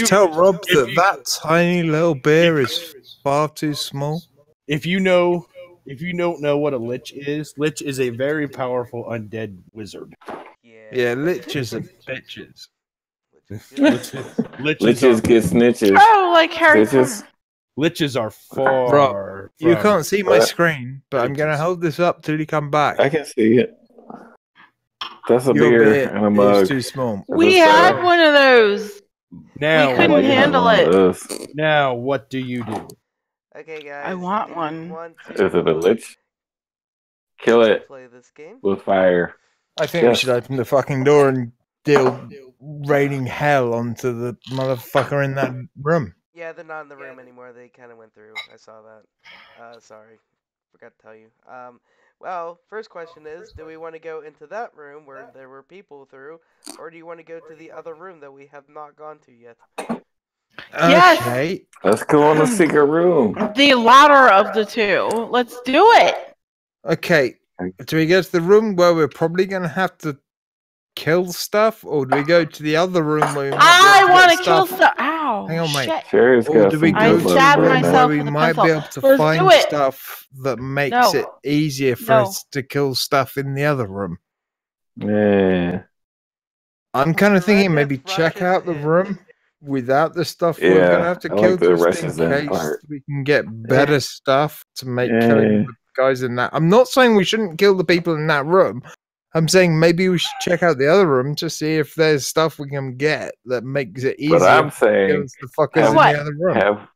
tell Rob that tiny little bear is far too small. If you don't know what a lich is a very powerful undead wizard. Yeah, liches are bitches. Liches get snitches. Oh, like Harry Potter. Liches are far. Rob, you can't see my screen, but I'm going to hold this up till you come back. I can see it. That's a Your beer and a mug. too small. We had one of those. Now we couldn't handle it. Now, what do you do? Okay, guys. I want one. Is it a lich? Kill it. Play this game with fire. I think we should open the fucking door and deal raining hell onto the motherfucker in that room. Yeah, they're not in the room anymore. They kind of went through. I saw that. Sorry. Forgot to tell you. Well, first question is, do we want to go into that room where there were people through, or do you want to go to the other room that we have not gone to yet? Yes. Okay. Let's go in the secret room. The latter of the two. Let's do it. Okay. Do we go to the room where we're probably going to have to kill stuff, or do we go to the other room where we I want to kill stuff? Ow! Hang on, mate. Sherry's Or do we go to the room where we might be able to find stuff that makes it easier for us to kill stuff in the other room? Yeah. I'm kind of thinking maybe check out the room without the stuff we're going to have to kill, just in case we can get better stuff to make killing the guys in that. I'm not saying we shouldn't kill the people in that room. I'm saying maybe we should check out the other room to see if there's stuff we can get that makes it easier. But I'm saying, the fuckers in the other room.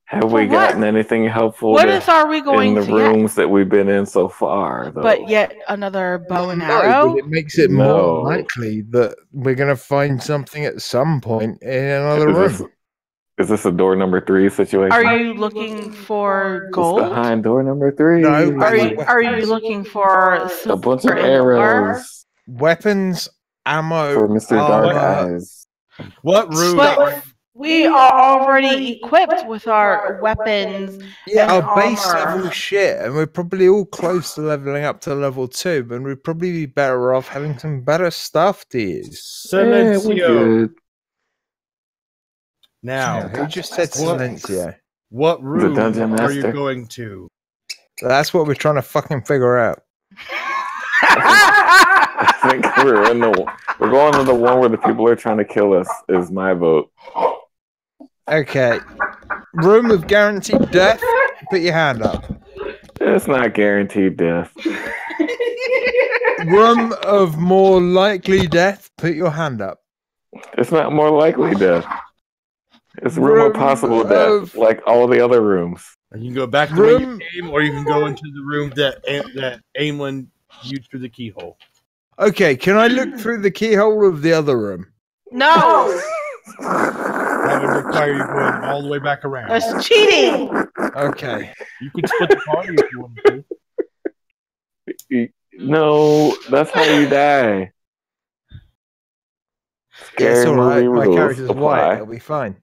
Have we gotten anything helpful? What are we going in the rooms that we've been in so far? Though? But yet another bow and No, arrow. but it makes it more likely that we're going to find something at some point in another room. Is this a door number 3 situation? Are you looking for gold? It's behind door number 3. No. Are you looking for a bunch of arrows, weapons, ammo for Mr. Dark Eyes? What room? But we are already equipped with our weapons. Yeah, and our base armor. level shit, and we're probably all close to leveling up to level 2, and we'd probably be better off having some better stuff to use. Silencio. Now, who just said Silencio? What room are you master. going to? That's what we're trying to fucking figure out. I think we're going to the one where the people are trying to kill us. Is my vote. Okay. Room of guaranteed death. Put your hand up. It's not guaranteed death. Room of more likely death. Put your hand up. It's not more likely death. It's room of possible death, like all the other rooms. And you can go back to where you came, or you can go into the room that Aemlin used through the keyhole. Okay, can I look through the keyhole of the other room? No. That would require you going all the way back around. That's cheating. Okay. You could split the party if you wanted to. No, that's how you die. It's all right. My rules character's apply. white. It'll be fine.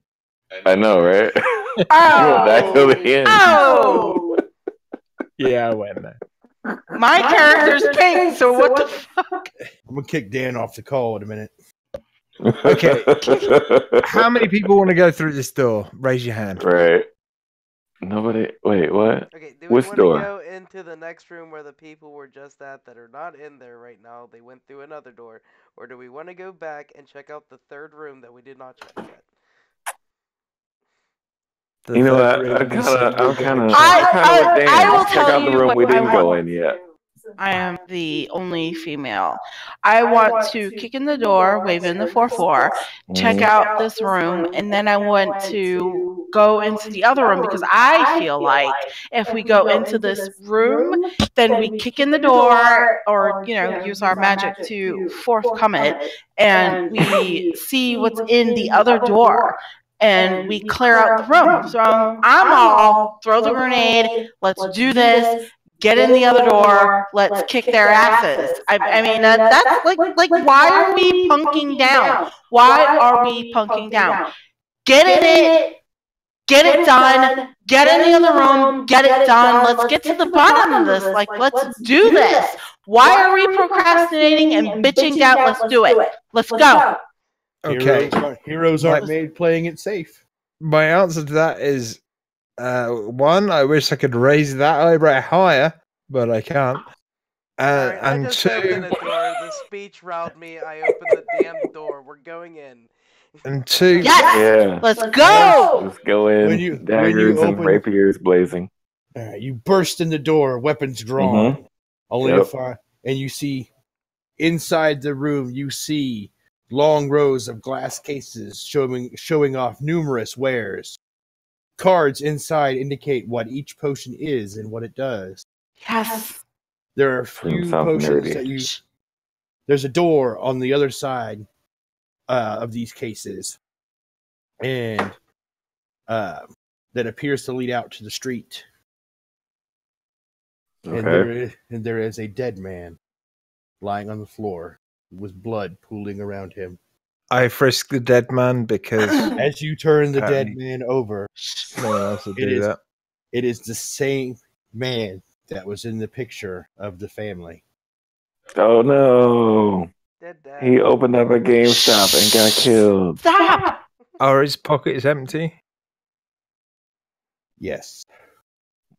I know, right? Oh. You went back till the end. Oh. Yeah, I went there. My character's pink, so what the fuck? I'm gonna kick Dan off the call in a minute. Okay. How many people want to go through this door? Raise your hand. Right. Nobody. Wait, what? Okay, do we Which want to door? go into the next room where the people were just at that are not in there right now? They went through another door. Or do we want to go back and check out the third room that we did not check yet? The You know third what? room I'm you kind said of you were gonna check. I Dan. will Let's check tell out the you room we what I didn't go want. in yet. I am the only female. I want to kick in the door, wave in the 4-4, check out this room, and then I want to go into the other room because I feel like if we go into this room, then we kick in the door or, use our magic to forthcome it, and we see what's in the other door. And we clear out the room. So I'm all throw the grenade. Let's do this. Get in the other door. Let's kick their asses. I mean, that's like why are we punking down? Why are we punking down? Get in it. Get it done. Get in the other room. Get it done. Let's get to the bottom of this. Let's do this. Why are we procrastinating and bitching out? Let's do it. Let's go. Okay. Heroes aren't made playing it safe. My answer to that is one, I wish I could raise that eyebrow higher, but I can't. Alright, I And just two, opened the door. The speech routed me. I opened the damn door. We're going in. and two, Yes. Yeah. Let's go. Let's go in. When you Daggers and open- rapiers blazing. You burst in the door, weapons drawn, only to Yep. find, and you see inside the room. You see long rows of glass cases showing off numerous wares. Cards inside indicate what each potion is and what it does. Yes. There are a few Sounds potions nerdy. that you. There's a door on the other side of these cases, and that appears to lead out to the street. Okay. And there is a dead man lying on the floor with blood pooling around him. I frisk the dead man because As you turn the dead Um, man over, no one else would It do is- that. it is the same man that was in the picture of the family. Oh no. Dead dad. He opened up a GameStop and got killed. Stop. Are his pockets empty? Yes.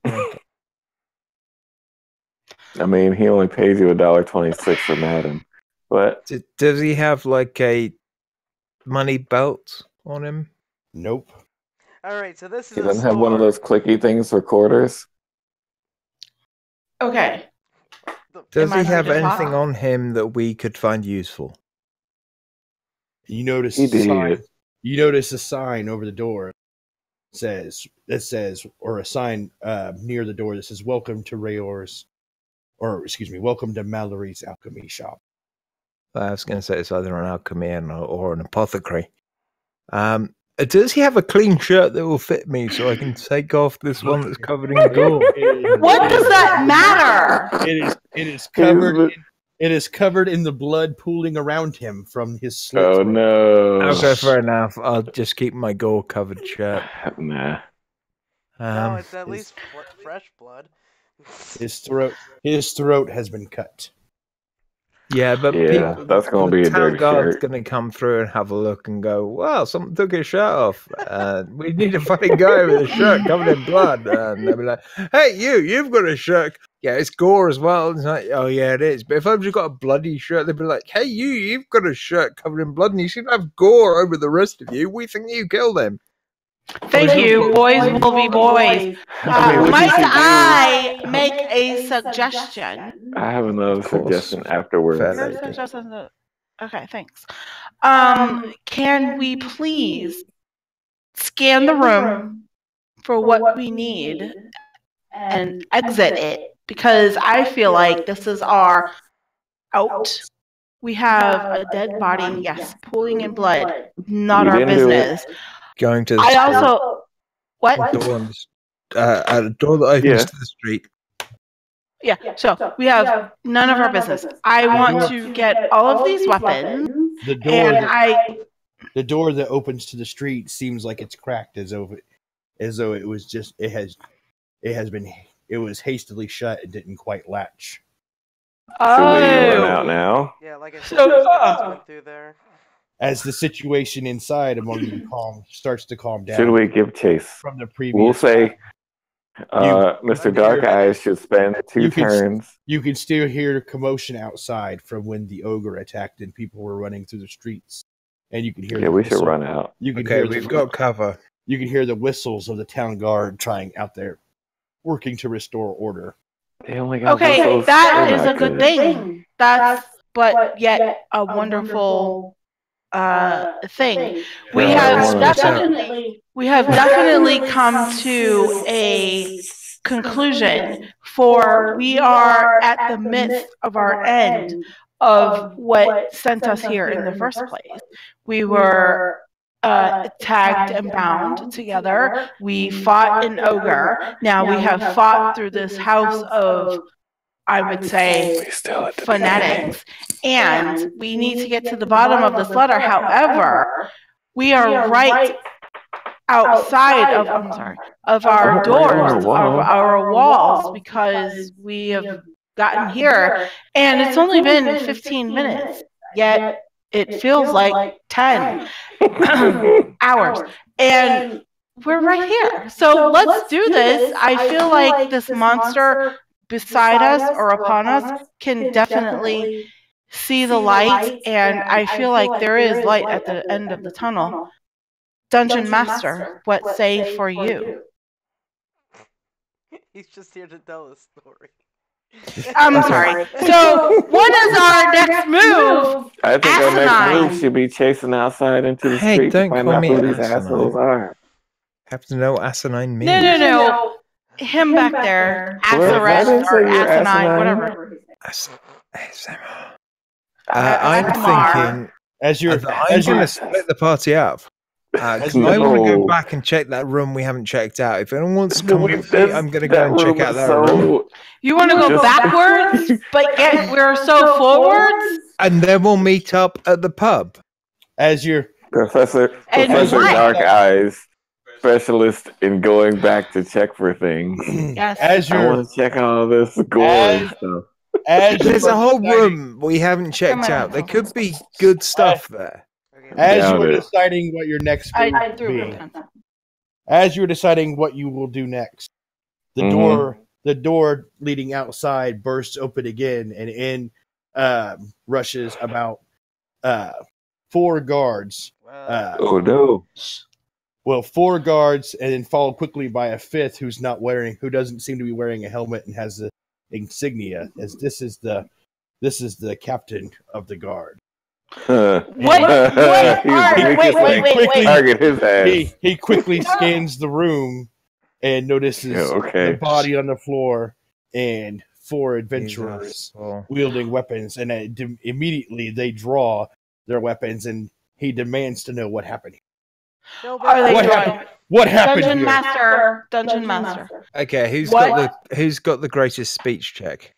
I mean, he only pays you $1.26 for Madden. But Does he have like a money belt on him? Nope. Alright, so this is he a doesn't have one of store. those clicky things for quarters. Okay. Does Am I he have right to anything talk? on him that we could find useful? You notice He a sign. did. You notice a sign over the door or a sign near the door that says "Welcome to Rayor's," "Welcome to Mallory's Alchemy Shop." I was going to say it's either an alchemy or an apothecary. Does he have a clean shirt that will fit me so I can take off this one that's covered in gore? What does that matter? It is covered. It is covered in the blood pooling around him from his slit. Oh no. Okay, fair enough. I'll just keep my gore covered shirt. Nah. No, it's at his- least fresh blood. His throat has been cut. Yeah, but Yeah, people, that's gonna the be a town dirty guard's shirt. going to come through and have a look and go, "Wow, someone took his shirt off. We need to find a guy with a shirt covered in blood." And they'll be like, "Hey, you've got a shirt. Yeah, it's gore as well." It's like, "Oh yeah, it is." But if I've just got a bloody shirt, they'd be like, "Hey, you've got a shirt covered in blood, and you seem to have gore over the rest of you. We think you killed him." Thank you. Boys will be boys. what Might you should do- I make a suggestion? I have another Of course. suggestion afterwards. Fair Your lady. suggestion- Okay, thanks. Can we please scan the room for what we need and exit it? Because I feel like this is our out. We have a dead body, yes, pooling in blood, not You our didn't do it. business. Going to the I street. also what? Door on at a door that opens Yeah. to the street. Yeah, so we have none of our business. I want to get all of these weapons, The door and that, the door that opens to the street seems like it's cracked as though it was hastily shut and didn't quite latch. Should we run Oh, out now? Yeah, like I said, So- those guys went through there. As the situation inside among you starts to calm down Should we give chase? from the previous. We'll say Mr. Dark Eyes should spend 2 turns. You can still hear commotion outside from when the ogre attacked and people were running through the streets. And you can hear. Yeah, we should run out. You can Okay, we've got cover. You can hear the whistles of the town guard trying out there, working to restore order. They only got Okay, whistles. that They're is not a good thing. That's but yet a wonderful thing. We Yeah, have definitely come to a conclusion, for we are at the midst of our end of what sent us here in the first place. We were tagged and bound together. We fought an ogre. Now we have fought through this house of, I would say, fanatics, and we need to get to the bottom of this letter. However, we are right outside of our doors, of our walls, because we have gotten here, and it's only been 15 minutes, yet it feels like 10 hours, and we're right here. So let's do this. I feel like this monster beside us or upon us can definitely see the light, and I feel like there is light at the end of the tunnel. Dungeon Master, what say for you? He's just here to tell a story. I'm sorry. So, what is our next move? I think our next move should be chasing outside into the street to find out who these assholes are. Have to know what asinine means. No. Him back there. Azarest or asinine, whatever. I'm thinking, I'm going to split the party up. I want to go back and check that room we haven't checked out. If anyone wants to come with me, I'm going to go and check out that room. You want to go backwards, but yet we're so forwards? And then we'll meet up at the pub. As your Professor Dark Eyes, specialist in going back to check for things. Yes. I want to check all this gory stuff. There's a whole room we haven't checked out. There could be good stuff there. As you were deciding what your next move would be, as you were deciding what you will do next, the door leading outside bursts open again, and in rushes about 4 guards. Oh no! Well, 4 guards, and then followed quickly by a 5th who doesn't seem to be wearing a helmet and has the insignia, as this is the captain of the guard. Wait. Target his ass. He quickly scans the room and notices the body on the floor and 4 adventurers wielding weapons, and immediately they draw their weapons, and he demands to know what happened. What happened here? Dungeon Master. Okay, who's got the greatest speech check?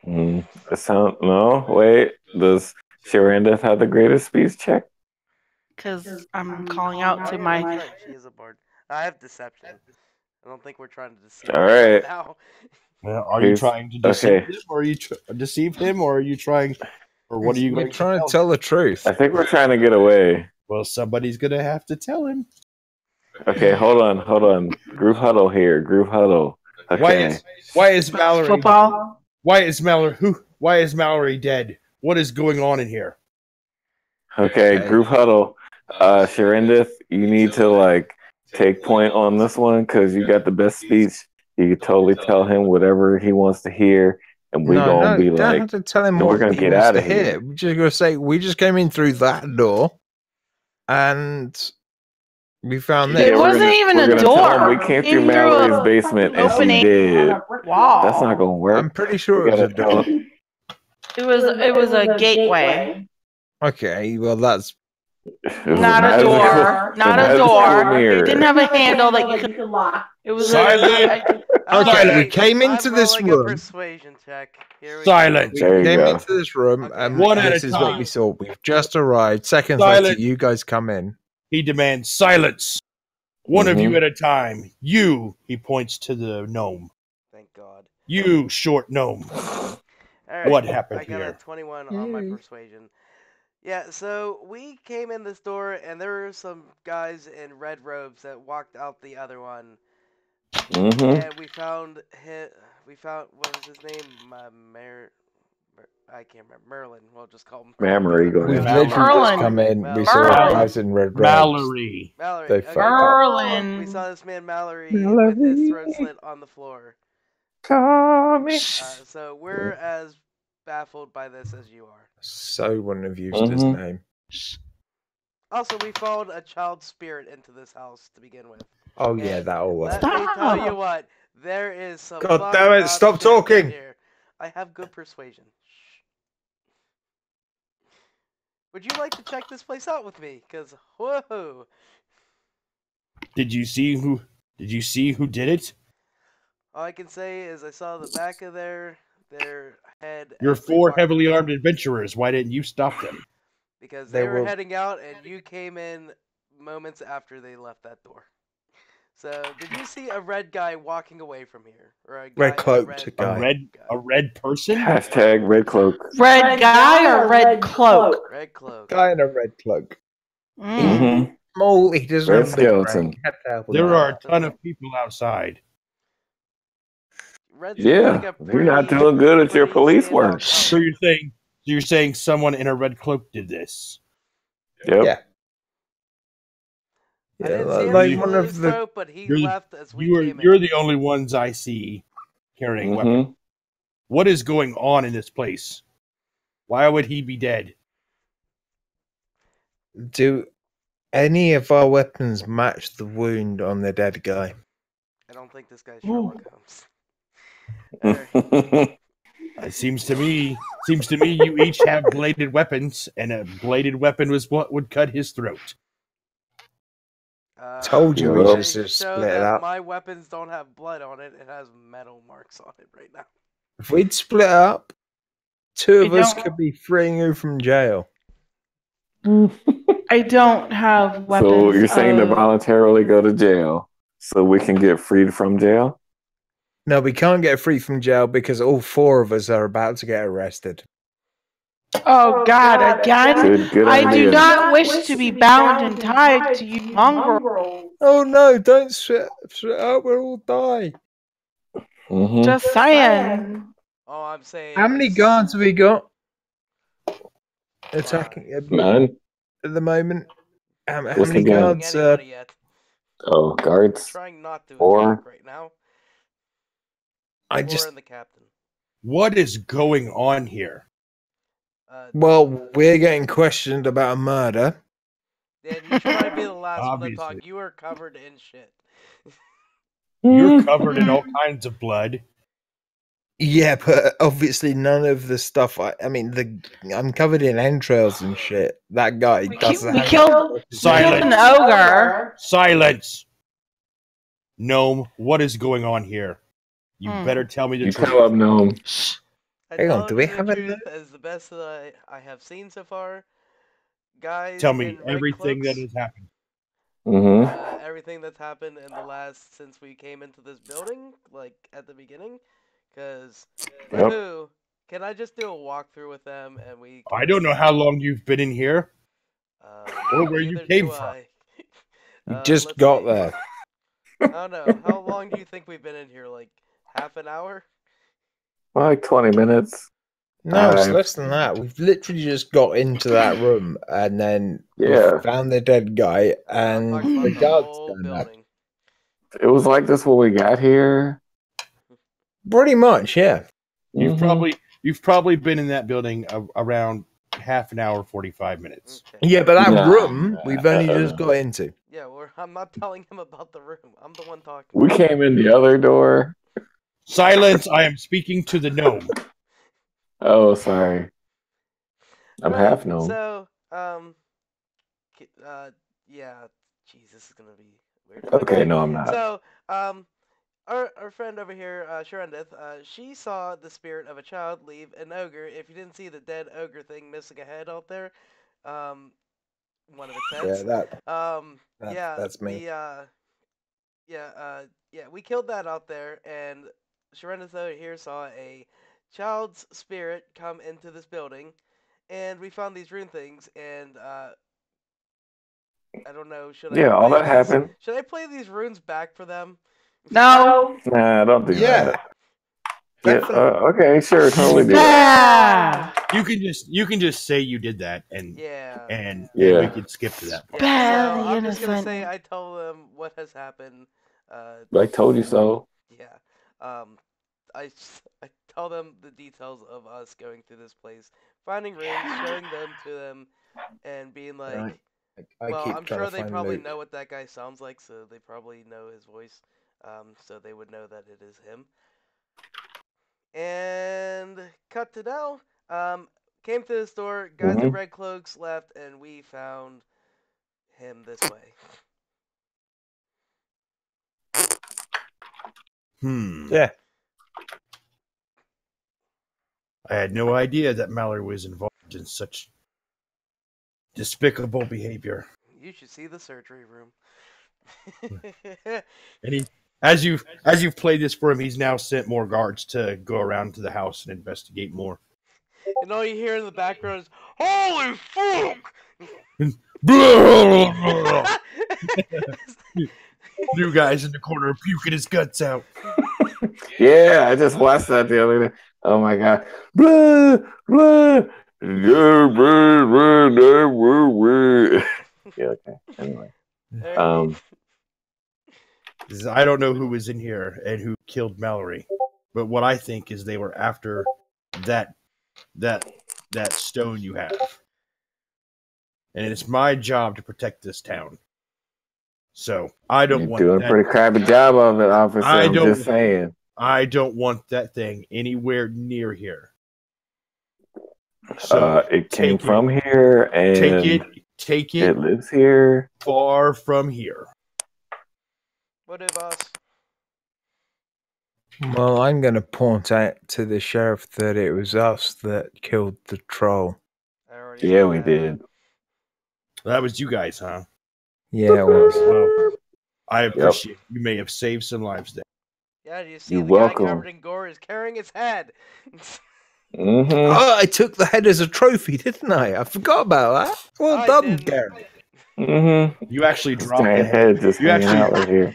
No, wait. Does Sharandith have the greatest speech check? Because I'm calling out to my... She is a bard. I have deception. I don't think we're trying to deceive All right. now. Are you trying to deceive him, or are you trying... Or what are you We're trying to tell the truth. I think we're trying to get away. Well, somebody's going to have to tell him. Okay, hold on. Group huddle here. Group huddle. Okay. Why is Mallory... Football? Why is Mallory dead? What is going on in here? Okay, group huddle. Sharandith, you need to take point on this one because you got the best speech. You can totally tell him whatever he wants to hear, and we're gonna be don't have to tell him what we're gonna get out of here. We're just gonna say we just came in through that door, and we found this. It wasn't even a door. We came through Mallory's basement, and she did. Wow. That's not gonna work. I'm pretty sure it was a door. It was a gateway. Okay, well that's not a door. Not a door. It didn't have a handle that you could lock. It was silent. Okay, we came into this room. Persuasion check. Silent. We came into this room, and this is what we saw. We've just arrived. Seconds later, you guys come in. He demands silence. One of you at a time. You, he points to the gnome. Thank God. You, short gnome. All right. What happened here? I got a 21 on my persuasion. Yeah, so we came in this door, and there were some guys in red robes that walked out the other one, Mm-hmm. and we found him. We found what was his name? I can't remember. Merlin. We'll just call him Merlin. Memory, go We've ahead. Mallory. literally just Merlin. come in. We Mallory. saw Merlin. guys in red robes. Mallory. Mallory. They Okay. fucked up. Merlin. We saw this man Mallory with his throat slit on the floor. Tommy. So we're as baffled by this as you are. So wouldn't have used his Mhm. name. Also, we followed a child spirit into this house to begin with. Oh yeah, And that all let works. me tell you Stop. what, there is some God fucked damn it, up stop shit in talking. here. I have good persuasion. Shh. Would you like to check this place out with me? Cause whoa. Did you see who? Did you see who did it? All I can say is I saw the back of their head. Your as they 4 walked heavily in, armed adventurers. Why didn't you stop them? because They they were were- heading out, and you came in moments after they left that door. So, did you see a red guy walking away from here, or a guy Red in a cloaked red guy. A red person? Hashtag red cloak. Red guy or red cloak? red cloak? Guy in a red cloak. Mm-hmm. Small. He doesn't Red have a big skeleton. brain. You have to help him There out. are a ton of people outside. Red seems Yeah, like a you're not pretty- doing good at your pretty police standout work. So color. you're saying someone in a red cloak did this? Yep. Yeah. I Yeah, didn't see like any one his of the. throat, but he You're the- left as we came You're in. the only ones I see carrying weapons. Mm-hmm. What is going on in this place? Why would he be dead? Do any of our weapons match the wound on the dead guy? I don't think this guy's Sherlock Holmes. There. It seems to me you each have bladed weapons, and a bladed weapon was what would cut his throat. Told you we I should just show split it that up. my weapons don't have blood on it. It has metal marks on it right now. If we'd split up, two of I us don't- could be freeing you from jail. I don't have weapons. So you're saying to of- voluntarily go to jail so we can get freed from jail? No, we can't get free from jail because all 4 of us are about to get arrested. Oh God! Again? Good I do idea. not wish to be bound and tied to you mongrel. Oh no, don't split up, we'll all die. Mm-hmm. Just saying. Oh, I'm saying. How many guards have we got attacking None. at the moment? How What's many the gun? guards? Anybody yet? Oh, guards. Trying not to 4. attack right now. I Laura just. and the captain. What is going on here? Well, we're getting questioned about a murder. Dan, you should probably be the last one to Obviously. talk. You are covered in shit. You're covered in all kinds of blood. Yeah, but obviously none of the stuff. I mean, I'm covered in entrails and shit. That guy We doesn't. have killed Silence. an ogre. Silence. Gnome, what is going on here? You better tell me the You truth. tell him no. I Hang on, tell do we you the have a truth note? as the best that I have seen so far. Guys, Tell me in red everything cloaks, that has happened. Mm-hmm. everything that's happened in the last since we came into this building, like at the beginning. Because, Yep. can I just do a walkthrough with them and we? I don't know how long you've been in here or where you neither came do from. I. You just let's got see. there. I don't know. How long do you think we've been in here? Like half an hour? Like 20 minutes. No, it's I've- less than that. We've literally just got into that room and then Yeah. we found the dead guy and I'm talking about the the guards whole turned up. building. It was like this when we got here. Pretty much, yeah. You've Mhm. probably been in that building around half an hour, 45 minutes. Okay. Yeah, but that Nah. room we've only just got into. Yeah, well, I'm not telling him about the room. I'm the one talking. We came in the other door. Silence, I am speaking to the gnome. Oh, sorry. I'm Right, half gnome. So, yeah. Jeez, this is gonna be weird. Okay, no, I'm not. So, our friend over here, Sharendith, she saw the spirit of a child leave an ogre. If you didn't see the dead ogre thing missing a head out there, one of its heads. That's me. We killed that out there, and Sharendith over here saw a child's spirit come into this building, and we found these rune things, and I don't know. Yeah, all that happened. Should I play these runes back for them? No. Nah, don't do Yeah. that. Yeah, Definitely. okay, sure, totally do that. Yeah. You can just say you did that, and Yeah. and Yeah. we can skip to that part. Barely so I'm just gonna innocent. say I told them what has happened. I told you so. Yeah. I tell them the details of us going through this place, finding runes, showing them to them, and being like, well, I'm sure they probably know what that guy sounds like, so they probably know his voice, so they would know that it is him. And cut to now. Came to the store, guys in red cloaks left, and we found him this way. Yeah. I had no idea that Mallory was involved in such despicable behavior. You should see the surgery room. And as you've played this for him, he's now sent more guards to go around to the house and investigate more. And all you hear in the background is, "Holy fuck!" New guy's in the corner puking his guts out. Yeah, I just watched that the other day. Oh my god. Blah, blah. Yeah, okay. Anyway. I don't know who was in here and who killed Mallory, but what I think is they were after that stone you have, and it's my job to protect this town. So I don't want doing a pretty crappy job of it, officer. I'm just saying. I don't want that thing anywhere near here. So it came from here, and take it. It lives here, far from here. What if us? Well, I'm going to point out to the sheriff that it was us that killed the troll. Yeah, we did. That was you guys, huh? Yeah, it was. Well, I appreciate you may have saved some lives there. Yeah, you see You're the welcome. guy covered in gore is carrying his head. Oh, I took the head as a trophy, didn't I? I forgot about that. Well done, Gary. You actually dropped the head. Just hanging out right here.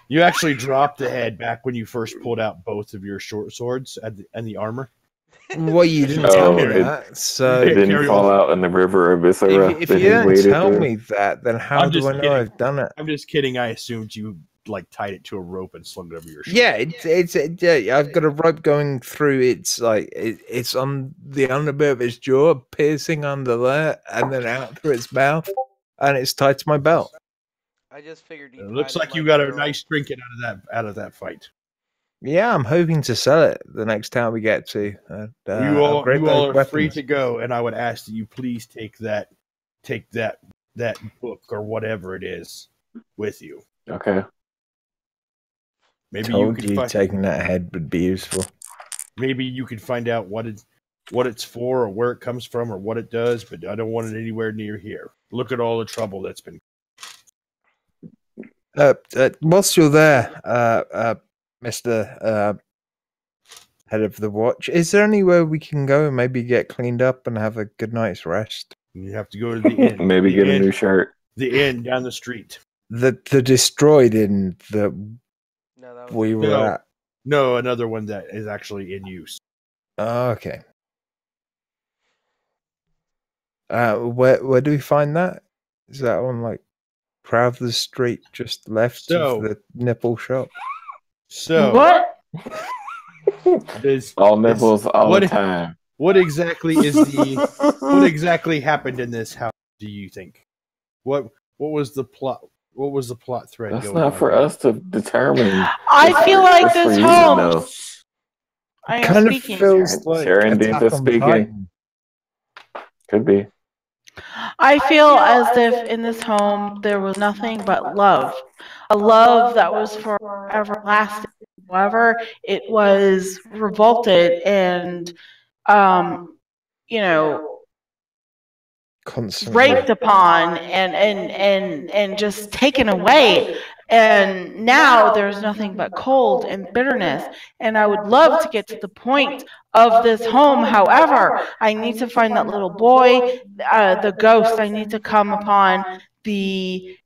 You actually dropped the head back when you first pulled out both of your short swords and the armor. Well, you didn't tell me that. So it didn't fall out in the river of Viscera. If you don't tell me that, then how do I know I've done it? I'm just kidding. I assumed you tied it to a rope and slung it over your shoulder. Yeah, yeah. I've got a rope going through. It's it's on the underbit of its jaw, piercing under there, and then out through its mouth, and it's tied to my belt. I just figured. It looks like you got a nice trinket out of that fight. Yeah, I'm hoping to sell it the next town we get to. You all are free to go, and I would ask that you please take that book or whatever it is with you. Okay. Maybe taking that head would be useful. Maybe you could find out what it's for, or where it comes from, or what it does. But I don't want it anywhere near here. Look at all the trouble that's been. Whilst you're there, Mr. Head of the Watch, is there anywhere we can go and maybe get cleaned up and have a good night's rest? You have to go to the inn. Maybe get a new shirt. The inn down the street. The destroyed inn that we were at. No, another one that is actually in use. Oh, okay. Where do we find that? Is that on Crowther Street, just left of the nipple shop? So what? All nipples all the time. What exactly happened in this house? Do you think? What was the plot? What was the plot thread? That's not for us to determine. I feel like this home. I kind of feels like Serendipitous speaking. Could be. I feel as if in this home there was nothing but love. A love that was for everlasting. However, it was revolted and, constantly raped upon and just taken away. And now there's nothing but cold and bitterness. And I would love to get to the point of this home. However, I need to find that little boy, the ghost. I need to come upon the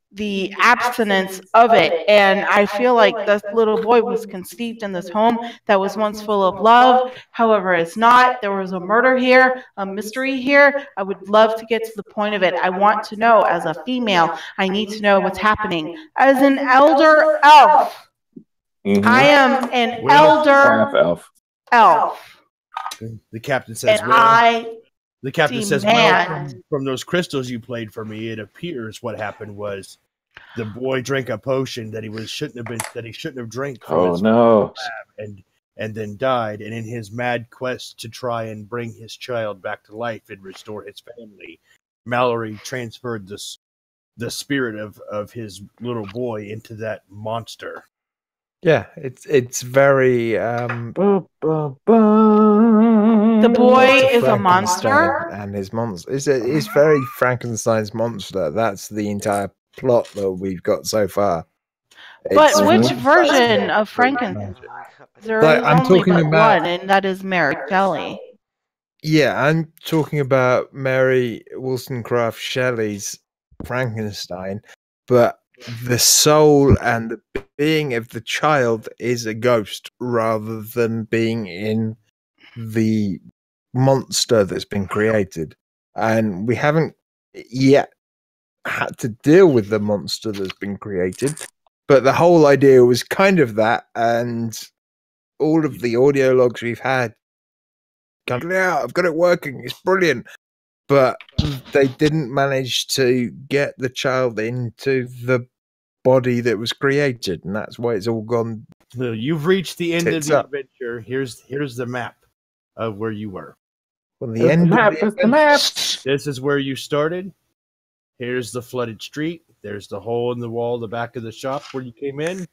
abstinence of it. And I feel like this little boy was conceived in this home that was once full of love. However, it's not. There was a murder here, a mystery here. I would love to get to the point of it. I want to know, as a female, I need to know what's happening. As an elder elf, I am an elder elf. The captain says, and the captain says, well, from those crystals you played for me, it appears what happened was the boy drank a potion that he shouldn't have drank from his lab and then died. And in his mad quest to try and bring his child back to life and restore his family, Mallory transferred the spirit of his little boy into that monster. Yeah, it's very the boy is a monster, and his monster is very Frankenstein's monster. That's the entire plot that we've got so far. But which version of Frankenstein? There is only but one, and that is Mary Shelley. Yeah, I'm talking about Mary Wollstonecraft Shelley's Frankenstein, but the soul and the being of the child is a ghost rather than being in the monster that's been created. And we haven't yet had to deal with the monster that's been created, but the whole idea was kind of that, and all of the audio logs we've had come out, I've got it working, it's brilliant. But they didn't manage to get the child into the body that was created, and that's why it's all gone. Well, you've reached the end of the adventure. Here's the map of where you were. Well, the end of the map. This is where you started. Here's the flooded street. There's the hole in the wall, the back of the shop where you came in.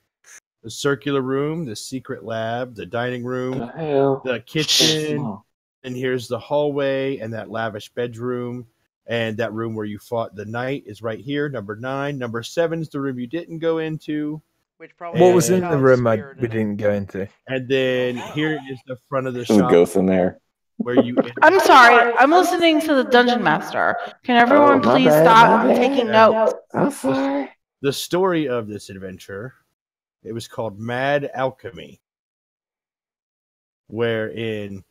The circular room, the secret lab, the dining room, the kitchen. And here's the hallway and that lavish bedroom. And that room where you fought the knight is right here, number 9. Number 7 is the room you didn't go into. What was in the room we didn't go into? And then here is the front of the shop. Ghost in there. Where you? I'm sorry. I'm listening to the Dungeon Master. Can everyone please stop taking notes? I'm sorry. The story of this adventure, it was called Mad Alchemy, wherein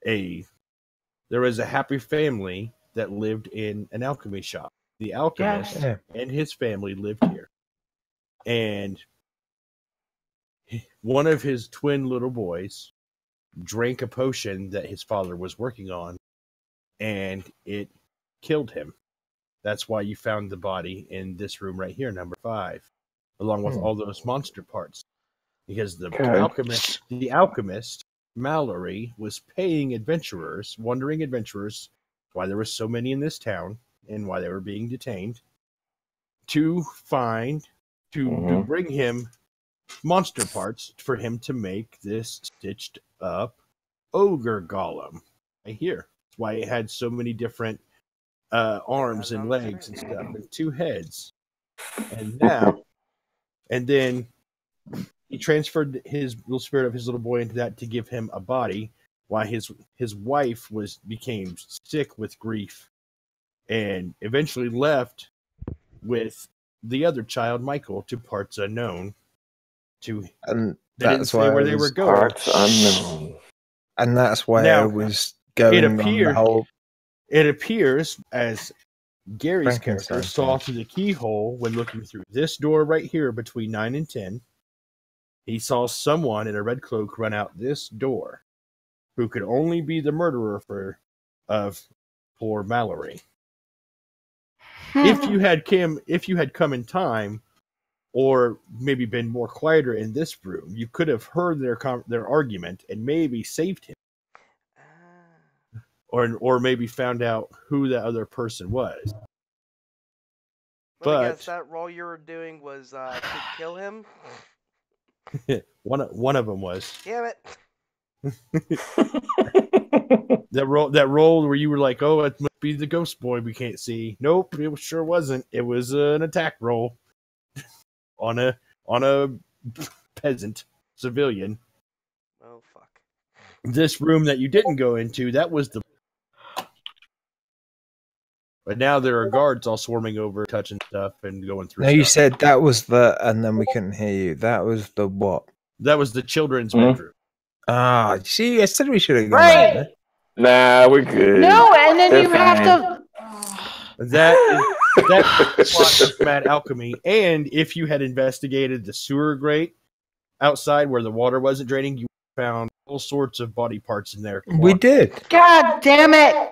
there was a happy family that lived in an alchemy shop. The alchemist and his family lived here. And one of his twin little boys drank a potion that his father was working on, and it killed him. That's why you found the body in this room right here, number 5, along with all those monster parts. Because the alchemist, Mallory, was paying wandering adventurers, why there were so many in this town and why they were being detained, to bring him monster parts for him to make this stitched up ogre golem right here. That's why it had so many different arms and legs and stuff, and 2 heads. And then he transferred his little spirit of his little boy into that to give him a body, while his wife became sick with grief and eventually left with the other child, Michael, to parts unknown. And they didn't say where they were going. Parts unknown. And that's why I was going on the whole... It appears, as Gary's character saw through the keyhole when looking through this door right here between 9 and 10, he saw someone in a red cloak run out this door who could only be the murderer of poor Mallory. If you had come in time, or maybe been more quieter in this room, you could have heard their argument and maybe saved him, or maybe found out who the other person was. But I guess that role you were doing was to kill him. one of them was. Damn it. That role where you were like, oh, it must be the ghost boy we can't see. Nope, it sure wasn't. It was an attack roll. on a peasant civilian. Oh fuck. This room that you didn't go into, that was the. But now there are guards all swarming over, touching stuff and going through. No, you stuff. said that was the, and then we couldn't hear you. That was the what? That was the children's bedroom. Ah, see, I said we should have gone Right. there. Nah, we're good. No, and then They're you have to. That plot of Mad Alchemy. And if you had investigated the sewer grate outside where the water wasn't draining, you found all sorts of body parts in there. We did. God damn it!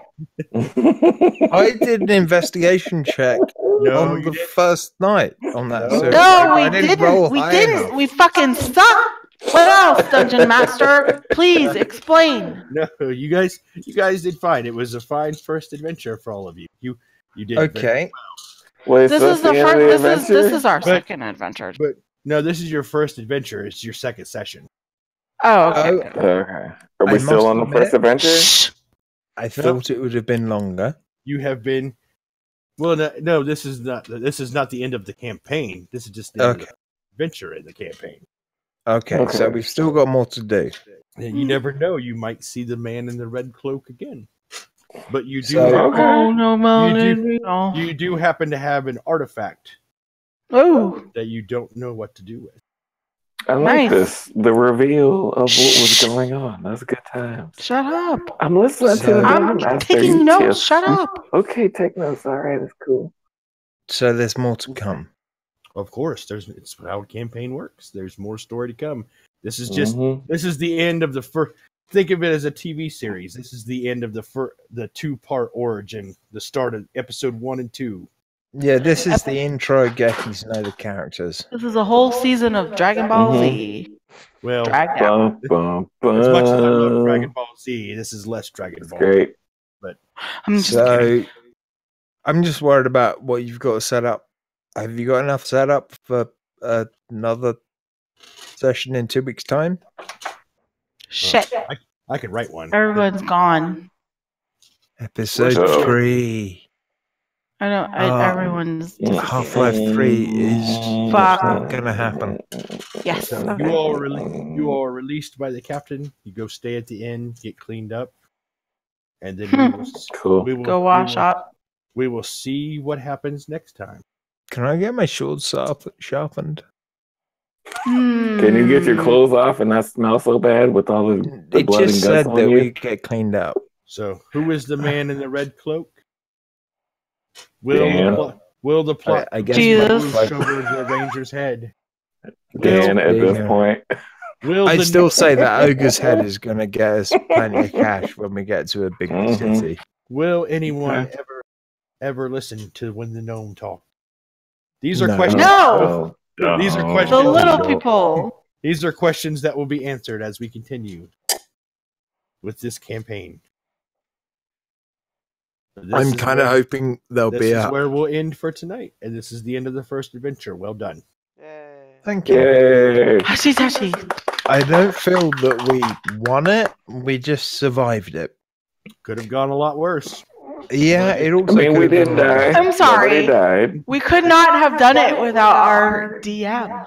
I did an investigation check No, on you the didn't. first night on that No. series. No, I we didn't. roll We high didn't. enough. We fucking suck. What else, Dungeon Master? Please explain. No, you guys did fine. It was a fine first adventure for all of you. You did very Okay. Wait, This so is that's the end of first. adventure? This is our But- second adventure. But no, this is your first adventure. It's your second session. Oh, okay. Okay. Are we I still must on the admit- first adventure? I thought it would have been longer. You have been. Well, no, this is not. This is not the end of the campaign. This is just the end of the adventure in the campaign. Okay, so Okay. we've still got more to do. And you never know. You might see the man in the red cloak again. But you do. So- happen, Oh no, You Melanie. you do happen to have an artifact Oh, that you don't know what to do with. I like Nice. this. The reveal of what was going on. That's a good time. shut up. I'm listening to the So- I'm Dungeon Master. taking You notes. just- Shut up. Okay, take notes. All right, that's cool. So there's more to come. Of course, it's how a campaign works. There's more story to come. This is just Mhm. this is the end of the first. Think of it as a TV series. This is the end of the 2-part origin. The start of episode 1 and 2. Yeah, this is the intro getting to know the characters. This is a whole season of Dragon Ball Z. Well, Dragged out. Bum, bum, as much as I love bum. Dragon Ball Z, this is less Dragon It's Ball. great. I'm just kidding. So I'm just worried about what you've got to set up. Have you got enough set up for another session in 2 weeks' time? Shit. I could write one. Everyone's gone. Episode Uh-oh. 3. I know. Everyone's Half-Life 3 is Fuck. not going to happen. Yes. So Okay. you all are released by the captain. You go stay at the inn, get cleaned up, and then Cool. we will Go wash up. We will see what happens next time. Can I get my sword sharpened? Can you get your Hmm. clothes off and not smell so bad with all the It blood just and guts said on that you? we get cleaned up. So, who is the man in the red cloak? Will Dan. the plot I guess Jesus. push over the ranger's head? Dan, at this Yeah. point. Will I'd the still say that Ogre's head is going to get us plenty of cash when we get to a big Mhm. city. Will anyone Okay. ever listen to when the gnome talk? These are No. questions. No. These are The questions. little people. These are questions that will be answered as we continue with this campaign. This I'm is kind of where- hoping there'll This be is a. where we'll end for tonight, and this is the end of the first adventure. Well done. Yay. Thank you. Yay. Hashi tashi. I don't feel that we won it. We just survived it. Could have gone a lot worse. Yeah, it I also. mean, we could have didn't been- die. I'm sorry. Nobody died. We could not have done it without our DM.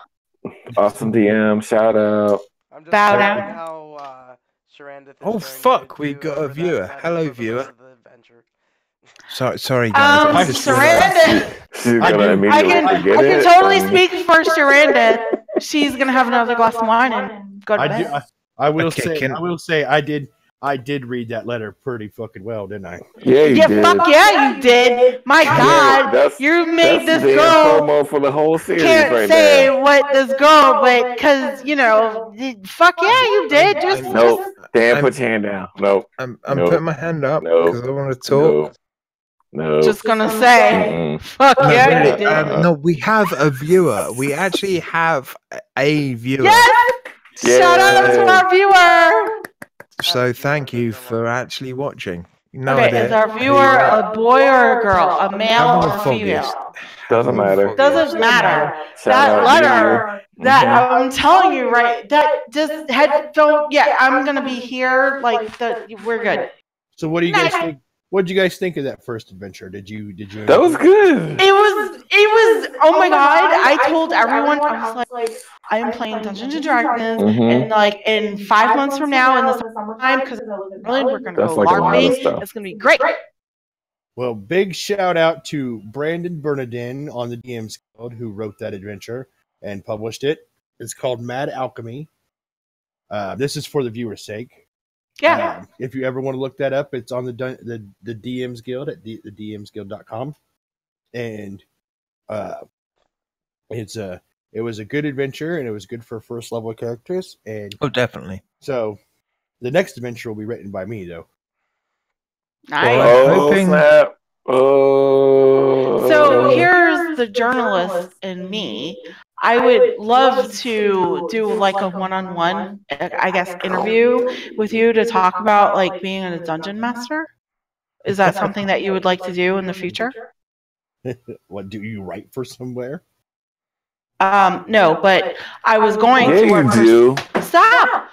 Awesome DM. Shout out. I'm just Bow glad down. how Sharandith is Oh, turning fuck, we into got a whoever that viewer. is Hello, for the viewer. rest of the adventure. Sorry, guys. I just realized- Sarandith. She's I gonna do- immediately I forget can it. totally speak for Sarandith. She's gonna have another glass of wine and go to I bed. do. I will Okay, say. can- I will say. I did read that letter pretty fucking well, didn't I? Yeah, you Yeah, did. fuck yeah, you did. My Yeah, God, that's- you made That's this the girl promo for the whole series can't right say there. what this girl, but because fuck yeah, you did. Just Nope. Dan, I'm- put your hand down. Nope. I'm No. putting my hand up No. because I want to talk. No. just gonna say, Mm-mm. fuck No, yeah, really, you did. no, we have a viewer. We actually have a viewer. Yes. Shout out to our viewer. So thank you for actually watching. No Okay, idea is our who viewer you are. a boy or a girl, a male Have or the a foggiest. female? Doesn't matter. Doesn't matter. Shout That out letter, that Mhm. I'm telling you, right? That just headphone. Yeah, I'm gonna be here. Like we're good. So, what do you guys Nice. think? What did you guys think of that first adventure? Did you? That was good. It was was, oh my god, I told everyone, I was like, I am playing Dungeons and Dragons, and like in 5 months from now in the summertime, because we're going to go like LARPing. It's going to be great. Well, big shout out to Brandon Bernardin on the DMs Guild who wrote that adventure and published it. It's called Mad Alchemy. This is for the viewer's sake. Yeah. If you ever want to look that up, it's on the DMs Guild at thedmsguild.com. And it was a good adventure, and it was good for first level characters. And definitely. so the next adventure will be written by me, though. Nice. Oh, snap. Oh. So here's the journalist in me. I would love to do like a one-on-one, I guess, interview with you to talk about like being a dungeon master. Is that something that you would like to do in the future? What, do you write for somewhere? No, but I was going to work Yeah, you do. Stop!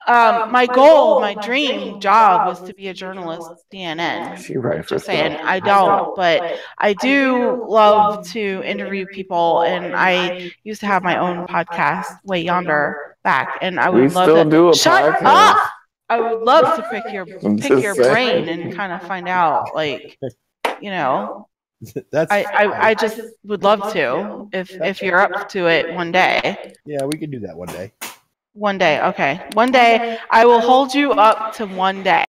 My goal, my dream job was to be a journalist at CNN. She writes for Just saying, stuff. I don't, but I do love to interview people, and I used to have my own podcast way yonder back, and I would We love still to do a shut podcast. up. I would love to pick your I'm just saying. brain and kind of find out, like, you know. That's I just would love to if you're up to it one day. Yeah, we can do that one day. One day, okay. One day, I will hold you up to one day.